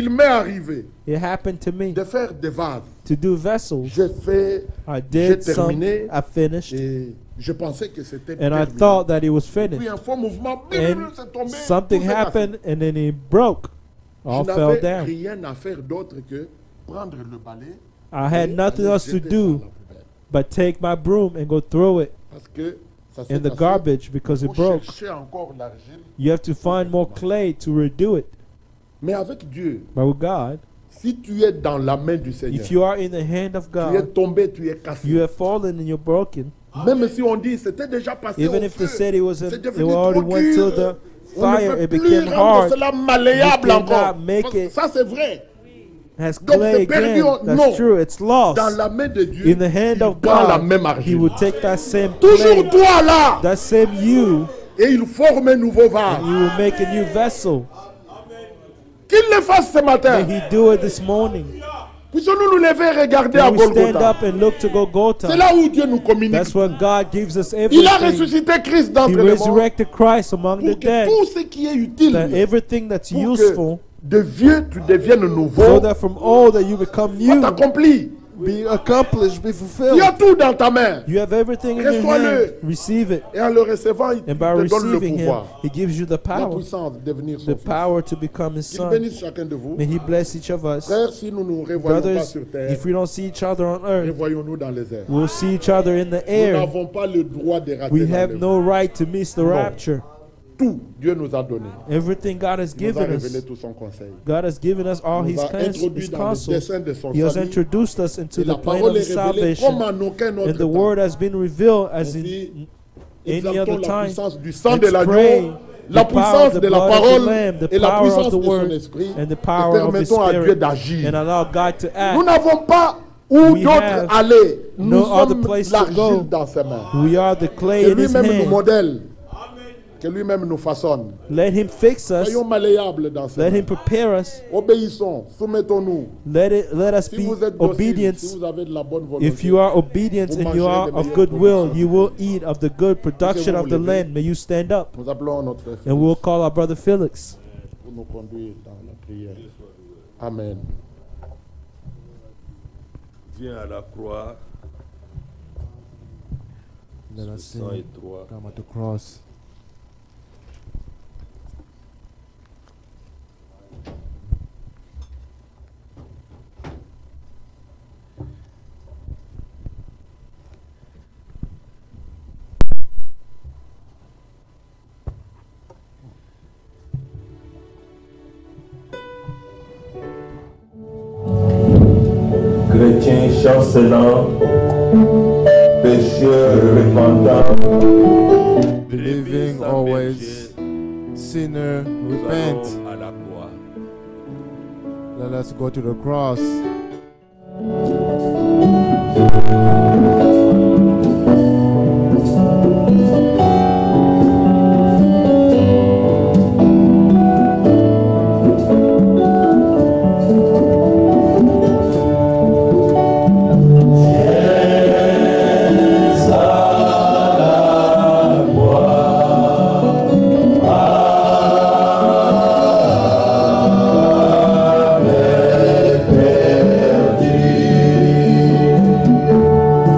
il m'est arrivé It happened to me de faire des vases. to do vessels. J'ai fait, I j'ai did some, terminé I finished, et je pensais que c'était and I terminé. thought that it was Puis finished. un faux mouvement, And c'est tombé. something tout s'est cassé. happened, and then it broke. All Je fell n'avais down. rien à faire d'autre que prendre le balai I had et nothing aller else to jeter ça à do la poubelle. but take my broom and go throw it Parce que ça s'est in the cassé. garbage because Il it faut broke. chercher encore l'argile. You have to find more clay to redo it. Mais avec Dieu, But with God, si tu es dans la main du Seigneur, if you are in the hand of tu es God, tombé, tu es cassé. you have fallen and you're broken. Même si on dit c'était déjà passé Even au if feu, they said it was c'est it devenu already trop went to dur. the On ne fire, peut it plus became rendre hard, cela malléable You encore. cannot make Parce- it- Ça c'est vrai. has Donc, clay c'est perdu. again. Non. That's true. It's lost. Dans la main de Dieu, In the hand il of prend la God, même He argile. will take that same Toujours clay, toi là, that same you, et il forme un nouveau vase. and He will make a new vessel. Qu'il le fasse ce matin. May He do it this morning. Puissions-nous nous lever et regarder à Can we stand Golgotha. up and look to C'est Golgotha? là où Dieu nous communique. That's when God gives us Il a everything. ressuscité Christ He d'entre les morts resurrected Christ among the pour que dead. tout ce qui est utile, That everything that's pour useful, que de vieux tu deviennes nouveau, so that from old that you become soit new. accompli. Be accomplished, be Tu fulfilled. as tout dans ta main. You have everything in your Reçois-le. hand. Receive it. Et en le recevant, il And by te donne le receiving Him, pouvoir, He gives you the la power. puissance de devenir The son fils. power to become His Qu'il son. bénisse chacun de vous. May He bless each of us. Frères, si nous ne nous revoyons pas Brothers, sur terre, if we don't see each other on earth, revoyons-nous dans les airs. we'll see each other in the Nous air. n'avons pas le droit de rater We have l'enlèvement. no right to miss the rapture. Tout Dieu nous a donné. Everything God has Il nous a given révélé us, tout son conseil. God has given us all Il His nous a introduit His dans le counsels. dessein de son He has salut. introduced us into Et la the plan parole of est His révélée comme salvation. en aucun autre And the temps. word has been revealed as in Ainsi, any exaltons other la time. puissance du sang de Let's l'agneau, pray la the power of puissance the de la blood of the parole Lamb, the et la power puissance of de the son word, esprit. and the Et power of His permettons à Dieu Spirit, d'agir. and allow God to Nous act. n'avons pas où We d'autre have aller. Nous no other sommes place to l'argile go. dans ses mains. We are the clay Que in His lui-même nous hand. modèle. Que lui-même nous façonne. Let Him fix us. Soyons malléables dans ses Let mains. Him prepare us. Obéissons, soumettons-nous. Let us Si be vous êtes docile, obedient. si vous avez de la bonne volonté, If you are obedient Vous and you mangerez are des of meilleures goodwill, productions. you will eat of the good production vous of the levez. land. May you stand up, nous appelons notre frère and we'll call our brother Felix. pour nous conduire dans la prière. Amen. Viens à la croix, Let us sang sing. et toi. Come at the cross. Chrétien chancelant, pécheur repentant, Believing always, sinner, nous repent. allons à la croix. Let us go to the cross. Perdu.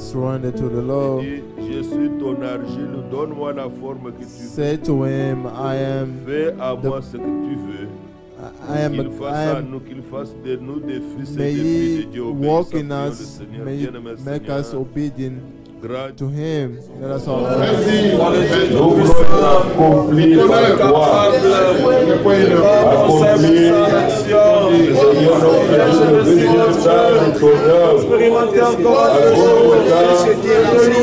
surrender to the Lord. Dis, je suis ton argile, donne-moi la forme que tu veux. Say to him, I am, Fais à moi ce que tu veux. Qu'il fasse à nous, qu'il fasse de nous des fils et may des filles he de Dieu. walk Obéissants, in prions le us, Seigneur. may he Bien-aimé make us Seigneur, obedient grâce to him. Let us all Merci. nous voulons accomplir ta gloire. Accomplir, Seigneur, notre résultat, notre œuvre. Expérimenter encore un peu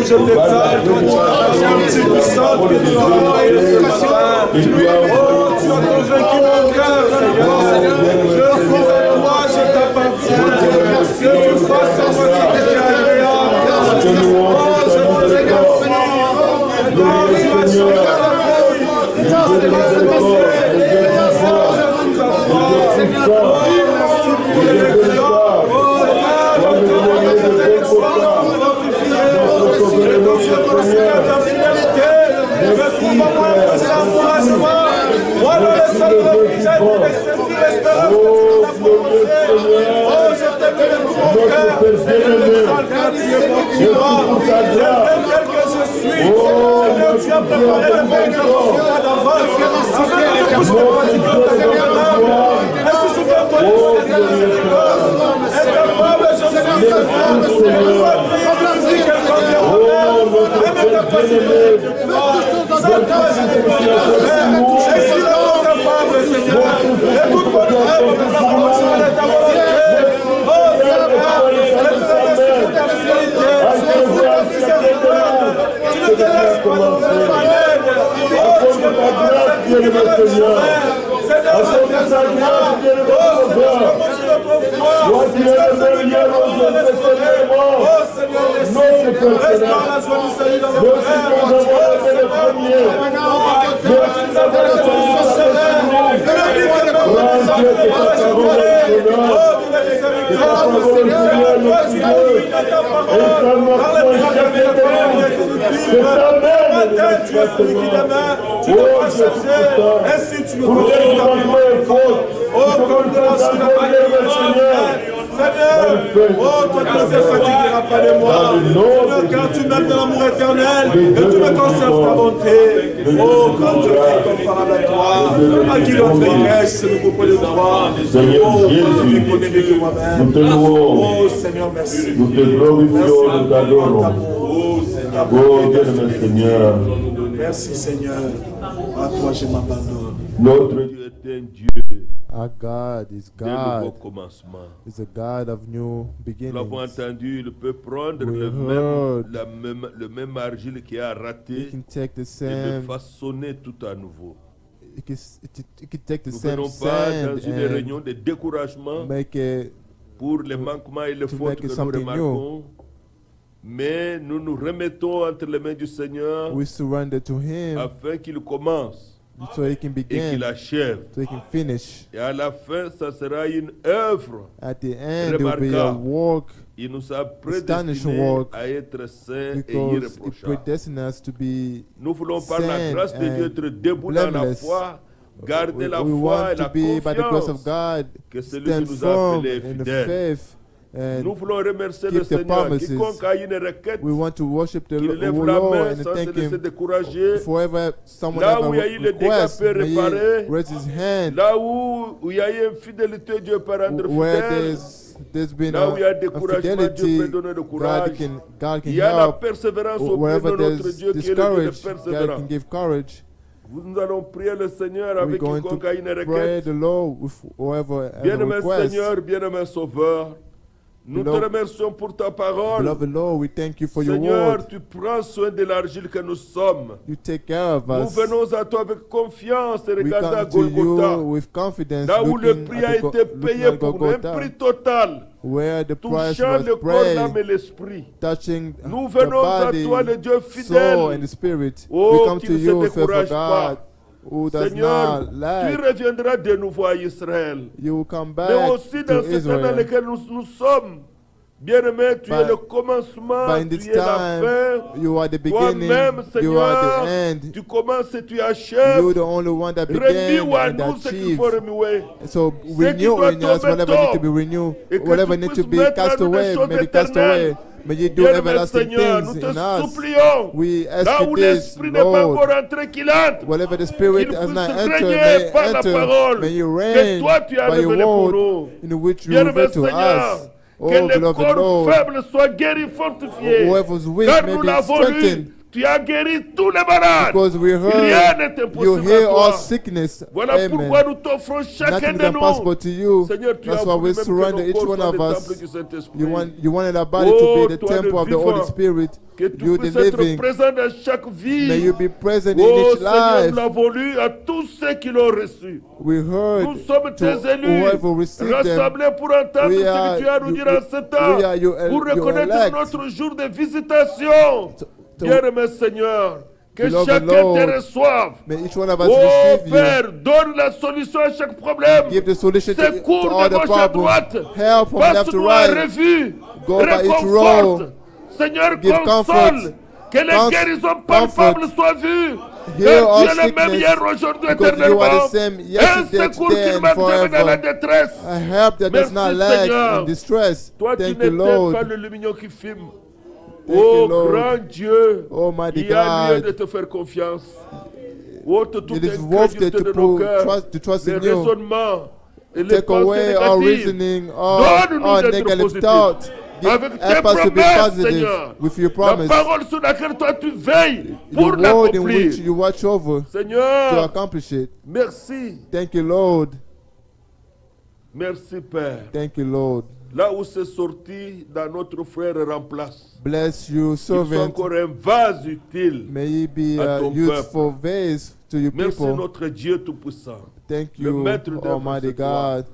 je t'exalte, tu es puissante que nous avons envoyé ce matin. Oh, tu as convaincu mon cœur, Seigneur. Je suis avec moi, je t'appartiens. Que tu fasses en moi ce qui est agréable. Oh, je te remercie. Seigneur, tu as changé la vie. C'est pas ce passé. Merci pour l'élection. Oh, toi qui ne te fatigueras pas de moi. Seigneur, car tu m'aimes de l'amour éternel et tu me conserves ta bonté. Oh, quand je suis comparable à toi, à qui l'autre irait, c'est le propos de toi. Oh, je ne connais mieux que moi-même. Oh, Seigneur, merci. Nous te glorifions, nous t'adorons. Oh, Seigneur. Oh, bien-aimé Seigneur. Merci, Seigneur. À toi, je m'abandonne. Notre Dieu est un Dieu our God is de nouveau God. commencement. Is a God of new Nous l'avons beginnings. entendu, il peut prendre We le même argile qui a He raté can take the et le same. façonner tout à nouveau. He can take the Nous ne same venons pas dans sand une and réunion de découragement make it. pour les manquements et les to fautes make que it nous something remarquons, mais nous nous remettons entre les mains du Seigneur We surrender to Him afin qu'il commence so He can et qu'il begin, achève. so He can finish. Et à la fin, ça sera une œuvre. At the end, it will be a Remarquable. work Il nous a Astonishing prédestinés work, à être saints et because it irréprochables. predestined us to be. Nous voulons par la saint grâce de Dieu and être debout dans la blameless. foi, garder la We foi want et to la be, by the grace of confiance God, que celui stand qui nous a firm appelés in the fidèles. faith. Nous And voulons remercier keep le the Seigneur. promises. Quiconque a une requête, we want to worship the qu'il lève la Lord main and sans se thank laisser Him. décourager. Forever, someone Là have où il y a eu a le dégât request, peut may réparer. he raise his hand. Là où il y a eu infidélité, Dieu peut rendre Where fidèle. there's been Là où il y a a découragement, Dieu fidelity, peut donner le courage. God can Il y a la help. persévérance au Wherever de notre there's Dieu qui est le Dieu de discourage, God persévérance. can give courage. Nous allons prier le Seigneur We're avec going to quiconque a une pray requête. the Lord with whoever has a Bien-aimé request. Seigneur, bien-aimé Sauveur, nous te Beloved- remercions pour ta parole. Beloved Lord, we thank you for your Seigneur, word. tu prends soin de l'argile que nous sommes. You take care of Nous us. venons à toi avec confiance et We regardons à come to Golgotha. you with confidence, Là où le looking prix a at the été looking payé at pour nous, un Golgotha, prix total, where the price touchant le was corps, paid, l'âme et l'esprit. touching Nous the venons à body, toi, le Dieu soul, and fidèle. the spirit. Oh, We come qui to ne se you, faithful décourage God, pas. who does Seigneur, not tu lie. reviendras de nouveau à Israël. You will come Mais back aussi dans to ce temps dans Israel. lequel nous sommes. Bien-aimé, tu es But- le commencement, But in tu this es la time, fin. you are the beginning, Toi-même, you are Seigneur, the end. tu commences et tu achèves. You're the only one that began Remis à and nous ce qu'il achieved. faut remuer. So qui renew doit in us tomber whatever needs to be tombe. renewed, Et que whatever tu needs to puisses be mettre cast en nous des away, choses may be cast éternelles. away. May you do Bien-aimé everlasting Seigneur, nous things te in us. supplions. We ask Là you où this, l'Esprit n'est pas Lord. encore entré, qu'il entre. Whatever the Spirit Qu'il has puisse not entered, régner may par la enter. parole May you que reign toi tu as by your révélé pour nous. word in which you Bien-aimé reveal to Seigneur, us. que Oh, les beloved corps Lord, faibles soient guéris, fortifiés. whoever's weak Car may nous be l'avons lu, strengthened. tu as guéri tous les malades. Because we Rien heard n'est you impossible heal à all toi. sickness. Voilà pourquoi Amen. nous t'offrons chacun Nothing is de impossible nous. to you. Seigneur, tu as That's why voulu we même que surrender nos each corps one soient of des us. temples du Saint-Esprit. You wanted our body to Oh, be the toi le temple of the Holy vivant, Spirit. que tu You the puisses être living. présent dans chaque vie. May you be present in Oh each Seigneur, life. nous l'avons lu à tous ceux qui l'ont reçu. We Nous heard sommes to tes élus, whoever received them. rassemblés pour entendre We ce are que tu as à nous you- dire en ce temps, we are your pour reconnaître elect. notre jour de visitation. Bien-aimé Seigneur, que Beloved chacun Lord, te reçoive. May each one of us Oh receive you. Père, donne la solution à chaque problème. Give the solution to Secours all de the gauche à problems. droite. Help from left to Passe-nous à right. revue. Go by each Réconforte. road. Seigneur, Give console. comfort. Que les guérisons palpables soient vues. Heal Car all tu es le même sickness, hier, aujourd'hui, because you are éternellement. the same Un yesterday, secours today, qui and manque jamais dans la forever. détresse. A help that does Merci, not lack Seigneur. in distress. Toi, tu Thank you, n'éteins pas Lord. le lumignon qui fume. Thank Oh, you, Lord. grand Dieu, Almighty il y a lieu God. de te faire confiance. Ôte toute It is worth incrédulité it de to nos cœurs, trust les in you. raisonnements et les Take pensées away all négatives. reasoning, Donne-nous all d'être negative positifs. thoughts. Avec tes Help us to be promesses, positive Seigneur. with your La promise. parole sur laquelle toi tu veilles pour Your word in l'accomplir. which you watch over to Seigneur, accomplish it. merci. Thank you, Lord. Merci, Père. Thank you, Lord. Là où c'est sorti, dans notre frère remplace. Bless you, Qu'il soit servant. encore un vase utile. May he be à a ton useful vase to your Merci people. notre Dieu Tout-Puissant. Thank le you, maître d'œuvre, Almighty c'est toi. God.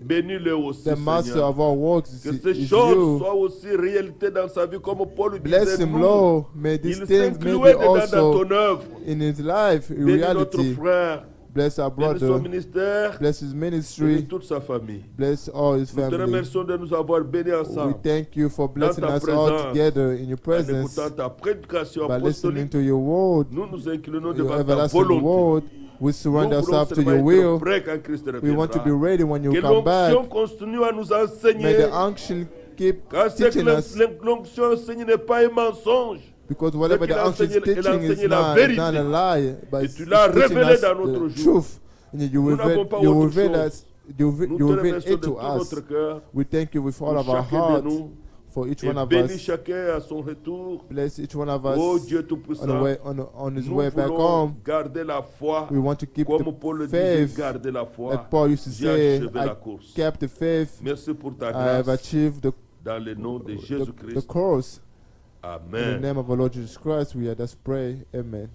Bénis-le aussi, The master Seigneur. of our works Que is ces choses you. soient aussi réalité dans sa vie, comme Paul Bless disait, him, nous, Lord. May il these things may s'incluait be dedans dans also ton œuvre. in his life, in Bénis notre reality. frère, Bless our bénis son brother. ministère, Bless his bénis ministry. toute sa famille. Bless all his Nous te family. remercions de nous avoir bénis We ensemble thank you for blessing ta us all présence, together in your en presence écoutant ta prédication by listening apostolique. to your word, Nous nous inclinons your devant ta everlasting volonté. word. We surrender Nous voulons ourselves to seulement your être will. prêts quand Christ We want to be reviendra. ready when you Que come back. l'onction continue à nous May enseigner. the unction keep Car c'est que teaching us, l'onction enseigne n'est pas un mensonge. because whatever qu'il the a unction is enseigné- il a teaching is enseigné la not vérité. a lie, but Et it's tu l'as teaching révélé us dans notre the jour. truth. And you Nous n'avons reveal, pas you autre reveal chose. us, you Nous te reveal remercions de it to tout us. notre cœur. We thank you with all Pour of our chacun de heart nous. for each Et one of bénis us. chacun à son retour. Bless each one of us Oh Dieu on, Tout-Puissant. the way, on his Nous way back voulons home. garder la foi. We want to keep Comme the Paul le disait, faith. garder la foi. Like Paul used to J'ai say, achevé I la course. kept the faith. Merci pour ta I have grâce. achieved Dans le nom de the Jésus-Christ. course. In the Amen. name of our Lord Jesus Christ, we are just pray. Amen.